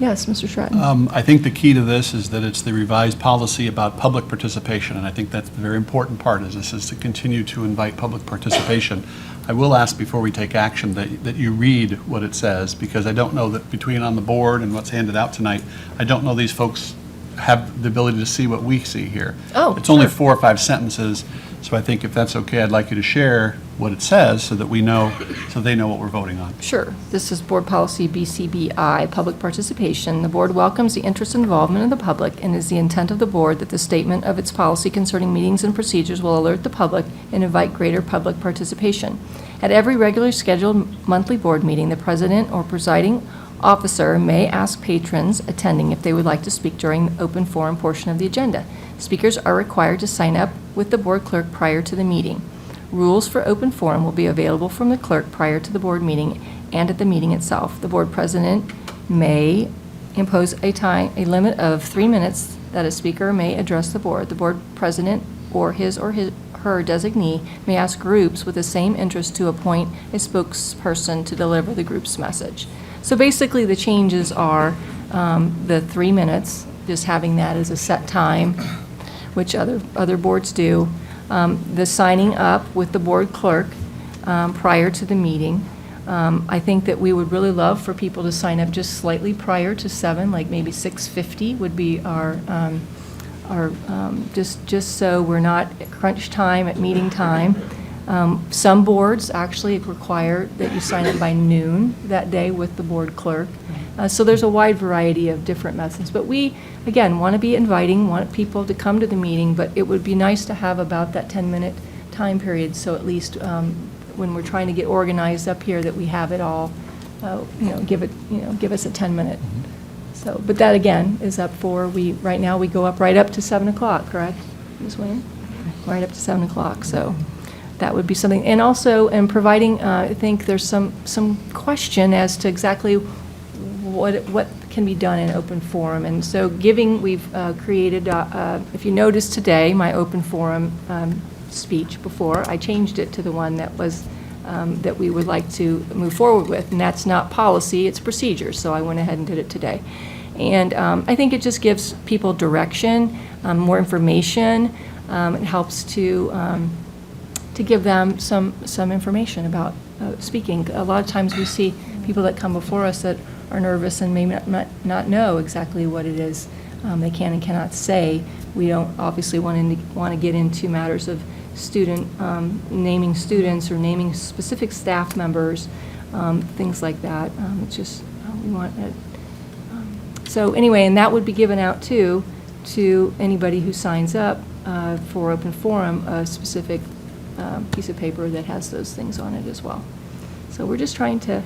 Yes, Mr. Stratton? I think the key to this is that it's the revised policy about public participation, and I think that's the very important part, is this is to continue to invite public participation. I will ask before we take action that you read what it says, because I don't know that between on the board and what's handed out tonight, I don't know these folks have the ability to see what we see here. Oh, It's only sure. 4 or 5 sentences, so I think if that's okay, I'd like you to share what it says so that we know, so they know what we're voting on. Sure. This is Board Policy BCBI, Public Participation. The Board welcomes the interest and involvement of the public, and is the intent of the Board that the statement of its policy concerning meetings and procedures will alert the public and invite greater public participation. At every regularly scheduled monthly board meeting, the President or presiding officer may ask patrons attending if they would like to speak during the open forum portion of the agenda. Speakers are required to sign up with the board clerk prior to the meeting. Rules for open forum will be available from the clerk prior to the board meeting and at the meeting itself. The board president may impose a limit of 3 minutes that a speaker may address the board. The board president or her designee may ask groups with the same interest to appoint a spokesperson to deliver the group's message. So basically, the changes are the 3 minutes, just having that as a set time, which other boards do. The signing up with the board clerk prior to the meeting. I think that we would really love for people to sign up just slightly prior to 7, like maybe 6:50 would be our just so we're not at crunch time at meeting time. Some boards actually require that you sign up by noon that day with the board clerk. So there's a wide variety of different methods. But we, again, want to be inviting, want people to come to the meeting, but it would be nice to have about that 10-minute time period, so at least when we're trying to get organized up here, that we have it all, give us a 10-minute. So, but that, again, is up for, right now, we go up right up to 7 o'clock, correct, Ms. Williams? Right up to 7 o'clock, so that would be something. And also, in providing, I think there's some question as to exactly what can be done in open forum. And so we've created, if you noticed today, my open forum speech before, I changed it to the one that was, that we would like to move forward with. And that's not policy, it's procedure. So I went ahead and did it today. And I think it just gives people direction, more information. It helps to give them some information about speaking. A lot of times we see people that come before us that are nervous and may not know exactly what it is they can and cannot say. We don't obviously want to get into matters of naming students or naming specific staff members, things like that. It's just, we want it. So anyway, and that would be given out too to anybody who signs up for open forum, a specific piece of paper that has those things on it as well. So we're just trying to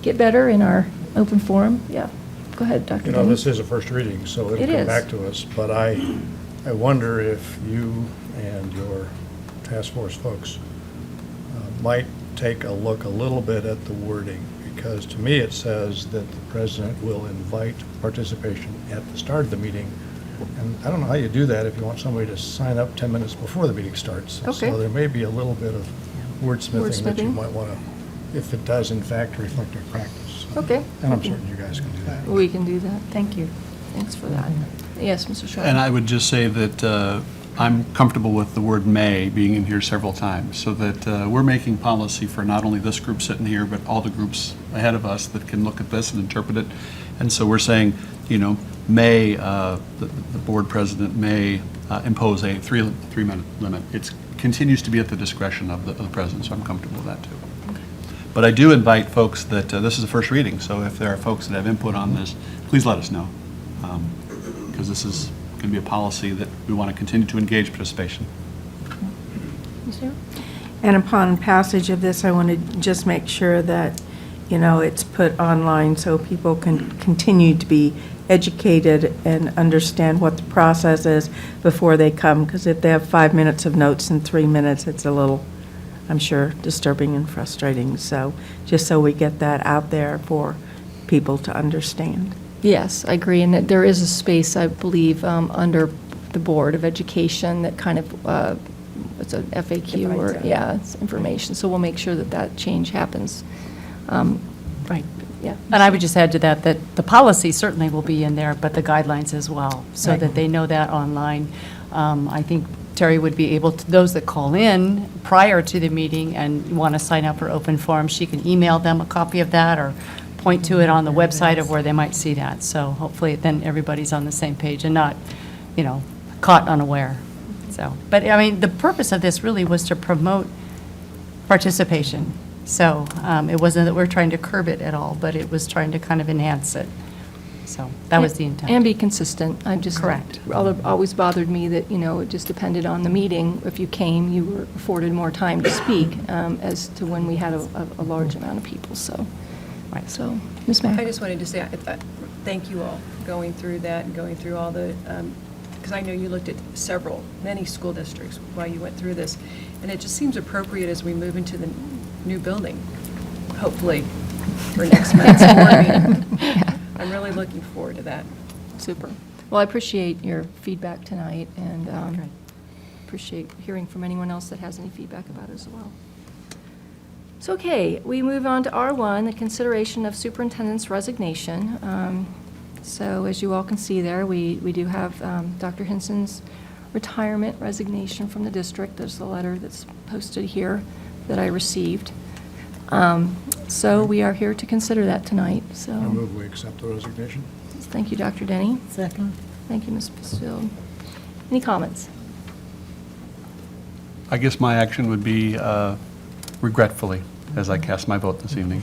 get better in our open forum. Yeah, go ahead, Dr. Denny. This is a first reading, so It it'll come is. back to us. But I wonder if you and your task force folks might take a look a little bit at the wording, because to me it says that the president will invite participation at the start of the meeting. And I don't know how you do that if you want somebody to sign up 10 minutes before the meeting starts. Okay. So there may be a little bit of wordsmithing that you Wordsmithing. might want to, if it does in fact reflect our practice. Okay. And I'm certain you guys can do that. We can do that. Thank you. Thanks for that. Yes, Mr. Shaw. And I would just say that I'm comfortable with the word "may" being in here several times, so that we're making policy for not only this group sitting here, but all the groups ahead of us that can look at this and interpret it. And so we're saying, may, the board president may impose a three-minute limit. It continues to be at the discretion of the president, so I'm comfortable with that, too. But I do invite folks that, this is a first reading, so if there are folks that have input on this, please let us know, because this is going to be a policy that we want to continue to engage participation. And upon passage of this, I want to just make sure that, it's put online so people can continue to be educated and understand what the process is before they come, because if they have 5 minutes of notes in 3 minutes, it's a little, I'm sure, disturbing and frustrating. So just so we get that out there for people to understand. Yes, I agree, and that there is a space, I believe, under the Board of Education that kind of, it's an FAQ or, it's information, so we'll make sure that change happens. Right, yeah. And I would just add to that the policy certainly will be in there, but the guidelines as well, so Right. that they know that online. I think Terry would be able to, those that call in prior to the meeting and want to sign up for open forum, she can email them a copy of that or point to it on the website of where they might see that. So hopefully then everybody's on the same page and not, caught unaware. So, but I mean, the purpose of this really was to promote participation. So it wasn't that we're trying to curb it at all, but it was trying to kind of enhance it. So that was the intent. And be consistent. I just. Correct. Always bothered me that, it just depended on the meeting. If you came, you were afforded more time to speak as to when we had a large amount of people, so. Right. So, Ms. Mack. I just wanted to say, thank you all for going through that and going through all the, because I know you looked at many school districts while you went through this, and it just seems appropriate as we move into the new building, hopefully, for next month's board meeting. Yeah. I'm really looking forward to that. Super. Well, I appreciate your feedback tonight, and appreciate hearing from anyone else that has any feedback about it as well. So, okay, we move on to R1, the consideration of superintendent's resignation. So as you all can see there, we do have Dr. Hinson's retirement resignation from the district. There's the letter that's posted here that I received. So we are here to consider that tonight, so. I move we accept the resignation. Thank you, Dr. Denny. Second. Thank you, Ms. Pastille. Any comments? I guess my action would be regretfully as I cast my vote this evening.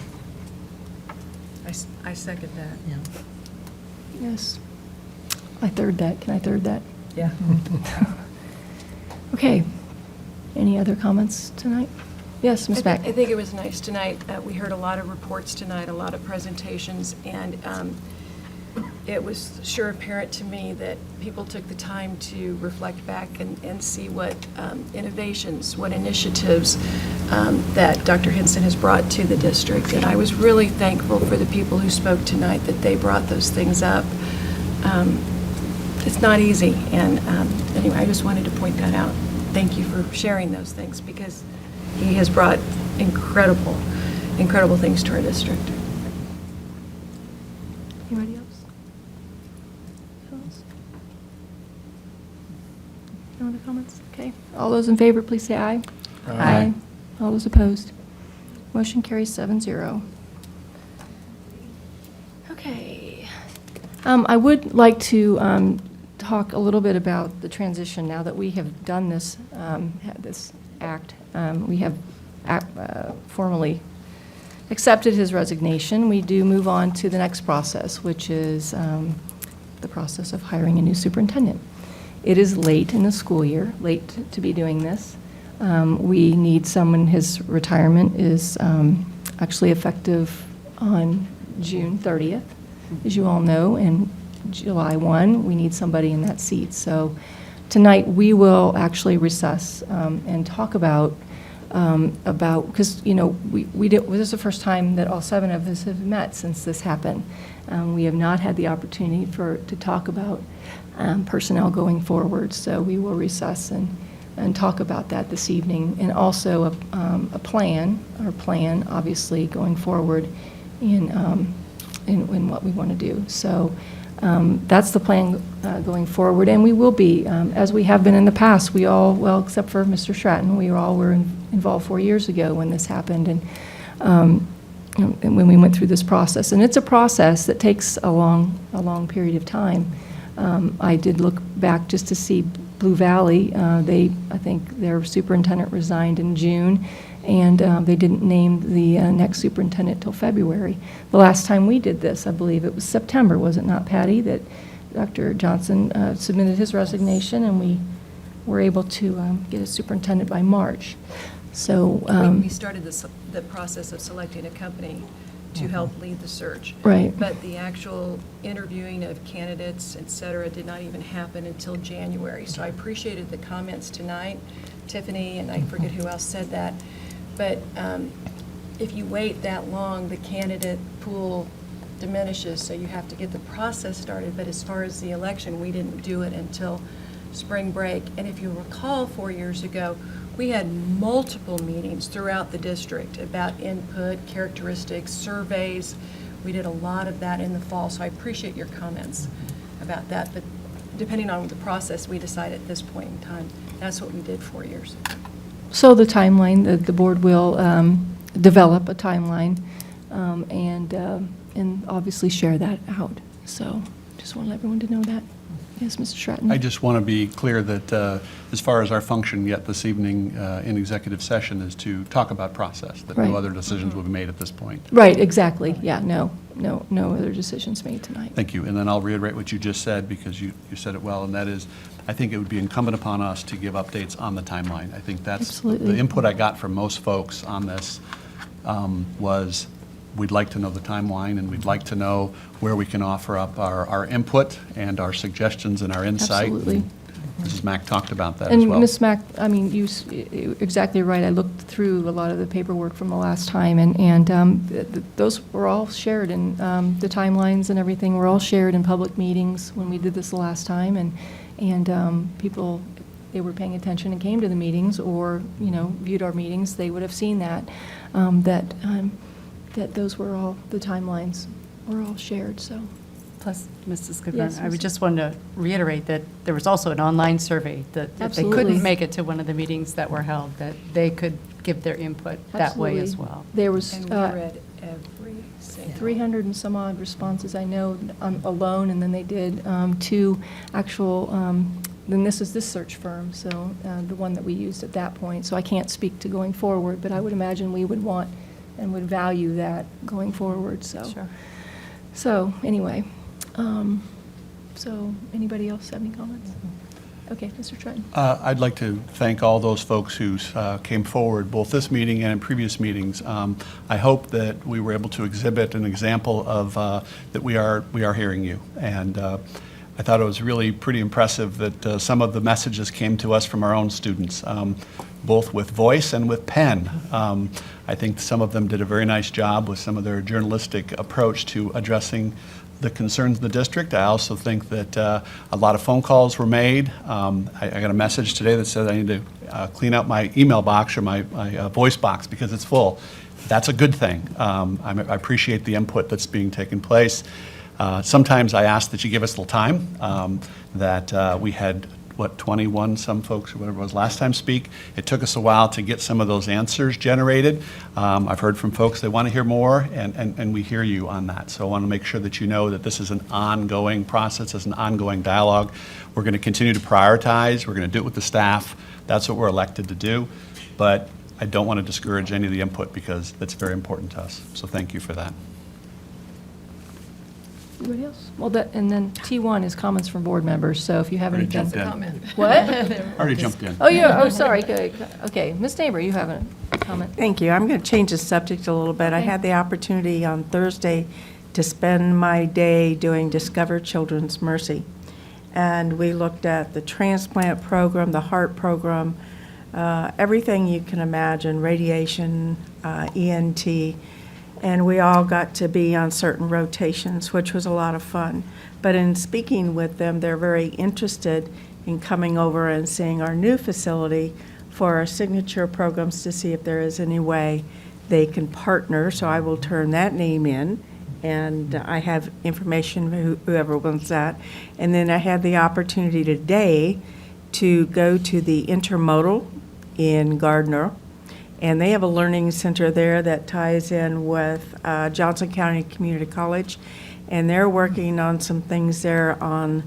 I second that. Yeah. Yes. I third that. Can I third that? Yeah. Okay. Any other comments tonight? Yes, Ms. Beck. I think it was nice tonight. We heard a lot of reports tonight, a lot of presentations, and it was sure apparent to me that people took the time to reflect back and see what innovations, what initiatives that Dr. Hinson has brought to the district. And I was really thankful for the people who spoke tonight that they brought those things up. It's not easy. And anyway, I just wanted to point that out. Thank you for sharing those things, because he has brought incredible things to our district. Anybody else? No other comments? Okay. All those in favor, please say aye. Aye. All those opposed? Motion carries 7-0. Okay. I would like to talk a little bit about the transition now that we have done this, this act. We have formally accepted his resignation. We do move on to the next process, which is the process of hiring a new superintendent. It is late in the school year, late to be doing this. We need someone, his retirement is actually effective on June 30th, as you all know, and July 1, we need somebody in that seat. So tonight, we will actually recess and talk about, because, we did, this is the first time that all 7 of us have met since this happened. We have not had the opportunity to talk about personnel going forward, so we will recess and talk about that this evening, and also a plan, obviously, going forward in what we want to do. So that's the plan going forward, and we will be, as we have been in the past, we all, well, except for Mr. Stratton, we all were involved 4 years ago when this happened, and when we went through this process. And it's a process that takes a long period of time. I did look back just to see Blue Valley. I think their superintendent resigned in June, and they didn't name the next superintendent till February. The last time we did this, I believe it was September, was it not, Patty, that Dr. Johnson submitted his resignation, and we were able to get a superintendent by March. So we started the process of selecting a company to help lead the search. Right. But the actual interviewing of candidates, et cetera, did not even happen until January. So I appreciated the comments tonight, Tiffany, and I forget who else said that. But if you wait that long, the candidate pool diminishes, so you have to get the process started. But as far as the election, we didn't do it until spring break. And if you recall, 4 years ago, we had multiple meetings throughout the district about input, characteristics, surveys. We did a lot of that in the fall, so I appreciate your comments about that. But depending on the process we decide at this point in time. That's what we did 4 years ago. So the timeline, the board will develop a timeline and obviously share that out. So just want everyone to know that. Yes, Mr. Stratton? I just want to be clear that as far as our function yet this evening in executive session is to talk about process, that Right. no other decisions will be made at this point. Right, exactly. Yeah, no other decisions made tonight. Thank you. And then I'll reiterate what you just said, because you said it well, and that is, I think it would be incumbent upon us to give updates on the timeline. I think that's Absolutely. the input I got from most folks on this was, we'd like to know the timeline, and we'd like to know where we can offer up our input and our suggestions and our insight. Absolutely. Mrs. Mack talked about that as And well. Ms. Mack, I mean, you're exactly right. I looked through a lot of the paperwork from the last time, and those were all shared, and the timelines and everything were all shared in public meetings when we did this the last time, and people, they were paying attention and came to the meetings, or, viewed our meetings, they would have seen that, that those were all, the timelines were all shared, so. Plus, Mrs. Goodman, Yes, I would Mrs. just want to reiterate that there was also an online survey, that if they Absolutely. couldn't make it to one of the meetings that were held, that they could give their input that way as Absolutely. well. There was And we read every single. 300 and some odd responses, I know, alone, and then they did 2 actual, then this is this search firm, so the one that we used at that point. So I can't speak to going forward, but I would imagine we would want and would value that going forward, so. Sure. So, anyway, so anybody else have any comments? Okay, Mr. Trenton. I'd like to thank all those folks who came forward, both this meeting and in previous meetings. I hope that we were able to exhibit an example of that we are hearing you. And I thought it was really pretty impressive that some of the messages came to us from our own students, both with voice and with pen. I think some of them did a very nice job with some of their journalistic approach to addressing the concerns in the district. I also think that a lot of phone calls were made. I got a message today that said I need to clean out my email box or my voice box because it's full. That's a good thing. I appreciate the input that's being taken place. Sometimes I ask that you give us a little time, that we had, 21 some folks, or whatever it was, last time speak. It took us a while to get some of those answers generated. I've heard from folks they want to hear more, and we hear you on that. So I want to make sure that you know that this is an ongoing process, it's an ongoing dialogue. We're going to continue to prioritize. We're going to do it with the staff. That's what we're elected to do. But I don't want to discourage any of the input because that's very important to us. So thank you for that. Anybody else? Well, and then T1 is comments from board members, so if you have Already anything. jumped in. Comment. What? Already jumped in. Oh, yeah, sorry, good. Okay, Ms. Neighbor, you have a comment. Thank you. I'm going to change the subject a little bit. I Okay. had the opportunity on Thursday to spend my day doing Discover Children's Mercy. And we looked at the transplant program, the heart program, everything you can imagine, radiation, ENT, and we all got to be on certain rotations, which was a lot of fun. But in speaking with them, they're very interested in coming over and seeing our new facility for our signature programs to see if there is any way they can partner. So I will turn that name in, and I have information, whoever wants that. And then I had the opportunity today to go to the Intermodal in Gardner, and they have a learning center there that ties in with Johnson County Community College, and they're working on some things there on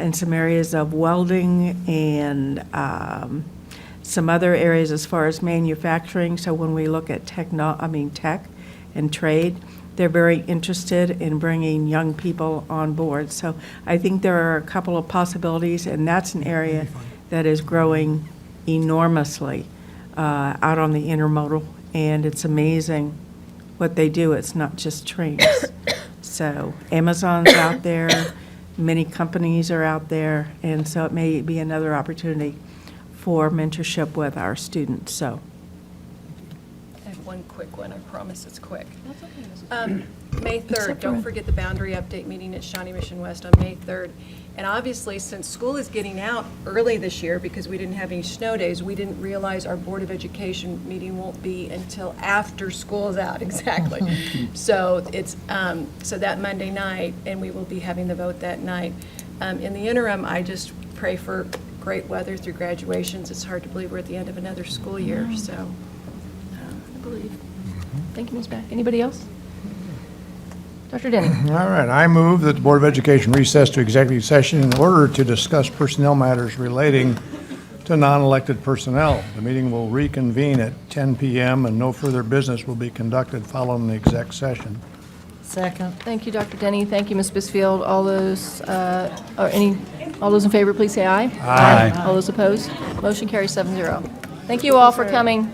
in some areas of welding and some other areas as far as manufacturing. So when we look at tech and trade, they're very interested in bringing young people on board. So I think there are a couple of possibilities, and that's an area that is growing enormously out on the intermodal, and it's amazing what they do. It's not just trains. So Amazon's out there, many companies are out there, and so it may be another opportunity for mentorship with our students. So I have one quick one, I promise it's quick. May 3rd, don't forget the boundary update meeting at Shawnee Mission West on May 3rd. And obviously, since school is getting out early this year because we didn't have any snow days, we didn't realize our Board of Education meeting won't be until after school is out, exactly. So it's, so that Monday night, and we will be having the vote that night. In the interim, I just pray for great weather through graduations. It's hard to believe we're at the end of another school year, so. I believe. Thank you, Ms. Beck. Anybody else? Dr. Denny? All right, I move that the Board of Education recess to executive session in order to discuss personnel matters relating to non-elected personnel. The meeting will reconvene at 10 p.m. and no further business will be conducted following the exec session. Second. Thank you, Dr. Denny. Thank you, Ms. Bisfield. All those in favor, please say aye. Aye. All those opposed? Motion carries 7-0. Thank you all for coming.